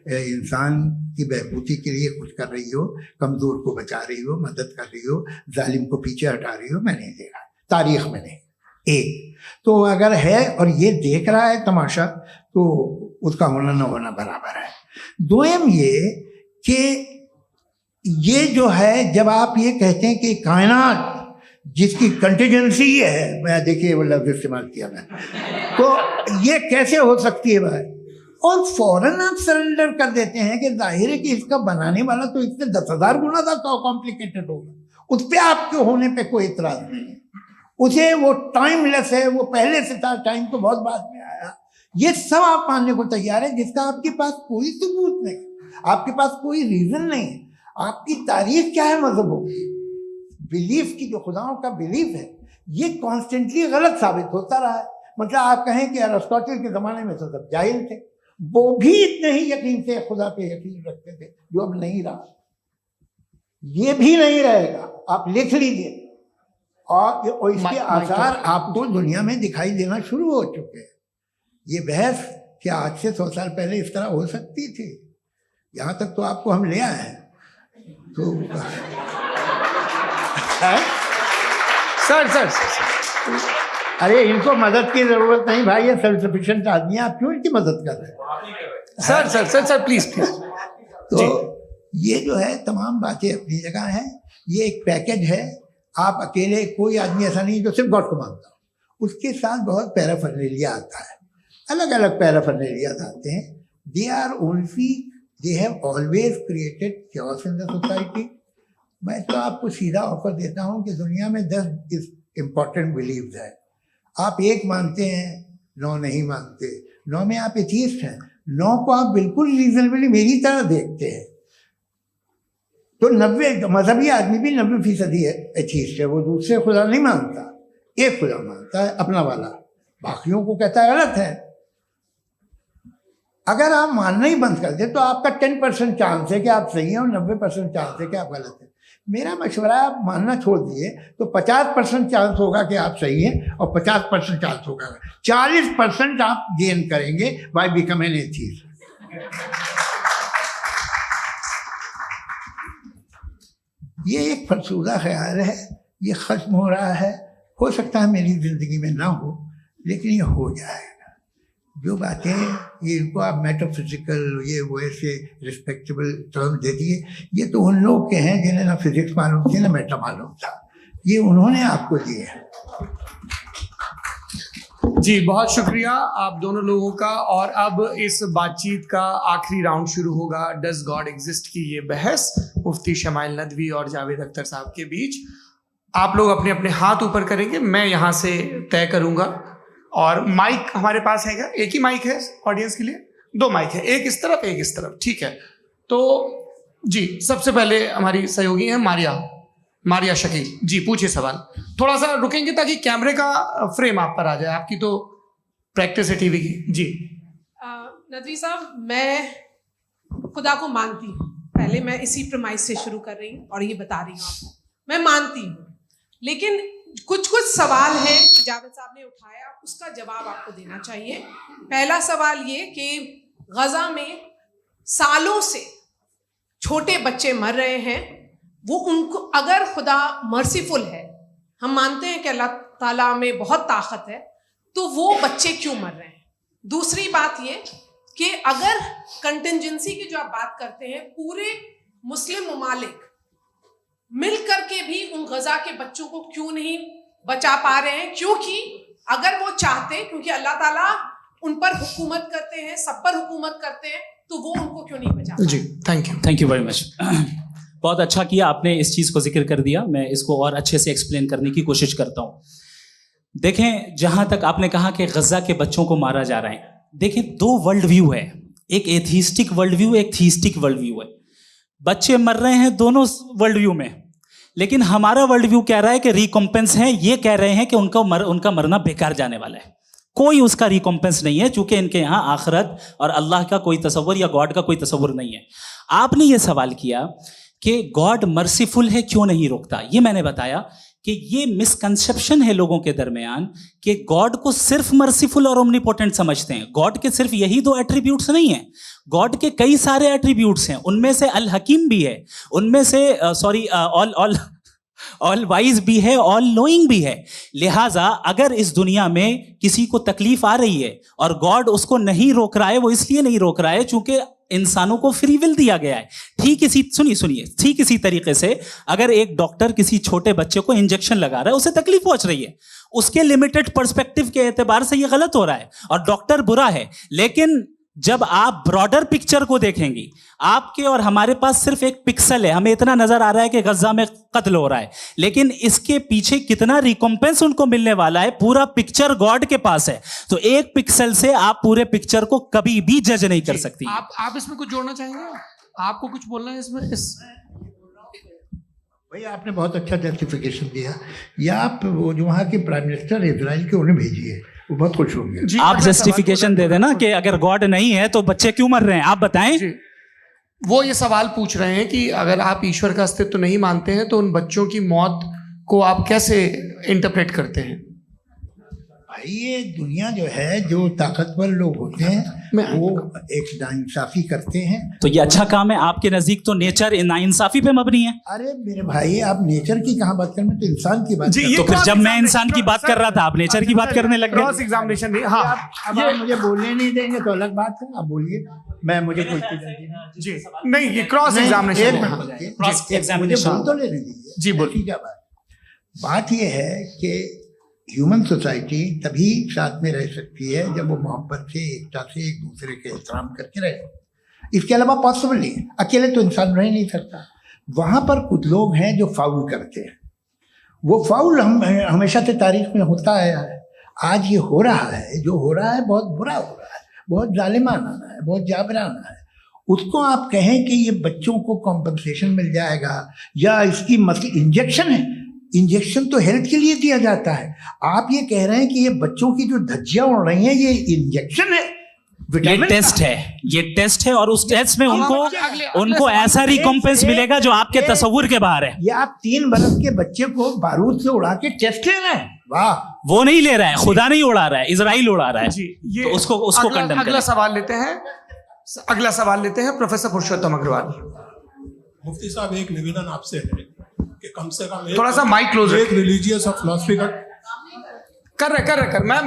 Speaker 3: इंसान की बहबूदी के लिए कुछ कर रही हो, कमज़ोर को बचा रही हो, मदद कर रही हो, जालिम को पीछे हटा रही हो। मैं नहीं देखा, तारीख में नहीं। एक तो अगर है और ये देख रहा है तमाशा, तो उसका होना न होना बराबर है। दोयम ये कि ये जो है, जब आप ये कहते हैं कि कायनात जिसकी कंटीजेंसी है, मैं देखिए वो लफ्ज़ इस्तेमाल किया मैं, तो ये कैसे हो सकती है भाई? और फौरन आप सरेंडर कर देते हैं कि जाहिर है कि इसका बनाने वाला तो इससे 10,000 गुना ज़्यादा कॉम्प्लिकेटेड होगा। उस पर आपके होने पे कोई इतराज नहीं है। उसे वो टाइमलेस है, वो पहले से था, टाइम तो बहुत बाद में आया, ये सब आप मानने को तैयार है, जिसका आपके पास कोई सबूत नहीं, आपके पास कोई रीजन नहीं है। आपकी तारीफ क्या है मजहबों की? बिलीफ की, जो खुदाओं का बिलीफ है, ये कॉन्स्टेंटली गलत साबित होता रहा है। मतलब आप कहें कि अरिस्टोटल के ज़माने में तो सब जाहिल थे, वो भी इतने ही यकीन से खुदा पे यकीन रखते थे, जो अब नहीं रहा, ये भी नहीं रहेगा, आप लिख लीजिए। और इसके आसार आपको दुनिया में दिखाई देना शुरू हो चुके हैं। ये बहस क्या आज से 100 साल पहले इस तरह हो सकती थी? यहाँ तक तो आपको हम ले आए हैं। तो
Speaker 1: सर
Speaker 3: अरे इनको मदद की जरूरत नहीं भाई, ये सेल्फ सफिशिएंट आदमी है, आप क्यों इनकी मदद कर रहे हैं?
Speaker 1: Sir please.
Speaker 3: तो ये जो है तमाम बातें अपनी जगह हैं, ये एक पैकेज है। आप अकेले, कोई आदमी ऐसा नहीं जो सिर्फ गॉड को मानता हो, उसके साथ बहुत पैराफर्नेलिया आता है, अलग अलग पैराफर्नेलिया आते हैं। They have always created chaos in the society. मैं तो आपको सीधा ऑफर देता हूँ कि दुनिया में 10 इम्पॉर्टेंट बिलीव्स है। आप एक मानते हैं, 9 नहीं मानते, 9 में आप एथीस्ट हैं, 9 को आप बिल्कुल रीजनेबली मेरी तरह देखते हैं। तो 90 मजहबी आदमी भी 90% एथीस्ट है, वो दूसरे खुदा नहीं मानता, एक खुदा मानता है अपना वाला, बाकियों को कहता है गलत है। अगर आप मानना ही बंद कर दे तो आपका 10% चांस है कि आप सही हैं और 90% चांस है कि आप गलत हैं। मेरा मशवरा है, आप मानना छोड़ दिए तो 50% चांस होगा कि आप सही हैं और 50% चांस होगा, 40% आप गेन करेंगे बाय बिकम एन एथीस्ट। ये एक फरसूदा ख्याल है, ये खत्म हो रहा है। हो सकता है मेरी जिंदगी में ना हो, लेकिन ये हो जाएगा। जो बातें ये इनको आप मेटाफिजिकल, ये वो ऐसे रिस्पेक्टेबल टर्म दे दिए, ये तो उन लोग के हैं जिन्हें ना फिजिक्स मालूम थी ना मेटा मालूम था, ये उन्होंने आपको दिए हैं।
Speaker 1: जी बहुत शुक्रिया आप दोनों लोगों का। और अब इस बातचीत का आखिरी राउंड शुरू होगा, डज गॉड एग्जिस्ट की ये बहस मुफ्ती शमाइल नदवी और जावेद अख्तर साहब के बीच। आप लोग अपने अपने हाथ ऊपर करेंगे, मैं यहाँ से तय करूँगा। और माइक हमारे पास है क्या? एक ही माइक है ऑडियंस के लिए? 2 माइक है, एक इस तरफ एक इस तरफ, ठीक है। तो जी सबसे पहले हमारी सहयोगी है मारिया शकील जी, पूछिए सवाल। थोड़ा सा रुकेंगे ताकि कैमरे का फ्रेम आप पर आ जाए, आपकी तो प्रैक्टिस है टीवी की। जी
Speaker 5: नदवी साहब, मैं खुदा को मानती हूँ, पहले मैं इसी प्रमाइस से शुरू कर रही हूँ और ये बता रही हूँ आपको, मैं मानती हूँ, लेकिन कुछ सवाल हैं जो जावेद साहब ने उठाया, उसका जवाब आपको देना चाहिए। पहला सवाल ये कि गजा में सालों से छोटे बच्चे मर रहे हैं, वो उनको, अगर खुदा मर्सीफुल है, हम मानते हैं कि अल्लाह ताला में बहुत ताकत है, तो वो बच्चे क्यों मर रहे हैं? दूसरी बात ये कि अगर कंटिजेंसी की जो आप बात करते हैं, पूरे मुस्लिम ममालिक मिल करके भी उन गजा के बच्चों को क्यों नहीं बचा पा रहे हैं? क्योंकि अगर वो चाहते, क्योंकि अल्लाह ताला उन पर हुकूमत करते हैं, सब पर हुकूमत करते हैं, तो वो उनको क्यों नहीं बचा?
Speaker 1: जी थैंक यू
Speaker 2: वेरी मच। बहुत अच्छा किया आपने इस चीज़ को जिक्र कर दिया, मैं इसको और अच्छे से एक्सप्लेन करने की कोशिश करता हूँ। देखें, जहाँ तक आपने कहा कि गजा के बच्चों को मारा जा रहा है, देखें 2 वर्ल्ड व्यू है, एक एथीस्टिक वर्ल्ड व्यू, एक थीस्टिक वर्ल्ड व्यू है। बच्चे मर रहे हैं दोनों वर्ल्ड व्यू में, लेकिन हमारा वर्ल्ड व्यू कह रहा है कि रिकॉम्पेंस है, ये कह रहे हैं कि उनका मरना बेकार जाने वाला है, कोई उसका रिकॉम्पेंस नहीं है, चूंकि इनके यहाँ आखिरत और अल्लाह का कोई तसव्वुर या गॉड का कोई तसव्वुर नहीं है। आपने ये सवाल किया कि गॉड मर्सीफुल है, क्यों नहीं रोकता? ये मैंने बताया कि ये मिसकंसेप्शन है लोगों के दरमियान कि गॉड को सिर्फ मर्सीफुल और ओमनीपोटेंट समझते हैं। गॉड के सिर्फ यही 2 एट्रीब्यूट्स नहीं हैं, गॉड के कई सारे एट्रीब्यूट्स हैं, उनमें से अल हकीम भी है, उनमें से ऑल वाइज भी है, ऑल नोइंग भी है। लिहाजा अगर इस दुनिया में किसी को तकलीफ आ रही है और गॉड उसको नहीं रोक रहा है, वो इसलिए नहीं रोक रहा है चूंकि इंसानों को फ्री विल दिया गया है। ठीक इसी तरीके से अगर एक डॉक्टर किसी छोटे बच्चे को इंजेक्शन लगा रहा है, उसे तकलीफ पहुंच रही है, उसके लिमिटेड पर्सपेक्टिव के एतबार से ये गलत हो रहा है और डॉक्टर बुरा है, लेकिन जब आप ब्रॉडर पिक्चर को देखेंगी, आपके और हमारे पास सिर्फ एक पिक्सल है, हमें इतना नजर आ रहा है कि गजा में कत्ल हो रहा है, लेकिन इसके पीछे कितना रिकॉम्पेंस उनको मिलने वाला है, पूरा पिक्चर गॉड के पास है। तो एक पिक्सल से आप पूरे पिक्चर को कभी भी जज नहीं कर सकती।
Speaker 1: आप इसमें कुछ जोड़ना चाहेंगे? आपको कुछ बोलना है इसमें?
Speaker 3: भैया आपने बहुत अच्छा जस्टिफिकेशन दिया। या आप वो जो वहाँ के प्राइम मिनिस्टर इजराइल के उन्हें भेजिए, वो बहुत खुश होंगे।
Speaker 2: आप जस्टिफिकेशन दे देना कि अगर गॉड नहीं है तो बच्चे क्यों मर रहे हैं, आप बताएं।
Speaker 1: वो ये सवाल पूछ रहे हैं कि अगर आप ईश्वर का अस्तित्व नहीं मानते हैं तो उन बच्चों की मौत को आप कैसे इंटरप्रेट करते हैं?
Speaker 3: भाई ये दुनिया जो है, जो ताकतवर लोग होते हैं वो एक नाइंसाफी करते हैं।
Speaker 2: तो ये अच्छा काम है आपके नजदीक, तो नेचर नाइंसाफी पे मबनी है।
Speaker 3: अरे मेरे भाई, आप नेचर की कहाँ बात कर रहे हैं, तो इंसान की बात कर रहे हैं।
Speaker 2: तो फिर जब मैं इंसान की बात कर रहा था, आप नेचर की बात करने लग गए।
Speaker 1: क्रॉस एग्जामिनेशन नहीं। हाँ,
Speaker 3: अब आप मुझे बोलने नहीं देंगे तो अलग बात है, आप बोलिए, मैं मुझे कोई
Speaker 1: जी नहीं, ये क्रॉस एग्जामिनेशन है।
Speaker 3: मुझे बोल तो लेने दीजिए।
Speaker 1: जी बोलिए।
Speaker 3: क्या बात ये है कि ह्यूमन सोसाइटी तभी साथ में रह सकती है जब वो मोहब्बत से, एकता से, एक दूसरे के एहतराम करके रहे। इसके अलावा पॉसिबल नहीं है, अकेले तो इंसान रह नहीं सकता। वहाँ पर कुछ लोग हैं जो फाउल करते हैं। वो फाउल हमेशा से तारीख में होता आया है। आज ये हो रहा है, जो हो रहा है बहुत बुरा हो रहा है, बहुत जालिमाना है, बहुत जाबराना है। उसको आप कहें कि ये बच्चों को कॉम्पनसेशन मिल जाएगा या इसकी इंजेक्शन है, इंजेक्शन तो हेल्थ के लिए दिया जाता है। आप ये कह रहे हैं कि ये बच्चों की जो धज्जियां उड़ रही हैं ये इंजेक्शन है,
Speaker 2: ये टेस्ट है, ये टेस्ट है, और उस टेस्ट में उनको ऐसा रिकॉम्पेंस मिलेगा जो आपके तस्वुर के बाहर है।
Speaker 3: ये आप 3 बरस के बच्चे को बारूद से उड़ा के टेस्ट ले रहे हैं। वाह,
Speaker 2: वो नहीं ले रहा है, खुदा नहीं उड़ा रहा है, इजराइल उड़ा रहा है।
Speaker 1: ये
Speaker 2: तो उसको कंडेम
Speaker 1: अगला सवाल लेते हैं। अगला सवाल लेते हैं प्रोफेसर पुरुषोत्तम अग्रवाल।
Speaker 6: मुफ्ती साहब, एक निवेदन आपसे है कि कम से कम
Speaker 1: थोड़ा सा माइक क्लोज,
Speaker 6: एक रिलीजियस और फिलोसफिकल
Speaker 1: कर मैं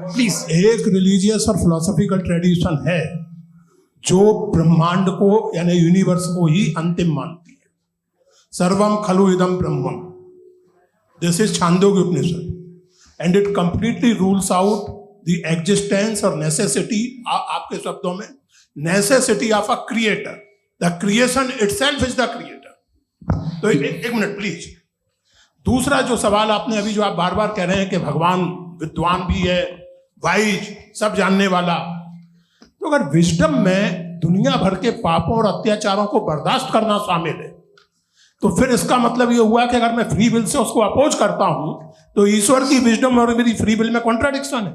Speaker 1: प्लीज।
Speaker 6: एक रिलीजियस और फिलोसफिकल ट्रेडिशन है जो ब्रह्मांड को यानी यूनिवर्स को ही अंतिम मानती है। सर्वम खलु इदम ब्रह्मम, this is Chandogya Upanishad, and it completely rules out the existence और नेसेसिटी, आपके शब्दों में necessity of a creator. The creation itself is the creator. तो एक मिनट प्लीज। दूसरा जो सवाल आपने अभी, जो आप बार बार कह रहे हैं कि भगवान विद्वान भी है, वाइज, सब जानने वाला, तो अगर विजडम में दुनिया भर के पापों और अत्याचारों को बर्दाश्त करना शामिल है, तो फिर इसका मतलब ये हुआ कि अगर मैं फ्री विल से उसको अपोज करता हूं तो ईश्वर की विजडम और मेरी फ्री विल में कॉन्ट्राडिक्शन है।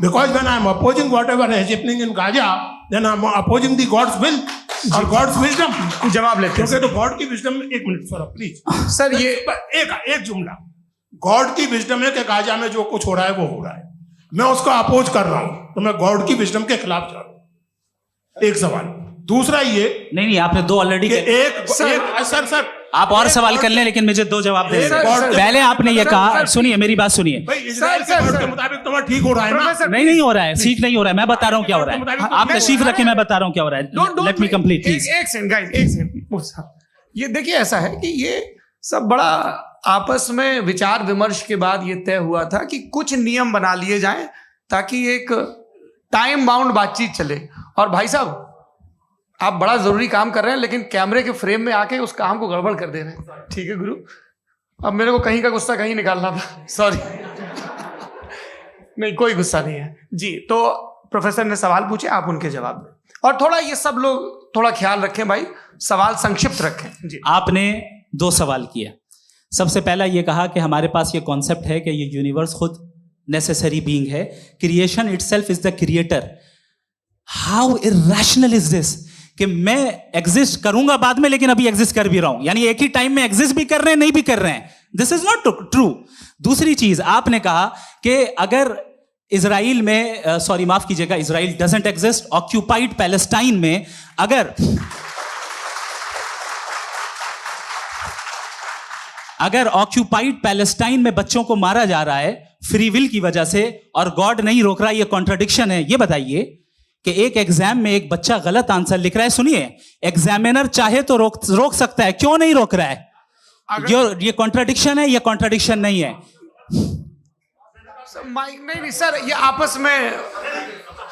Speaker 6: Because when I am opposing whatever is happening in Gaza, then I am opposing the God's will और गॉड्स विजडम।
Speaker 1: जवाब लेते हैं।
Speaker 6: क्योंकि तो गॉड की विजडम, एक मिनट सर प्लीज
Speaker 1: सर, ये
Speaker 6: एक जुमला, गॉड की विजडम है कि गाजा में जो कुछ हो रहा है वो हो रहा है, मैं उसको अपोज कर रहा हूं, तो मैं गॉड की विजडम के खिलाफ जा रहा हूं। एक सवाल। दूसरा ये
Speaker 2: नहीं, आपने 2 ऑलरेडी।
Speaker 6: सर
Speaker 2: आप और सवाल कर लें, लेकिन मुझे 2 जवाब दे। पहले आपने ये कहा, सुनिए मेरी बात सुनिए।
Speaker 6: इजराइल के गॉड के मुताबिक तुम्हारा ठीक हो रहा है ना?
Speaker 2: नहीं हो रहा है, ठीक नहीं हो रहा है। मैं बता रहा हूँ क्या हो रहा है, आप तशरीफ रखें, मैं बता रहा हूँ क्या हो रहा है। Let me complete please.
Speaker 1: एक सेकंड गाइस, एक सेकंड। ये देखिए, ऐसा है कि ये सब बड़ा आपस में विचार विमर्श के बाद ये तय हुआ था कि कुछ नियम बना लिए जाएं ताकि एक टाइम बाउंड बातचीत चले। और भाई साहब, आप बड़ा जरूरी काम कर रहे हैं, लेकिन कैमरे के फ्रेम में आके उस काम को गड़बड़ कर दे रहे हैं। ठीक है गुरु, अब मेरे को कहीं का गुस्सा कहीं निकालना था, सॉरी। नहीं, कोई गुस्सा नहीं है जी। तो प्रोफेसर ने सवाल पूछे, आप उनके जवाब दें, और थोड़ा ये सब लोग थोड़ा ख्याल रखें भाई, सवाल संक्षिप्त रखें जी।
Speaker 2: आपने 2 सवाल किया। सबसे पहला ये कहा कि हमारे पास ये कॉन्सेप्ट है कि ये यूनिवर्स खुद नेसेसरी बीइंग है, creation itself is the creator. How irrational is this कि मैं एग्जिस्ट करूंगा बाद में, लेकिन अभी एग्जिस्ट कर भी रहा हूं, यानी एक ही टाइम में एग्जिस्ट भी कर रहे हैं, नहीं भी कर रहे हैं। This is not true. दूसरी चीज, आपने कहा कि अगर इजराइल में, सॉरी माफ कीजिएगा, Israel doesn't exist, occupied Palestine में अगर ऑक्यूपाइड पैलेस्टाइन में बच्चों को मारा जा रहा है फ्री विल की वजह से और गॉड नहीं रोक रहा, ये कॉन्ट्रडिक्शन है। ये बताइए कि एक एग्जाम में एक बच्चा गलत आंसर लिख रहा है, सुनिए, एग्जामिनर चाहे तो रोक सकता है, क्यों नहीं रोक रहा है? ये कॉन्ट्रडिक्शन है, ये कॉन्ट्रडिक्शन नहीं है।
Speaker 1: नहीं सर, ये आपस में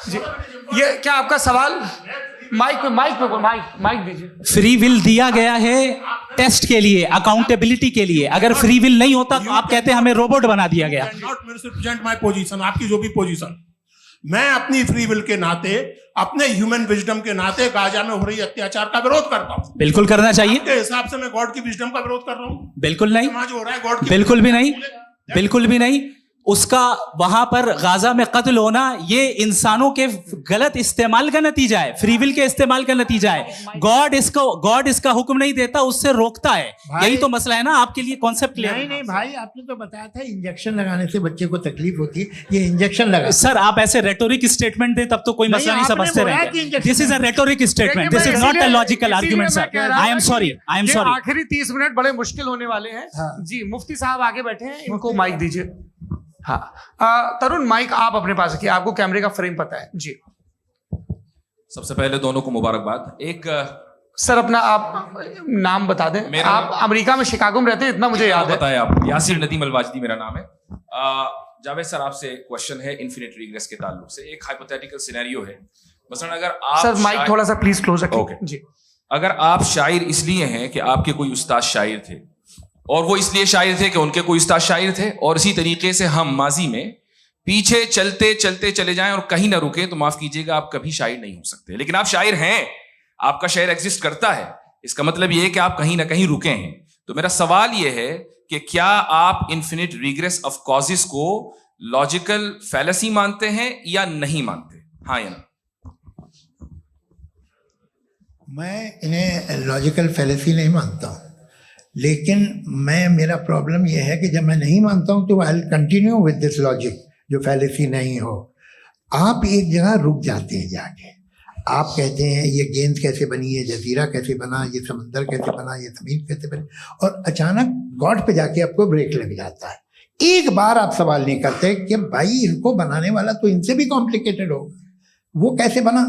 Speaker 1: जी ये क्या आपका सवाल? माइक पे माइक दीजिए।
Speaker 2: फ्री विल दिया गया है टेस्ट के लिए, अकाउंटेबिलिटी के लिए। अगर फ्री विल नहीं होता तो आप कहते हैं हमें रोबोट बना दिया गया।
Speaker 6: नॉट मिसरिप्रेजेंट माय पोजीशन, आपकी जो भी पोजीशन, मैं अपनी फ्री विल के नाते, अपने ह्यूमन विजडम के नाते गाजा में हो रही अत्याचार का विरोध करता हूं।
Speaker 2: बिल्कुल करना चाहिए।
Speaker 6: के हिसाब से मैं गॉड की विजडम का विरोध कर रहा हूं?
Speaker 2: बिल्कुल नहीं,
Speaker 6: समाज हो रहा है गॉड की,
Speaker 2: बिल्कुल भी नहीं, बिल्कुल भी नहीं। उसका वहां पर गाजा में कत्ल होना ये इंसानों के गलत इस्तेमाल का नतीजा है, फ्री विल के इस्तेमाल का नतीजा है। गॉड इसका हुक्म नहीं देता, उससे रोकता है। यही तो मसला है ना। आपके लिए कॉन्सेप्ट क्लियर?
Speaker 3: नहीं भाई, आपने तो बताया था इंजेक्शन लगाने से बच्चे को तकलीफ होती है, ये इंजेक्शन लगा।
Speaker 2: सर आप ऐसे रेटोरिक स्टेटमेंट दे तब तो कोई मसला नहीं समझते रहेंगे। This is a rhetoric statement, this is not a logical argument sir. I am sorry.
Speaker 1: आखिरी 30 मिनट बड़े मुश्किल होने वाले हैं। जी मुफ्ती साहब आगे बैठे हैं, इनको माइक दीजिए। हाँ तरुण, माइक आप अपने पास रखिए, आपको कैमरे का फ्रेम पता है जी।
Speaker 7: सबसे पहले दोनों को मुबारकबाद। एक
Speaker 1: सर अपना आप नाम बता दें। आप अमेरिका में शिकागो में रहते हैं, इतना मुझे याद है।
Speaker 7: बताया आप, यासिर नदीम अलवाजदी मेरा नाम है। जावेद सर आपसे क्वेश्चन है इन्फिनिट रिग्रेस के ताल्लुक से। एक हाइपोथेटिकल सिनेरियो है, मसलन अगर आप
Speaker 1: सर माइक थोड़ा सा प्लीज क्लोज रखिए जी।
Speaker 7: अगर आप शायर इसलिए हैं कि आपके कोई उस्ताद शायर थे, और वो इसलिए शायर थे कि उनके कोई उस्ताद शायर थे, और इसी तरीके से हम माजी में पीछे चलते चलते चले जाएं और कहीं ना रुके, तो माफ कीजिएगा आप कभी शायर नहीं हो सकते। लेकिन आप शायर हैं, आपका शायर एग्जिस्ट करता है, इसका मतलब ये है कि आप कहीं ना कहीं रुके हैं। तो मेरा सवाल ये है कि क्या आप इन्फिनिट रिग्रेस ऑफ कॉजेस को लॉजिकल फैलेसी मानते हैं या नहीं मानते? हाँ या ना?
Speaker 3: मैं इन्हें लॉजिकल फैलेसी नहीं मानता हूँ, लेकिन मेरा प्रॉब्लम यह है कि जब मैं नहीं मानता हूँ तो I will continue with this logic जो फैलेसी नहीं हो। आप एक जगह रुक जाते हैं जाके, आप कहते हैं ये गेंद कैसे बनी, ये जजीरा कैसे बना, ये समंदर कैसे बना, ये ज़मीन कैसे बनी, और अचानक गॉड पे जाके आपको ब्रेक लग जाता है। एक बार आप सवाल नहीं करते कि भाई इनको बनाने वाला तो इनसे भी कॉम्प्लिकेटेड होगा, वो कैसे बना,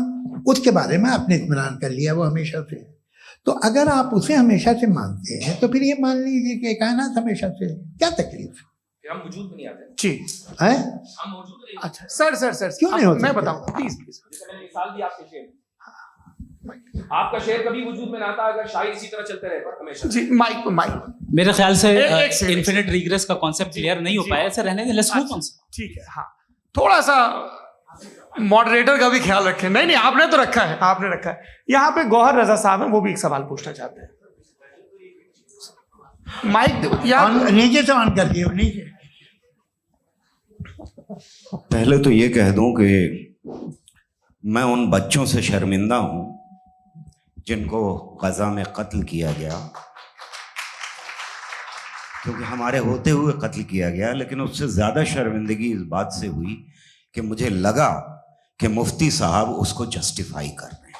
Speaker 3: उसके बारे में आपने इत्मीनान कर लिया वो हमेशा से। तो अगर आप उसे हमेशा से मानते हैं तो फिर ये मान लीजिए कि कायनात हमेशा से, क्या तकलीफ है?
Speaker 7: हम वजूद में नहीं आते
Speaker 1: जी
Speaker 3: है?
Speaker 7: हम मौजूद नहीं।
Speaker 1: अच्छा सर
Speaker 3: क्यों नहीं होता?
Speaker 1: मैं बताऊं प्लीज।
Speaker 7: जैसे मैंने मिसाल दी आपके शेर, आपका शेर कभी वजूद में ना आता अगर शायर इसी तरह चलते रहते हमेशा।
Speaker 1: जी माइक
Speaker 2: मेरे ख्याल से
Speaker 1: एक
Speaker 2: इन्फिनिट रिग्रेस का कॉन्सेप्ट क्लियर नहीं हो पाया। सर रहने दें, लेट्स मूव ऑन।
Speaker 1: ठीक है। हाँ थोड़ा सा मॉडरेटर का भी ख्याल रखें। नहीं आपने तो रखा है, आपने रखा है। यहाँ पे गौहर रजा साहब हैं, वो भी एक सवाल पूछना चाहते हैं। माइक
Speaker 3: नीचे से ऑन कर दिए नीचे।
Speaker 8: पहले तो ये कह दूं कि मैं उन बच्चों से शर्मिंदा हूं जिनको गजा में कत्ल किया गया, क्योंकि हमारे होते हुए कत्ल किया गया। लेकिन उससे ज्यादा शर्मिंदगी इस बात से हुई कि मुझे लगा कि मुफ्ती साहब उसको जस्टिफाई कर रहे हैं।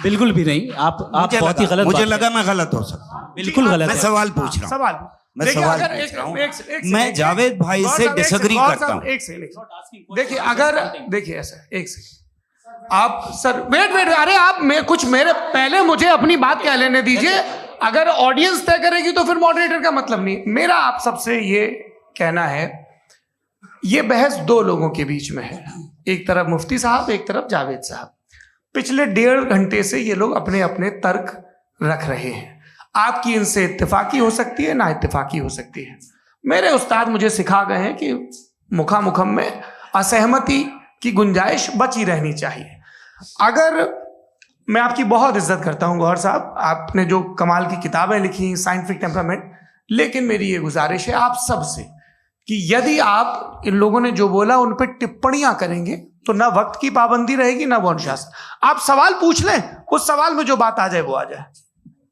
Speaker 2: बिल्कुल भी नहीं। आप बहुत ही गलत।
Speaker 8: मुझे लगा मैं गलत हो सकता हूं।
Speaker 2: बिल्कुल गलत।
Speaker 8: मैं सवाल पूछ रहा हूं।
Speaker 1: सवाल
Speaker 8: पूछ रहा हूं। मैं जावेद भाई से डिसएग्री करता हूं।
Speaker 1: एक सेकंड देखिए, अगर देखिए ऐसा एक सेकंड आप सर वेट अरे आप कुछ मेरे पहले मुझे अपनी बात कह लेने दीजिए। अगर ऑडियंस तय करेगी तो फिर मॉडरेटर का मतलब नहीं। मेरा आप सबसे ये कहना है, ये बहस दो लोगों के बीच में है, एक तरफ मुफ्ती साहब, एक तरफ जावेद साहब। पिछले 1.5 घंटे से ये लोग अपने अपने तर्क रख रहे हैं। आपकी इनसे इत्तेफाकी हो सकती है, ना इत्तेफाकी हो सकती है। मेरे उस्ताद मुझे सिखा गए हैं कि मुखामुखम में असहमति की गुंजाइश बची रहनी चाहिए। अगर मैं आपकी बहुत इज्जत करता हूं गौहर साहब, आपने जो कमाल की किताबें लिखी साइंटिफिक टेम्परामेंट, लेकिन मेरी ये गुजारिश है आप सबसे कि यदि आप इन लोगों ने जो बोला उन पर टिप्पणियां करेंगे तो ना वक्त की पाबंदी रहेगी ना वो अनुशासन। आप सवाल पूछ लें, उस सवाल में जो बात आ जाए वो आ जाए।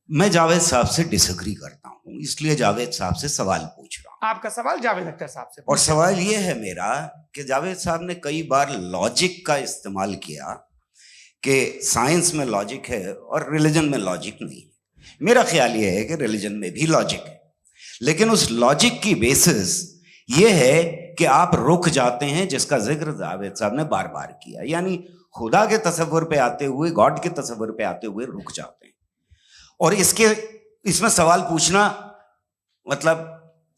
Speaker 8: मैं जावेद साहब से डिसएग्री करता हूं, इसलिए जावेद साहब से सवाल पूछ रहा हूं।
Speaker 1: आपका सवाल जावेद अख्तर साहब से।
Speaker 8: और सवाल ये है मेरा कि जावेद साहब ने कई बार लॉजिक का इस्तेमाल किया कि साइंस में लॉजिक है और रिलीजन में लॉजिक नहीं है। मेरा ख्याल ये है कि रिलीजन में भी लॉजिक है, लेकिन उस लॉजिक की बेसिस ये है कि आप रुक जाते हैं, जिसका जिक्र जावेद साहब ने बार बार किया। यानी खुदा के तसव्वुर पे आते हुए, गॉड के तसव्वुर पे आते हुए रुक जाते हैं। और इसमें सवाल पूछना मतलब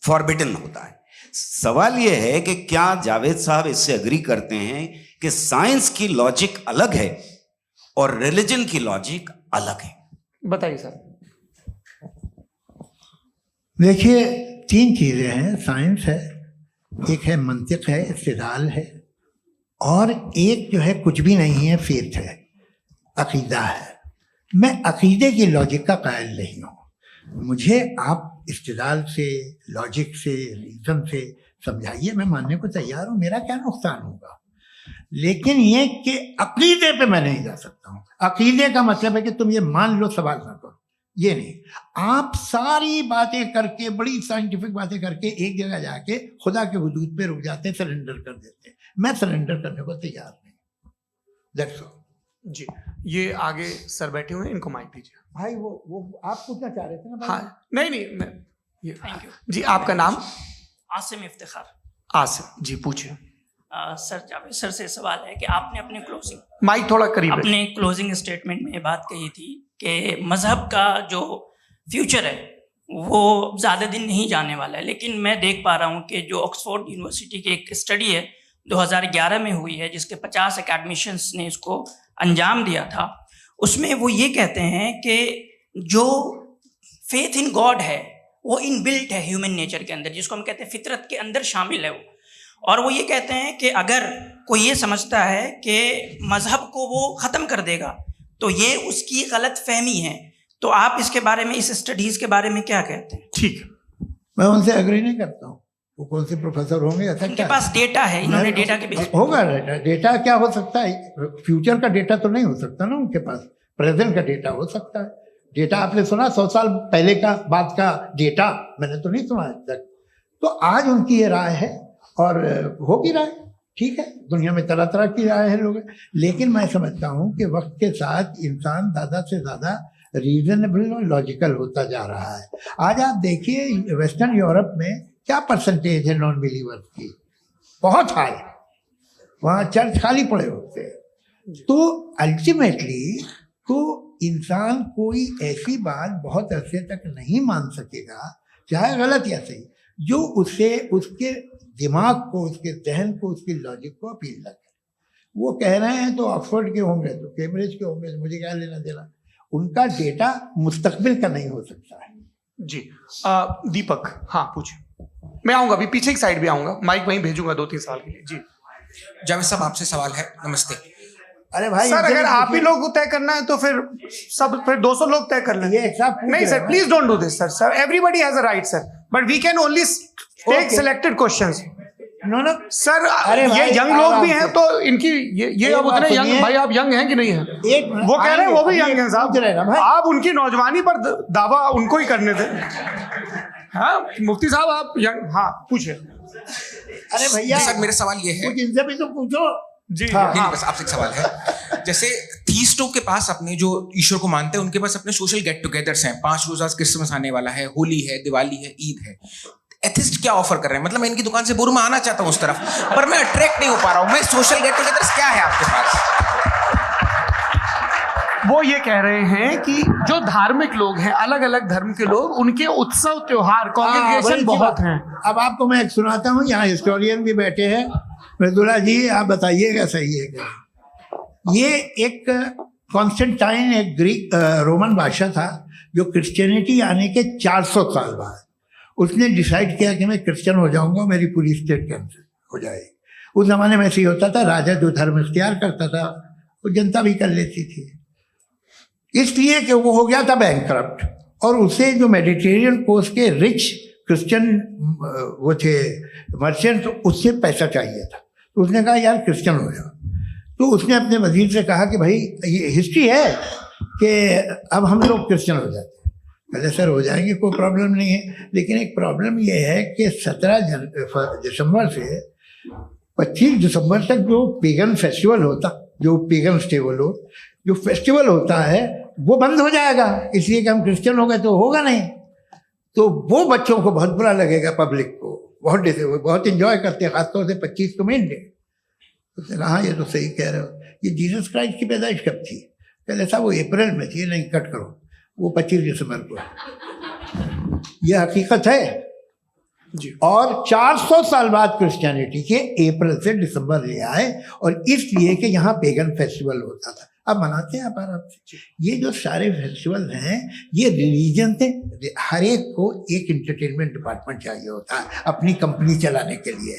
Speaker 8: फॉरबिडन होता है। सवाल यह है कि क्या जावेद साहब इससे अग्री करते हैं कि साइंस की लॉजिक अलग है और रिलीजन की लॉजिक अलग है?
Speaker 1: बताइए सर।
Speaker 3: देखिए, तीन चीज़ें हैं। साइंस है, एक है मंतिक है, इस्तिदलाल है, और एक जो है कुछ भी नहीं है, फेथ है, अकीदा है। मैं अकीदे की लॉजिक का कायल नहीं हूँ। मुझे आप इस्तिदलाल से, लॉजिक से, रीज़न से समझाइए, मैं मानने को तैयार हूँ, मेरा क्या नुकसान होगा। लेकिन ये कि अकीदे पे मैं नहीं जा सकता हूँ। अकीदे का मतलब है कि तुम ये मान लो, सवाल ना करो, ये नहीं। आप सारी बातें करके, बड़ी साइंटिफिक बातें करके एक जगह जाके खुदा के हुदूद पे रुक जाते हैं, सरेंडर कर देते हैं। मैं सरेंडर करने को तैयार नहीं। That's all.
Speaker 1: जी, ये आगे सर बैठे हुए हैं, इनको माइक दीजिए।
Speaker 3: भाई वो आप पूछना चाह रहे थे ना?
Speaker 1: हाँ, नहीं मैं ये
Speaker 9: थैंक यू
Speaker 1: जी। आपका नाम?
Speaker 9: आसिम इफ्तिखार।
Speaker 1: आसिम जी, पूछिए।
Speaker 9: सर, जावेद सर से सवाल है कि आपने अपने
Speaker 1: माइक थोड़ा करीब
Speaker 9: अपने क्लोजिंग स्टेटमेंट में ये बात कही थी कि मज़हब का जो फ्यूचर है वो ज़्यादा दिन नहीं जाने वाला है, लेकिन मैं देख पा रहा हूँ कि जो ऑक्सफोर्ड यूनिवर्सिटी की एक स्टडी है 2011 में हुई है, जिसके 50 एकेडमिशियंस ने इसको अंजाम दिया था, उसमें वो ये कहते हैं कि जो फेथ इन गॉड है वो इनबिल्ट है ह्यूमन नेचर के अंदर, जिसको हम कहते हैं फितरत के अंदर शामिल है वो। और वो ये कहते हैं कि अगर कोई ये समझता है कि मज़हब को वो ख़त्म कर देगा तो ये उसकी गलत फहमी है। तो आप इसके बारे में, इस स्टडीज़ के बारे में क्या कहते हैं?
Speaker 1: ठीक है,
Speaker 3: मैं उनसे एग्री नहीं करता हूँ। वो कौन से प्रोफेसर होंगे? ऐसा
Speaker 9: उनके
Speaker 3: क्या
Speaker 9: पास डेटा है, इन्होंने डेटा के बेस
Speaker 3: होगा। डेटा क्या हो सकता है? फ्यूचर का डेटा तो नहीं हो सकता ना उनके पास, प्रेजेंट का डेटा हो सकता है। डेटा आपने सुना 100 साल पहले का बाद का डेटा? मैंने तो नहीं सुना आज तक। तो आज उनकी ये राय है और हो भी रहा है, ठीक है। दुनिया में तरह तरह की राय है लोग, लेकिन मैं समझता हूँ कि वक्त के साथ इंसान ज़्यादा से ज़्यादा रीजनेबल और लॉजिकल होता जा रहा है। आज आप देखिए वेस्टर्न यूरोप में क्या परसेंटेज है नॉन बिलीवर्स की, बहुत हाई। वहाँ चर्च खाली पड़े होते हैं। तो अल्टीमेटली तो इंसान कोई ऐसी बात बहुत अरसे तक नहीं मान सकेगा, चाहे गलत या सही, जो उसे, उसके दिमाग को, उसके जहन को, उसकी लॉजिक को अपील न करे। वो कह रहे हैं तो ऑक्सफोर्ड के होंगे तो कैम्ब्रिज के होंगे, मुझे क्या लेना देना। उनका डेटा मुस्तकबिल का नहीं हो सकता है।
Speaker 1: जी दीपक, हाँ पूछिए। मैं आऊंगा अभी, पीछे की साइड भी आऊंगा, माइक वहीं भेजूंगा 2-3 साल के लिए। जी
Speaker 10: जावेद साहब, आपसे सवाल है। नमस्ते।
Speaker 3: अरे भाई
Speaker 1: सर, अगर आप ही लोग को तय करना है तो फिर 200 लोग तय कर लें। नहीं sir, please don't do this sir. Everybody has a right sir, but we can only take selected questions.
Speaker 3: No
Speaker 1: sir,
Speaker 3: अरे
Speaker 1: ये यंग लोग भी हैं तो इनकी ये अब उतने यंग, भाई आप यंग हैं कि नहीं हैं? वो कह रहे हैं वो भी यंग हैं साहब, आप उनकी नौजवानी पर दावा उनको ही करने थे। हाँ मुफ्ती साहब, आप यंग, हाँ पूछे।
Speaker 3: अरे भैया
Speaker 10: सर, मेरा सवाल ये है,
Speaker 3: इनसे भी तो पूछो।
Speaker 1: जी
Speaker 10: नहीं, बस आपसे एक सवाल है। जैसे थीस्टों के पास, अपने जो ईश्वर को मानते हैं, उनके पास अपने सोशल गेट टुगेदर्स हैं। 5 रोजा क्रिसमस आने वाला है, होली है, दिवाली है, ईद है। एथिस्ट क्या ऑफर कर रहे हैं? मतलब मैं इनकी दुकान से बोलूं, मैं आना चाहता हूं उस तरफ, पर मैं अट्रैक्ट नहीं हो पा रहा हूं। मैं सोशल गेट टुगेदर्स क्या है आपके पास?
Speaker 1: वो ये कह रहे हैं कि जो धार्मिक लोग हैं, अलग अलग धर्म के लोग, उनके उत्सव त्योहार, कॉन्ग्रेगेशन बहुत हैं।
Speaker 3: अब आपको मैं एक सुनाता हूँ, यहाँ हिस्टोरियन भी बैठे हैं। मृदुला जी, आप बताइएगा सही है क्या? ये एक कॉन्स्टेंटाइन, एक ग्रीक रोमन बादशाह था, जो क्रिश्चियनिटी आने के 400 साल बाद उसने डिसाइड किया कि मैं क्रिश्चियन हो जाऊंगा, मेरी पूरी स्टेट कैंसिल हो जाएगी। उस जमाने में ऐसे ही होता था, राजा जो धर्म इख्तियार करता था वो जनता भी कर लेती थी। इसलिए कि वो हो गया था बैंकरप्ट, और उसे जो मेडिटेरियन कोस्ट के रिच क्रिश्चियन वो थे मर्चेंट, उससे पैसा चाहिए था। तो उसने कहा यार क्रिश्चियन हो जाओ। तो उसने अपने वजीर से कहा कि भाई ये हिस्ट्री है कि अब हम लोग क्रिश्चियन हो जाते हैं। पहले सर हो जाएंगे, कोई प्रॉब्लम नहीं है, लेकिन एक प्रॉब्लम ये है कि 17 दिसंबर से 25 दिसंबर तक जो पेगन फेस्टिवल होता, जो पेगन जो फेस्टिवल होता है वो बंद हो जाएगा, इसलिए कि हम क्रिश्चियन हो गए तो होगा नहीं। तो वो बच्चों को बहुत बुरा लगेगा, पब्लिक को बहुत इंजॉय करते हैं, खासतौर से 25 को मेन डे। उसने कहा ये तो सही कह रहे हो, ये जीसस क्राइस्ट की पैदाइश कब थी? पहले साहब वो अप्रैल में थी। नहीं, कट करो, वो 25 दिसंबर को है। ये हकीकत है। और 400 साल बाद क्रिश्चियनिटी के अप्रैल से दिसंबर ले आए, और इसलिए कि यहाँ पेगन फेस्टिवल होता था। अब मनाते हैं आप आराम से। ये जो सारे फेस्टिवल हैं ये रिलीजन से, हर एक को एक इंटरटेनमेंट डिपार्टमेंट चाहिए होता है अपनी कंपनी चलाने के लिए।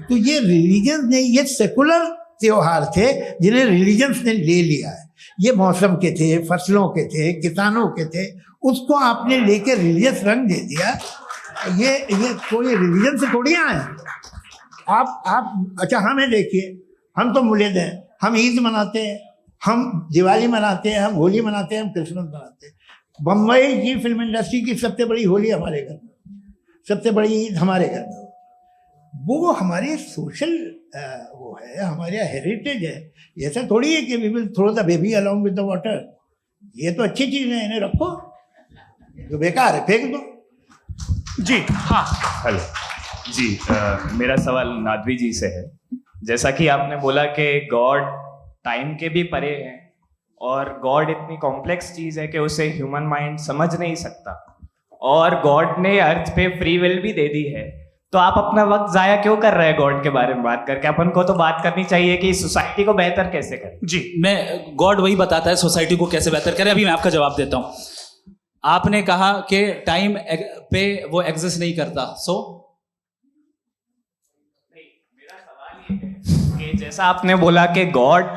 Speaker 3: तो ये रिलीजन ने, ये सेकुलर त्योहार थे जिन्हें रिलीजन्स ने ले लिया है। ये मौसम के थे, फसलों के थे, किसानों के थे, उसको आपने लेके रिलीजियस रंग दे दिया। ये कोई रिलीजन से थोड़ी आए हैं आप। अच्छा हमें देखिए, हम तो मुल्द हैं, हम ईद मनाते हैं, हम दिवाली मनाते हैं, हम होली मनाते हैं, हम क्रिसमस मनाते हैं। बम्बई की फिल्म इंडस्ट्री की सबसे बड़ी होली हमारे घर में, सबसे बड़ी ईद हमारे घर में। वो हमारे सोशल वो है, हमारे हेरिटेज है। ऐसा थोड़ी है कि we will throw the baby along with the water. ये तो अच्छी चीज़ है, इन्हें रखो, जो बेकार है फेंक दो।
Speaker 1: जी हाँ,
Speaker 11: हेलो जी, मेरा सवाल नादवी जी से है। जैसा कि आपने बोला कि गॉड टाइम के भी परे है और गॉड इतनी कॉम्प्लेक्स चीज है कि उसे ह्यूमन माइंड समझ नहीं सकता, और गॉड ने अर्थ पे फ्री विल भी दे दी है, तो आप अपना वक्त जाया क्यों कर रहे हैं गॉड के बारे में बात करके? अपन को तो बात करनी चाहिए कि सोसाइटी को बेहतर कैसे करें।
Speaker 2: जी, मैं गॉड वही बताता है सोसाइटी को कैसे बेहतर करें। अभी मैं आपका जवाब देता हूं। आपने कहा कि टाइम पे वो एग्जिस्ट नहीं करता,
Speaker 11: मेरा सवाल ये है कि जैसा आपने बोला कि गॉड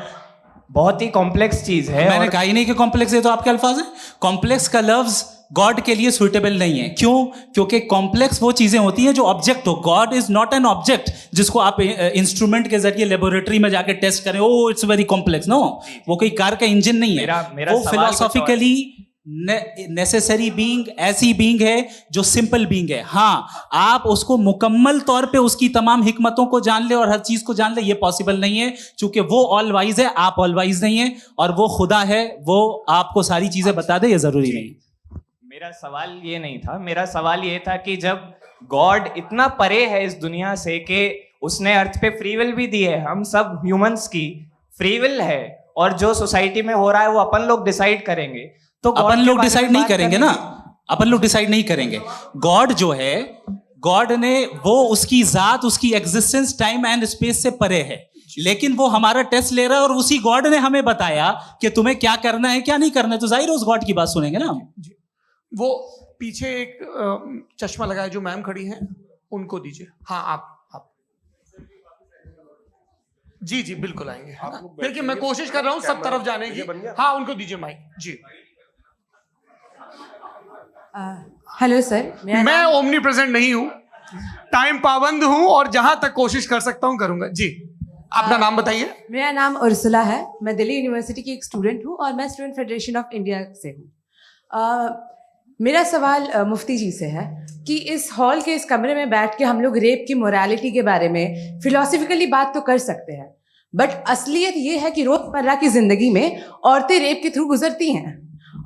Speaker 11: बहुत ही कॉम्प्लेक्स चीज है।
Speaker 2: मैंने कहा ही नहीं कि कॉम्प्लेक्स है, तो आपके अल्फाज है। कॉम्प्लेक्स का लफ्ज गॉड के लिए सुइटेबल नहीं है। क्यों? क्योंकि कॉम्प्लेक्स वो चीजें होती हैं जो ऑब्जेक्ट हो। God is not an object जिसको आप इंस्ट्रूमेंट के जरिए लेबोरेटरी में जाके टेस्ट करें, oh it's very complex. No, वो कोई कार का इंजन नहीं है। वो फिलोसॉफिकली नेसेसरी बीइंग ऐसी बीइंग है जो सिंपल बीइंग है। हाँ, आप उसको मुकम्मल तौर पे उसकी तमाम हिकमतों को जान ले और हर चीज को जान ले, ये पॉसिबल नहीं है, क्योंकि वो ऑल वाइज है, आप ऑल वाइज नहीं है, और वो खुदा है, वो आपको सारी चीजें बता दे, ये जरूरी नहीं।
Speaker 11: मेरा सवाल ये नहीं था, मेरा सवाल ये था कि जब गॉड इतना परे है इस दुनिया से कि उसने अर्थ पे फ्री विल भी दी है, हम सब ह्यूमंस की फ्री विल है, और जो सोसाइटी में हो रहा है वो अपन लोग डिसाइड करेंगे, तो
Speaker 2: अपन लोग डिसाइड नहीं करेंगे ना, अपन लोग डिसाइड नहीं करेंगे। गॉड जो है, गॉड ने वो उसकी जात, उसकी एग्जिस्टेंस टाइम एंड स्पेस से परे है, लेकिन वो हमारा टेस्ट ले रहा है और उसी गॉड ने हमें बताया कि तुम्हें क्या करना है क्या नहीं करना है, तो जाहिर है उस गॉड की बात सुनेंगे ना हम।
Speaker 1: वो पीछे एक चश्मा लगाए जो मैम खड़ी हैं, उनको दीजिए। हाँ, आप जी जी बिल्कुल आएंगे। देखिए मैं कोशिश कर रहा हूँ सब तरफ जाने की। हाँ, उनको दीजिए माइक। जी
Speaker 12: हेलो सर,
Speaker 1: मैं ओमनी प्रेजेंट नहीं हूँ, टाइम पाबंद हूँ, और जहां तक कोशिश कर सकता हूँ करूंगा। जी, अपना नाम बताइए।
Speaker 12: मेरा नाम उर्सुला है, मैं दिल्ली यूनिवर्सिटी की एक स्टूडेंट हूँ और मैं स्टूडेंट फेडरेशन ऑफ इंडिया से हूँ। मेरा सवाल मुफ्ती जी से है कि इस हॉल के इस कमरे में बैठ के हम लोग रेप की मोरालिटी के बारे में फिलोसफिकली बात तो कर सकते हैं, बट असलियत ये है कि रोजमर्रा की जिंदगी में औरतें रेप के थ्रू गुजरती हैं,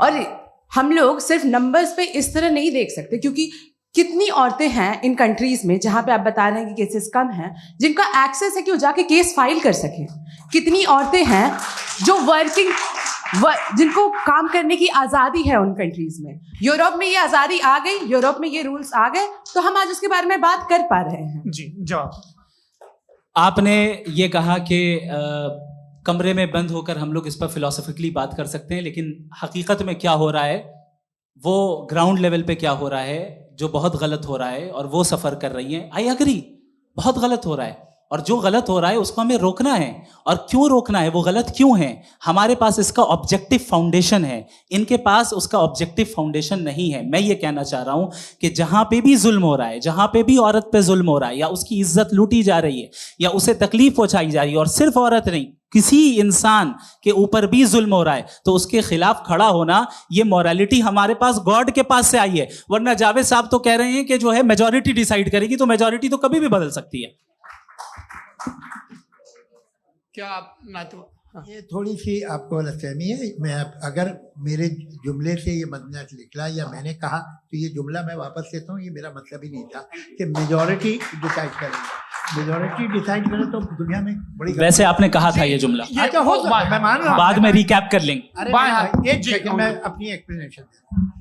Speaker 12: और हम लोग सिर्फ नंबर्स पे इस तरह नहीं देख सकते, क्योंकि कितनी औरतें हैं इन कंट्रीज में जहां पे आप बता रहे हैं कि केसेस कम हैं, जिनका एक्सेस है कि वो जाके केस फाइल कर सकें। कितनी औरतें हैं जो जिनको काम करने की आज़ादी है उन कंट्रीज में। यूरोप में ये आज़ादी आ गई, यूरोप में ये रूल्स आ गए, तो हम आज उसके बारे में बात कर पा रहे हैं।
Speaker 1: जी, जवाब।
Speaker 2: आपने ये कहा कि कमरे में बंद होकर हम लोग इस पर फिलोसफिकली बात कर सकते हैं, लेकिन हकीकत में क्या हो रहा है, वो ग्राउंड लेवल पे क्या हो रहा है जो बहुत गलत हो रहा है, और वो सफ़र कर रही हैं। आई एग्री, बहुत गलत हो रहा है, और जो गलत हो रहा है उसको हमें रोकना है। और क्यों रोकना है, वो गलत क्यों है, हमारे पास इसका ऑब्जेक्टिव फाउंडेशन है, इनके पास उसका ऑब्जेक्टिव फाउंडेशन नहीं है। मैं ये कहना चाह रहा हूं कि जहां पे भी जुल्म हो रहा है, जहां पे भी औरत पे जुल्म हो रहा है, या उसकी इज्जत लूटी जा रही है, या उसे तकलीफ पहुंचाई जा रही है, और सिर्फ औरत नहीं, किसी इंसान के ऊपर भी जुल्म हो रहा है, तो उसके खिलाफ खड़ा होना, ये मोरालिटी हमारे पास गॉड के पास से आई है। वरना जावेद साहब तो कह रहे हैं कि जो है मेजॉरिटी डिसाइड करेगी, तो मेजॉरिटी तो कभी भी बदल सकती है।
Speaker 1: क्या आप
Speaker 3: ये थोड़ी सी आपको गलतफहमी है। मैं अगर मेरे जुमले से ये मदनियात निकला या मैंने कहा, तो ये जुमला मैं वापस लेता हूँ। ये मेरा मतलब ही नहीं था कि मेजॉरिटी डिसाइड करेगी। मेजॉरिटी डिसाइड करे तो दुनिया में बड़ी, वैसे
Speaker 2: आपने कहा था ये जुमला।
Speaker 3: अच्छा, हो सकता है, मैं मान रहा हूँ,
Speaker 2: बाद में रिकैप कर लेंगे।
Speaker 3: अरे एक सेकंड, मैं अपनी एक्सप्लेनेशन देता हूँ।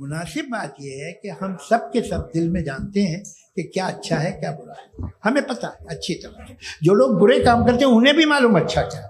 Speaker 3: मुनासिब बात यह है कि हम सब के सब दिल में जानते हैं कि क्या अच्छा है क्या बुरा है, हमें पता है अच्छी तरह से। जो लोग बुरे काम करते हैं उन्हें भी मालूम अच्छा क्या।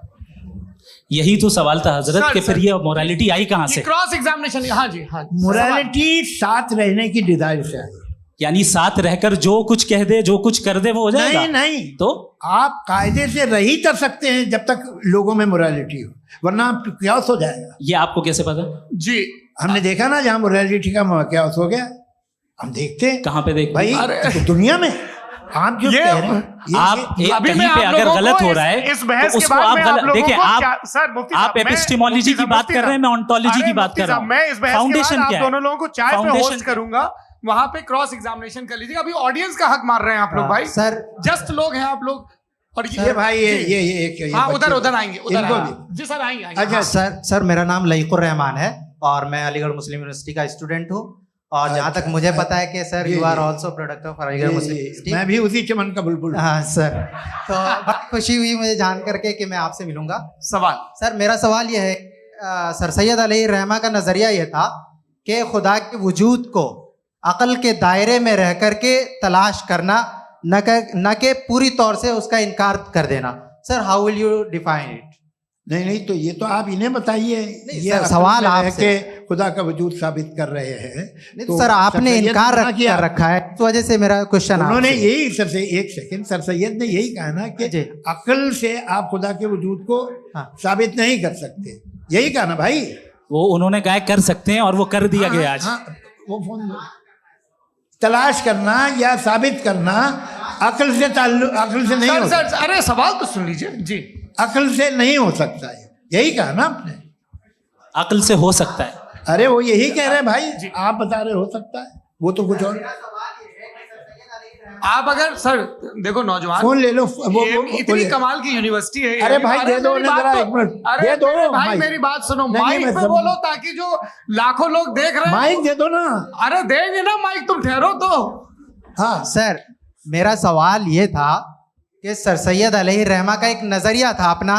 Speaker 2: यही तो सवाल था हजरत
Speaker 1: सर,
Speaker 2: कि फिर
Speaker 1: सर,
Speaker 2: ये मोरालिटी आई कहाँ से?
Speaker 1: Cross examination. हाँ जी, हाँ जी।
Speaker 3: मोरालिटी साथ रहने की डिजायर से आई।
Speaker 2: यानी साथ रहकर जो कुछ कह दे जो कुछ कर दे वो हो जाएगा?
Speaker 3: नहीं नहीं,
Speaker 2: तो
Speaker 3: आप कायदे से रही कर सकते हैं जब तक लोगों में मोरालिटी हो, वरना क्यास हो जाएगा।
Speaker 2: ये आपको कैसे पता?
Speaker 1: जी,
Speaker 3: हमने देखा ना जहाँ मोरालिटी का क्यास हो गया, हम देखते हैं।
Speaker 2: कहाँ पे देख
Speaker 3: भाई तो दुनिया में आप जो कह रहे हैं
Speaker 2: आप
Speaker 1: अभी
Speaker 2: कहीं
Speaker 1: मैं
Speaker 2: पे
Speaker 1: आप
Speaker 2: अगर
Speaker 1: लोगों
Speaker 2: गलत
Speaker 1: को
Speaker 2: हो रहा है
Speaker 1: इस बहस
Speaker 2: तो
Speaker 1: के
Speaker 2: उसको
Speaker 1: बाद
Speaker 2: आप
Speaker 1: मैं
Speaker 2: गलत
Speaker 1: लोगों
Speaker 2: देखिए।
Speaker 1: को सर, मुफ्ती
Speaker 2: आप
Speaker 1: साहब, मैं-
Speaker 2: एपिस्टेमोलॉजी की बात कर रहे हैं, मैं ऑन्टोलॉजी की बात कर रहा हूँ।
Speaker 1: मैं इस बहस के
Speaker 2: फाउंडेशन
Speaker 1: बाद आप
Speaker 2: क्या है?
Speaker 1: दोनों लोगों को चाय पे
Speaker 2: फाउंडेशन
Speaker 1: होस्ट करूंगा, वहां पे क्रॉस एग्जामिनेशन कर लीजिएगा। अभी ऑडियंस का हक मार रहे हैं आप लोग भाई।
Speaker 13: सर
Speaker 1: जस्ट लोग हैं आप लोग। और
Speaker 3: ये भाई ये
Speaker 1: हाँ, उधर उधर आएंगे, उधर
Speaker 3: इनको
Speaker 1: आएंगे। जी सर, आएंगे आएंगे।
Speaker 3: अच्छा
Speaker 13: सर मेरा नाम लईकुर रहमान है और मैं अलीगढ़ मुस्लिम यूनिवर्सिटी का स्टूडेंट हूँ। और जहाँ तक मुझे पता है कि sir you are also product of Aligarh Muslim University.
Speaker 3: मैं भी उसी चमन का बुलबुल।
Speaker 13: हाँ सर, तो बहुत खुशी हुई मुझे जान करके कि मैं आपसे मिलूंगा।
Speaker 1: सवाल
Speaker 13: सर, मेरा सवाल यह है, सर सैयद अलैहि रहमा का नजरिया यह था कि खुदा के वजूद को अकल के दायरे में रह करके तलाश करना, न कि पूरी तौर से उसका इनकार कर देना। Sir how will you define it?
Speaker 3: नहीं तो ये तो आप इन्हें बताइए। ये
Speaker 13: सर, सवाल आपसे
Speaker 3: के खुदा का वजूद साबित कर रहे हैं।
Speaker 13: नहीं तो सर आपने इनकार कर रखा है, इस वजह से मेरा क्वेश्चन।
Speaker 3: उन्होंने यही सर से एक सेकंड, सर सैयद ने यही कहा ना कि अकल से आप खुदा के वजूद को साबित नहीं कर सकते, यही कहा ना भाई।
Speaker 2: वो उन्होंने कहा कर सकते हैं और वो कर दिया गया आज।
Speaker 3: वो फोन तलाश करना या साबित करना अकल से अकल से नहीं हो
Speaker 1: सर, अरे सवाल तो सुन लीजिए जी।
Speaker 3: अकल से नहीं हो सकता है, यही कहा ना आपने।
Speaker 2: अकल से हो सकता है।
Speaker 3: अरे वो यही कह रहे हैं भाई, आप बता रहे हो सकता है, वो तो कुछ और।
Speaker 1: आप अगर सर देखो नौजवान
Speaker 3: फोन ले लो, वो
Speaker 1: इतनी कमाल की यूनिवर्सिटी है।
Speaker 3: अरे भाई दे दो उन्हें जरा, एक मिनट दे दो
Speaker 1: भाई, मेरी बात सुनो, माइक पे बोलो ताकि जो लाखों लोग देख रहे हैं।
Speaker 3: माइक दे दो ना।
Speaker 1: अरे देंगे ना माइक, तुम ठहरो तो।
Speaker 13: हाँ सर, मेरा सवाल ये था कि सर सैयद अलैहि रहमा का एक नजरिया था अपना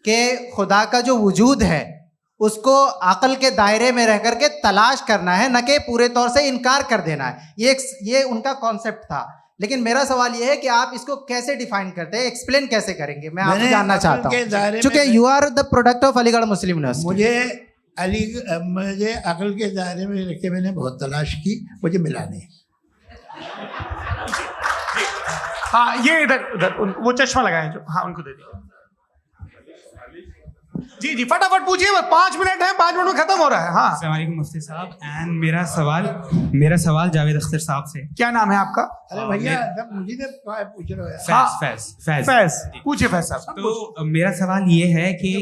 Speaker 13: कि खुदा का जो वजूद है उसको अकल के दायरे में रह करके तलाश करना है, न कि पूरे तौर से इनकार कर देना है। ये उनका कॉन्सेप्ट था। लेकिन मेरा सवाल ये है कि आप इसको कैसे डिफाइन करते हैं, एक्सप्लेन कैसे करेंगे? मैं आपसे जानना चाहता हूँ, क्योंकि you are the product of Aligarh Muslim University.
Speaker 3: मुझे अकल के दायरे में रखे मैंने बहुत तलाश की, मुझे मिला नहीं।
Speaker 1: हाँ, ये इधर वो चश्मा लगाए जो, हाँ उनको दे दिया। जी जी, फटाफट पूछिए, 5 मिनट है, 5 मिनट में खत्म हो रहा है। हाँ,
Speaker 14: अस्सलाम वालेकुम मुफ्ती साहब। एंड मेरा सवाल जावेद अख्तर साहब से।
Speaker 1: क्या नाम है आपका?
Speaker 3: अरे भैया मुझे पूछ रहे हो।
Speaker 14: फैज
Speaker 1: पूछिए फैज साहब।
Speaker 14: तो मेरा सवाल ये है कि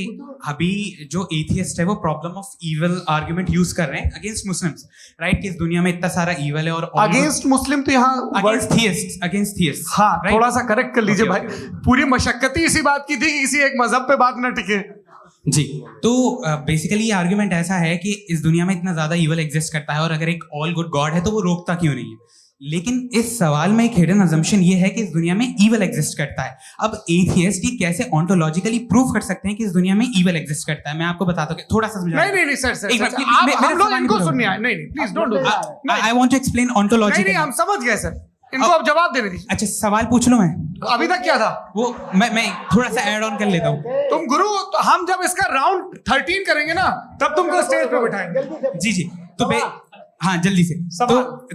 Speaker 14: अभी जो एथियस्ट है वो problem of evil argument use कर रहे हैं अगेंस्ट मुस्लिम्स, राइट? कि इस दुनिया में इतना सारा इविल है और
Speaker 1: अगेंस्ट मुस्लिम तो यहाँ
Speaker 14: अगेंस्ट थियस्ट।
Speaker 1: हाँ, थोड़ा सा करेक्ट कर लीजिए भाई। पूरी मशक्कत ही इसी बात की थी कि किसी एक मजहब पे बात न टिके।
Speaker 14: जी, तो बेसिकली ये आर्गुमेंट ऐसा है कि इस दुनिया में इतना ज्यादा इविल एग्जिस्ट करता है और अगर एक ऑल गुड गॉड है तो वो रोकता क्यों नहीं है? लेकिन इस सवाल में एक हिडन अजम्पशन ये है कि इस दुनिया में इविल एग्जिस्ट करता है। अब एथियस्ट ही कैसे ऑन्टोलॉजिकली प्रूव कर सकते हैं कि इस दुनिया में इविल एग्जिस्ट करता है? मैं आपको बताता हूँ, थोड़ा सा समझा।
Speaker 1: नहीं सर, हम लोग इनको सुनने आए। नहीं please don't do that.
Speaker 14: I want to explain ontology.
Speaker 1: नहीं, हम समझ गए सर, इनको अब जवाब देने दीजिए।
Speaker 14: अच्छा, सवाल पूछ लो। मैं
Speaker 1: अभी तक क्या था
Speaker 14: वो मैं थोड़ा सा ऐड ऑन कर लेता हूँ।
Speaker 1: तुम गुरु, तो हम जब इसका राउंड 13 करेंगे ना तब तुमको स्टेज पे बिठाएंगे।
Speaker 14: जी तो हाँ जल्दी से।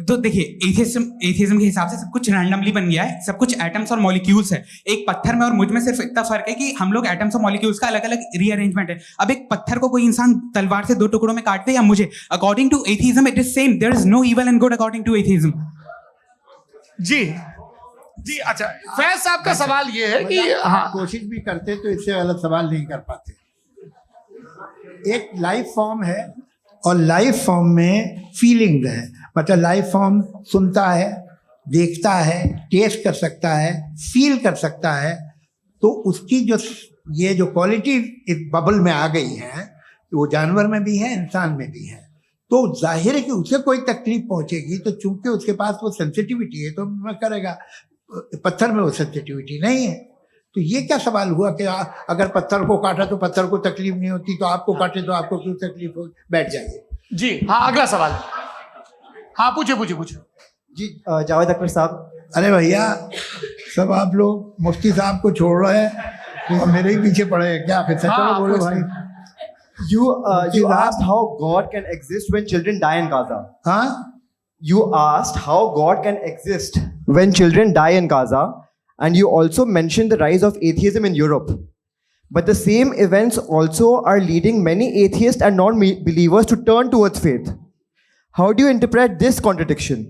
Speaker 14: तो देखिए, एथियज्म के हिसाब से सब कुछ रैंडमली बन गया है, सब कुछ एटम्स और मॉलिक्यूल्स है। एक पत्थर में और मुझ में सिर्फ इतना फर्क है कि हम लोग एटम्स और मॉलिक्यूल्स का अलग अलग रीअरेंजमेंट है। अब एक पत्थर को कोई इंसान तलवार से 2 टुकड़ों में काट दे या मुझे, according to atheism it is same. There is no evil and good according to atheism.
Speaker 1: जी अच्छा, फैज साहब का सवाल ये है कि हाँ,
Speaker 3: कोशिश भी करते तो इससे गलत सवाल नहीं कर पाते। एक लाइफ फॉर्म है और लाइफ फॉर्म में फीलिंग है, मतलब लाइफ फॉर्म सुनता है, देखता है, टेस्ट कर सकता है, फील कर सकता है। तो उसकी जो ये जो क्वालिटी इस बबल में आ गई है, वो जानवर में भी है, इंसान में भी है। तो जाहिर है कि उसे कोई तकलीफ पहुंचेगी, तो चूंकि उसके पास वो सेंसिटिविटी है तो मैं करेगा। पत्थर में वो सेंसिटिविटी नहीं है। तो ये क्या सवाल हुआ कि अगर पत्थर को काटा तो पत्थर को तकलीफ नहीं होती, तो आपको काटे तो आपको क्यों तकलीफ हो? बैठ जाइए।
Speaker 1: जी हाँ, अगला सवाल। हाँ पूछे जी।
Speaker 13: जावेद अख्तर साहब,
Speaker 3: अरे भैया, सब आप लोग मुफ्ती साहब को छोड़ रहे हैं, तो मेरे ही पीछे पड़े हैं क्या? फिर चलो बोलो भाई।
Speaker 15: You asked how God can exist when children die in Gaza.
Speaker 3: हाँ?
Speaker 15: You asked how God can exist when children die in Gaza, and you also mentioned the rise of atheism in Europe. But the same events also are leading many atheists and non-believers to turn towards faith. How do you interpret this contradiction,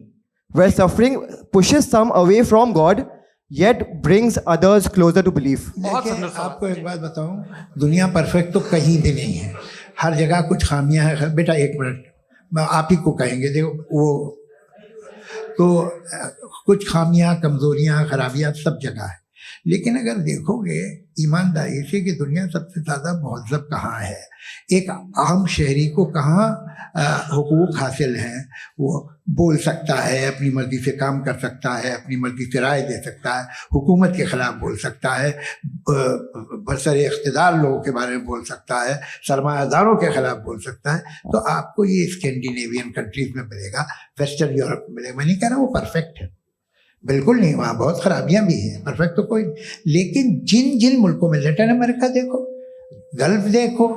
Speaker 15: where suffering pushes some away from God, yet brings others closer to belief?
Speaker 3: देखिए, आपको एक बात बताऊं, दुनिया perfect तो कहीं भी नहीं है, हर जगह कुछ खामियां हैं। बेटा एक मिनट, मैं आप ही को कहेंगे, देखो वो तो कुछ खामियां, कमजोरियां, खराबियां सब जगह है। लेकिन अगर देखोगे ईमानदारी से कि दुनिया सबसे ज़्यादा महज़ब कहाँ है, एक आम शहरी को कहाँ हुकूक हासिल हैं, वो बोल सकता है, अपनी मर्ज़ी से काम कर सकता है, अपनी मर्ज़ी से राय दे सकता है, हुकूमत के ख़िलाफ़ बोल सकता है, बरसरे इख्तिदार लोगों के बारे में बोल सकता है, सरमायादारों के ख़िलाफ़ बोल सकता है। तो आपको ये स्कैंडिनेवियन कंट्रीज़ में मिलेगा, वेस्टर्न यूरोप में मिलेगा। मैं नहीं कह रहा वो परफेक्ट है, बिल्कुल नहीं, वहाँ बहुत खराबियाँ भी हैं, परफेक्ट तो कोई नहीं। लेकिन जिन जिन मुल्कों में, लैटिन अमेरिका देखो, गल्फ देखो,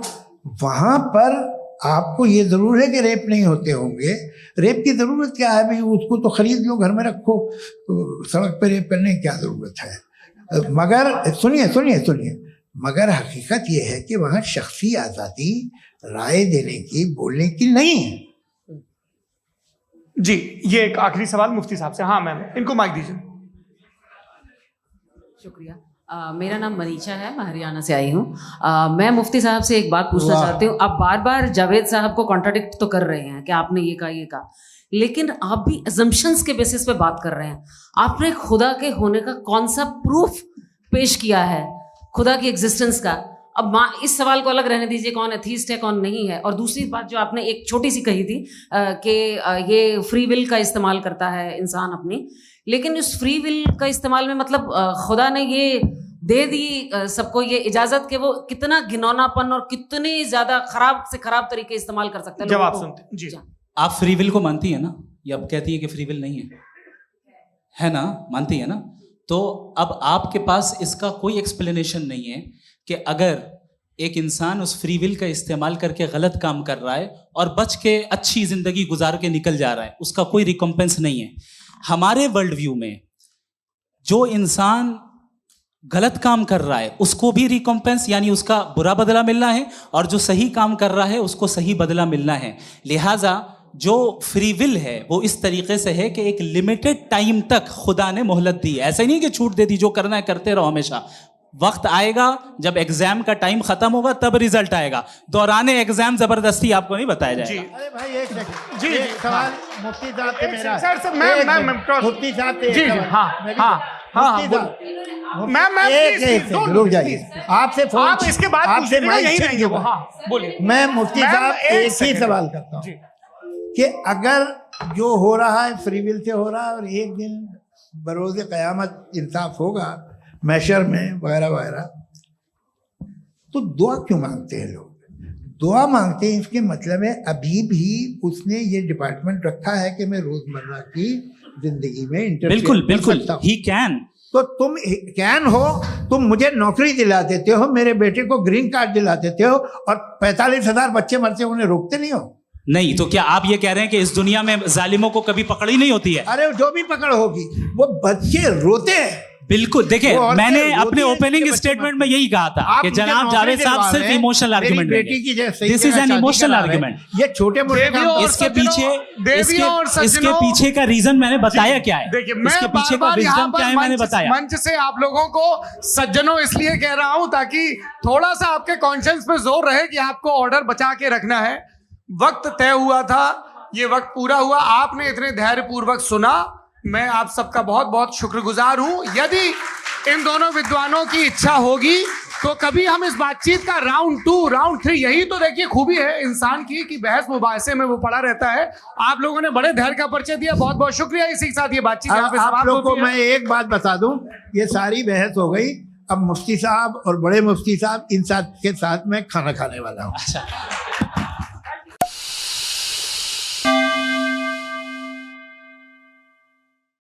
Speaker 3: वहाँ पर आपको ये ज़रूर है कि रेप नहीं होते होंगे। रेप की ज़रूरत क्या है भाई? उसको तो ख़रीद लो, घर में रखो, सड़क पर रेप करने की क्या ज़रूरत है? मगर सुनिए, मगर हकीकत ये है कि वहाँ शख्सी आज़ादी राय देने की, बोलने की नहीं है।
Speaker 1: जी, ये एक आखिरी सवाल मुफ्ती साहब से। हाँ मैम, इनको माइक दीजिए।
Speaker 16: शुक्रिया। मेरा नाम मनीषा है, मैं हरियाणा से आई हूँ। मैं मुफ्ती साहब से एक बात पूछना चाहती हूँ। आप बार बार जावेद साहब को कॉन्ट्राडिक्ट तो कर रहे हैं कि आपने ये कहा, लेकिन आप भी अजम्पशंस के बेसिस पे बात कर रहे हैं। आपने खुदा के होने का कौन सा प्रूफ पेश किया है, खुदा की एग्जिस्टेंस का? अब इस सवाल को अलग रहने दीजिए, कौन एथीस्ट है कौन नहीं है। और दूसरी बात जो आपने एक छोटी सी कही थी कि ये फ्री विल का इस्तेमाल करता है इंसान अपनी, लेकिन उस फ्री विल का इस्तेमाल में मतलब खुदा ने ये दे दी सबको ये इजाजत कि वो कितना घिनौनापन और कितनी ज्यादा खराब से खराब तरीके इस्तेमाल कर सकते हैं।
Speaker 1: जवाब सुनते जी।
Speaker 2: आप फ्री विल को मानती है ना, या अब कहती है कि फ्री विल नहीं है ना? मानती है ना? तो अब आपके पास इसका कोई एक्सप्लेनेशन नहीं है कि अगर एक इंसान उस फ्री विल का इस्तेमाल करके गलत काम कर रहा है और बच के अच्छी जिंदगी गुजार के निकल जा रहा है, उसका कोई रिकम्पेंस नहीं है। हमारे वर्ल्ड व्यू में जो इंसान गलत काम कर रहा है उसको भी रिकम्पेंस यानी उसका बुरा बदला मिलना है, और जो सही काम कर रहा है उसको सही बदला मिलना है। लिहाजा जो फ्री विल है वो इस तरीके से है कि एक लिमिटेड टाइम तक खुदा ने मोहलत दी है। ऐसा ही नहीं कि छूट दे दी, जो करना है करते रहो हमेशा। वक्त आएगा जब एग्जाम का टाइम खत्म होगा तब रिजल्ट आएगा, दौराने एग्जाम जबरदस्ती आपको नहीं बताया जाएगा।
Speaker 3: अरे भाई एक सेकंड,
Speaker 1: जी
Speaker 3: सवाल मुफ्ती साहब से मेरा,
Speaker 1: सर मैम
Speaker 3: मुफ्ती साहब से
Speaker 1: जी
Speaker 3: मैम रुक जाइए, आपसे फोन,
Speaker 1: आप इसके बाद
Speaker 3: आपसे
Speaker 1: यही रहेंगे वो। हाँ बोलिए।
Speaker 3: मैं मुफ्ती साहब एक ही सवाल करता हूँ कि अगर जो हो रहा है फ्री विल से हो रहा है और एक दिन बरोज़ क़यामत इंसाफ होगा मैशर में वगैरह वगैरह, तो दुआ क्यों मांगते हैं लोग? दुआ मांगते हैं इसके मतलब है अभी भी उसने ये डिपार्टमेंट रखा है कि मैं रोजमर्रा की जिंदगी में
Speaker 2: बिल्कुल ही कैन।
Speaker 3: तो तुम कैन हो, तुम मुझे नौकरी दिला देते हो, मेरे बेटे को ग्रीन कार्ड दिला देते हो, और 45,000 बच्चे मरते हैं, उन्हें रोकते नहीं हो।
Speaker 2: नहीं तो क्या आप ये कह रहे हैं कि इस दुनिया में जालिमों को कभी पकड़ ही नहीं होती है?
Speaker 3: अरे जो भी पकड़ होगी, वो बच्चे रोते हैं।
Speaker 2: बिल्कुल, देखिए मैंने अपने ओपनिंग स्टेटमेंट में यही कहा था कि जनाब जावेद साहब सिर्फ इमोशनल आर्गुमेंट देंगे। This is an emotional argument.
Speaker 3: ये छोटे मोटे
Speaker 2: इसके पीछे का रीजन मैंने बताया क्या है।
Speaker 1: देखिए मैं
Speaker 2: इसके पीछे का रीजन क्या है मैंने बताया।
Speaker 1: मंच से आप लोगों को सज्जनों इसलिए कह रहा हूं ताकि थोड़ा सा आपके कॉन्शियंस पे जोर रहे कि आपको ऑर्डर बचा के रखना है। वक्त तय हुआ था, ये वक्त पूरा हुआ, आपने इतने धैर्यपूर्वक सुना, मैं आप सबका बहुत बहुत शुक्रगुजार हूं। यदि इन दोनों विद्वानों की इच्छा होगी तो कभी हम इस बातचीत का राउंड 2, राउंड 3, यही तो देखिए खूबी है इंसान की कि बहस मुबाहसे में वो पड़ा रहता है। आप लोगों ने बड़े धैर्य का परिचय दिया, बहुत बहुत शुक्रिया। इसी के साथ ये बातचीत
Speaker 3: आप लोग को मैं एक बात बता दूं, ये सारी बहस हो गई, अब मुफ्ती साहब और बड़े मुफ्ती साहब इन साथ के साथ मैं खाना खाने वाला हूँ।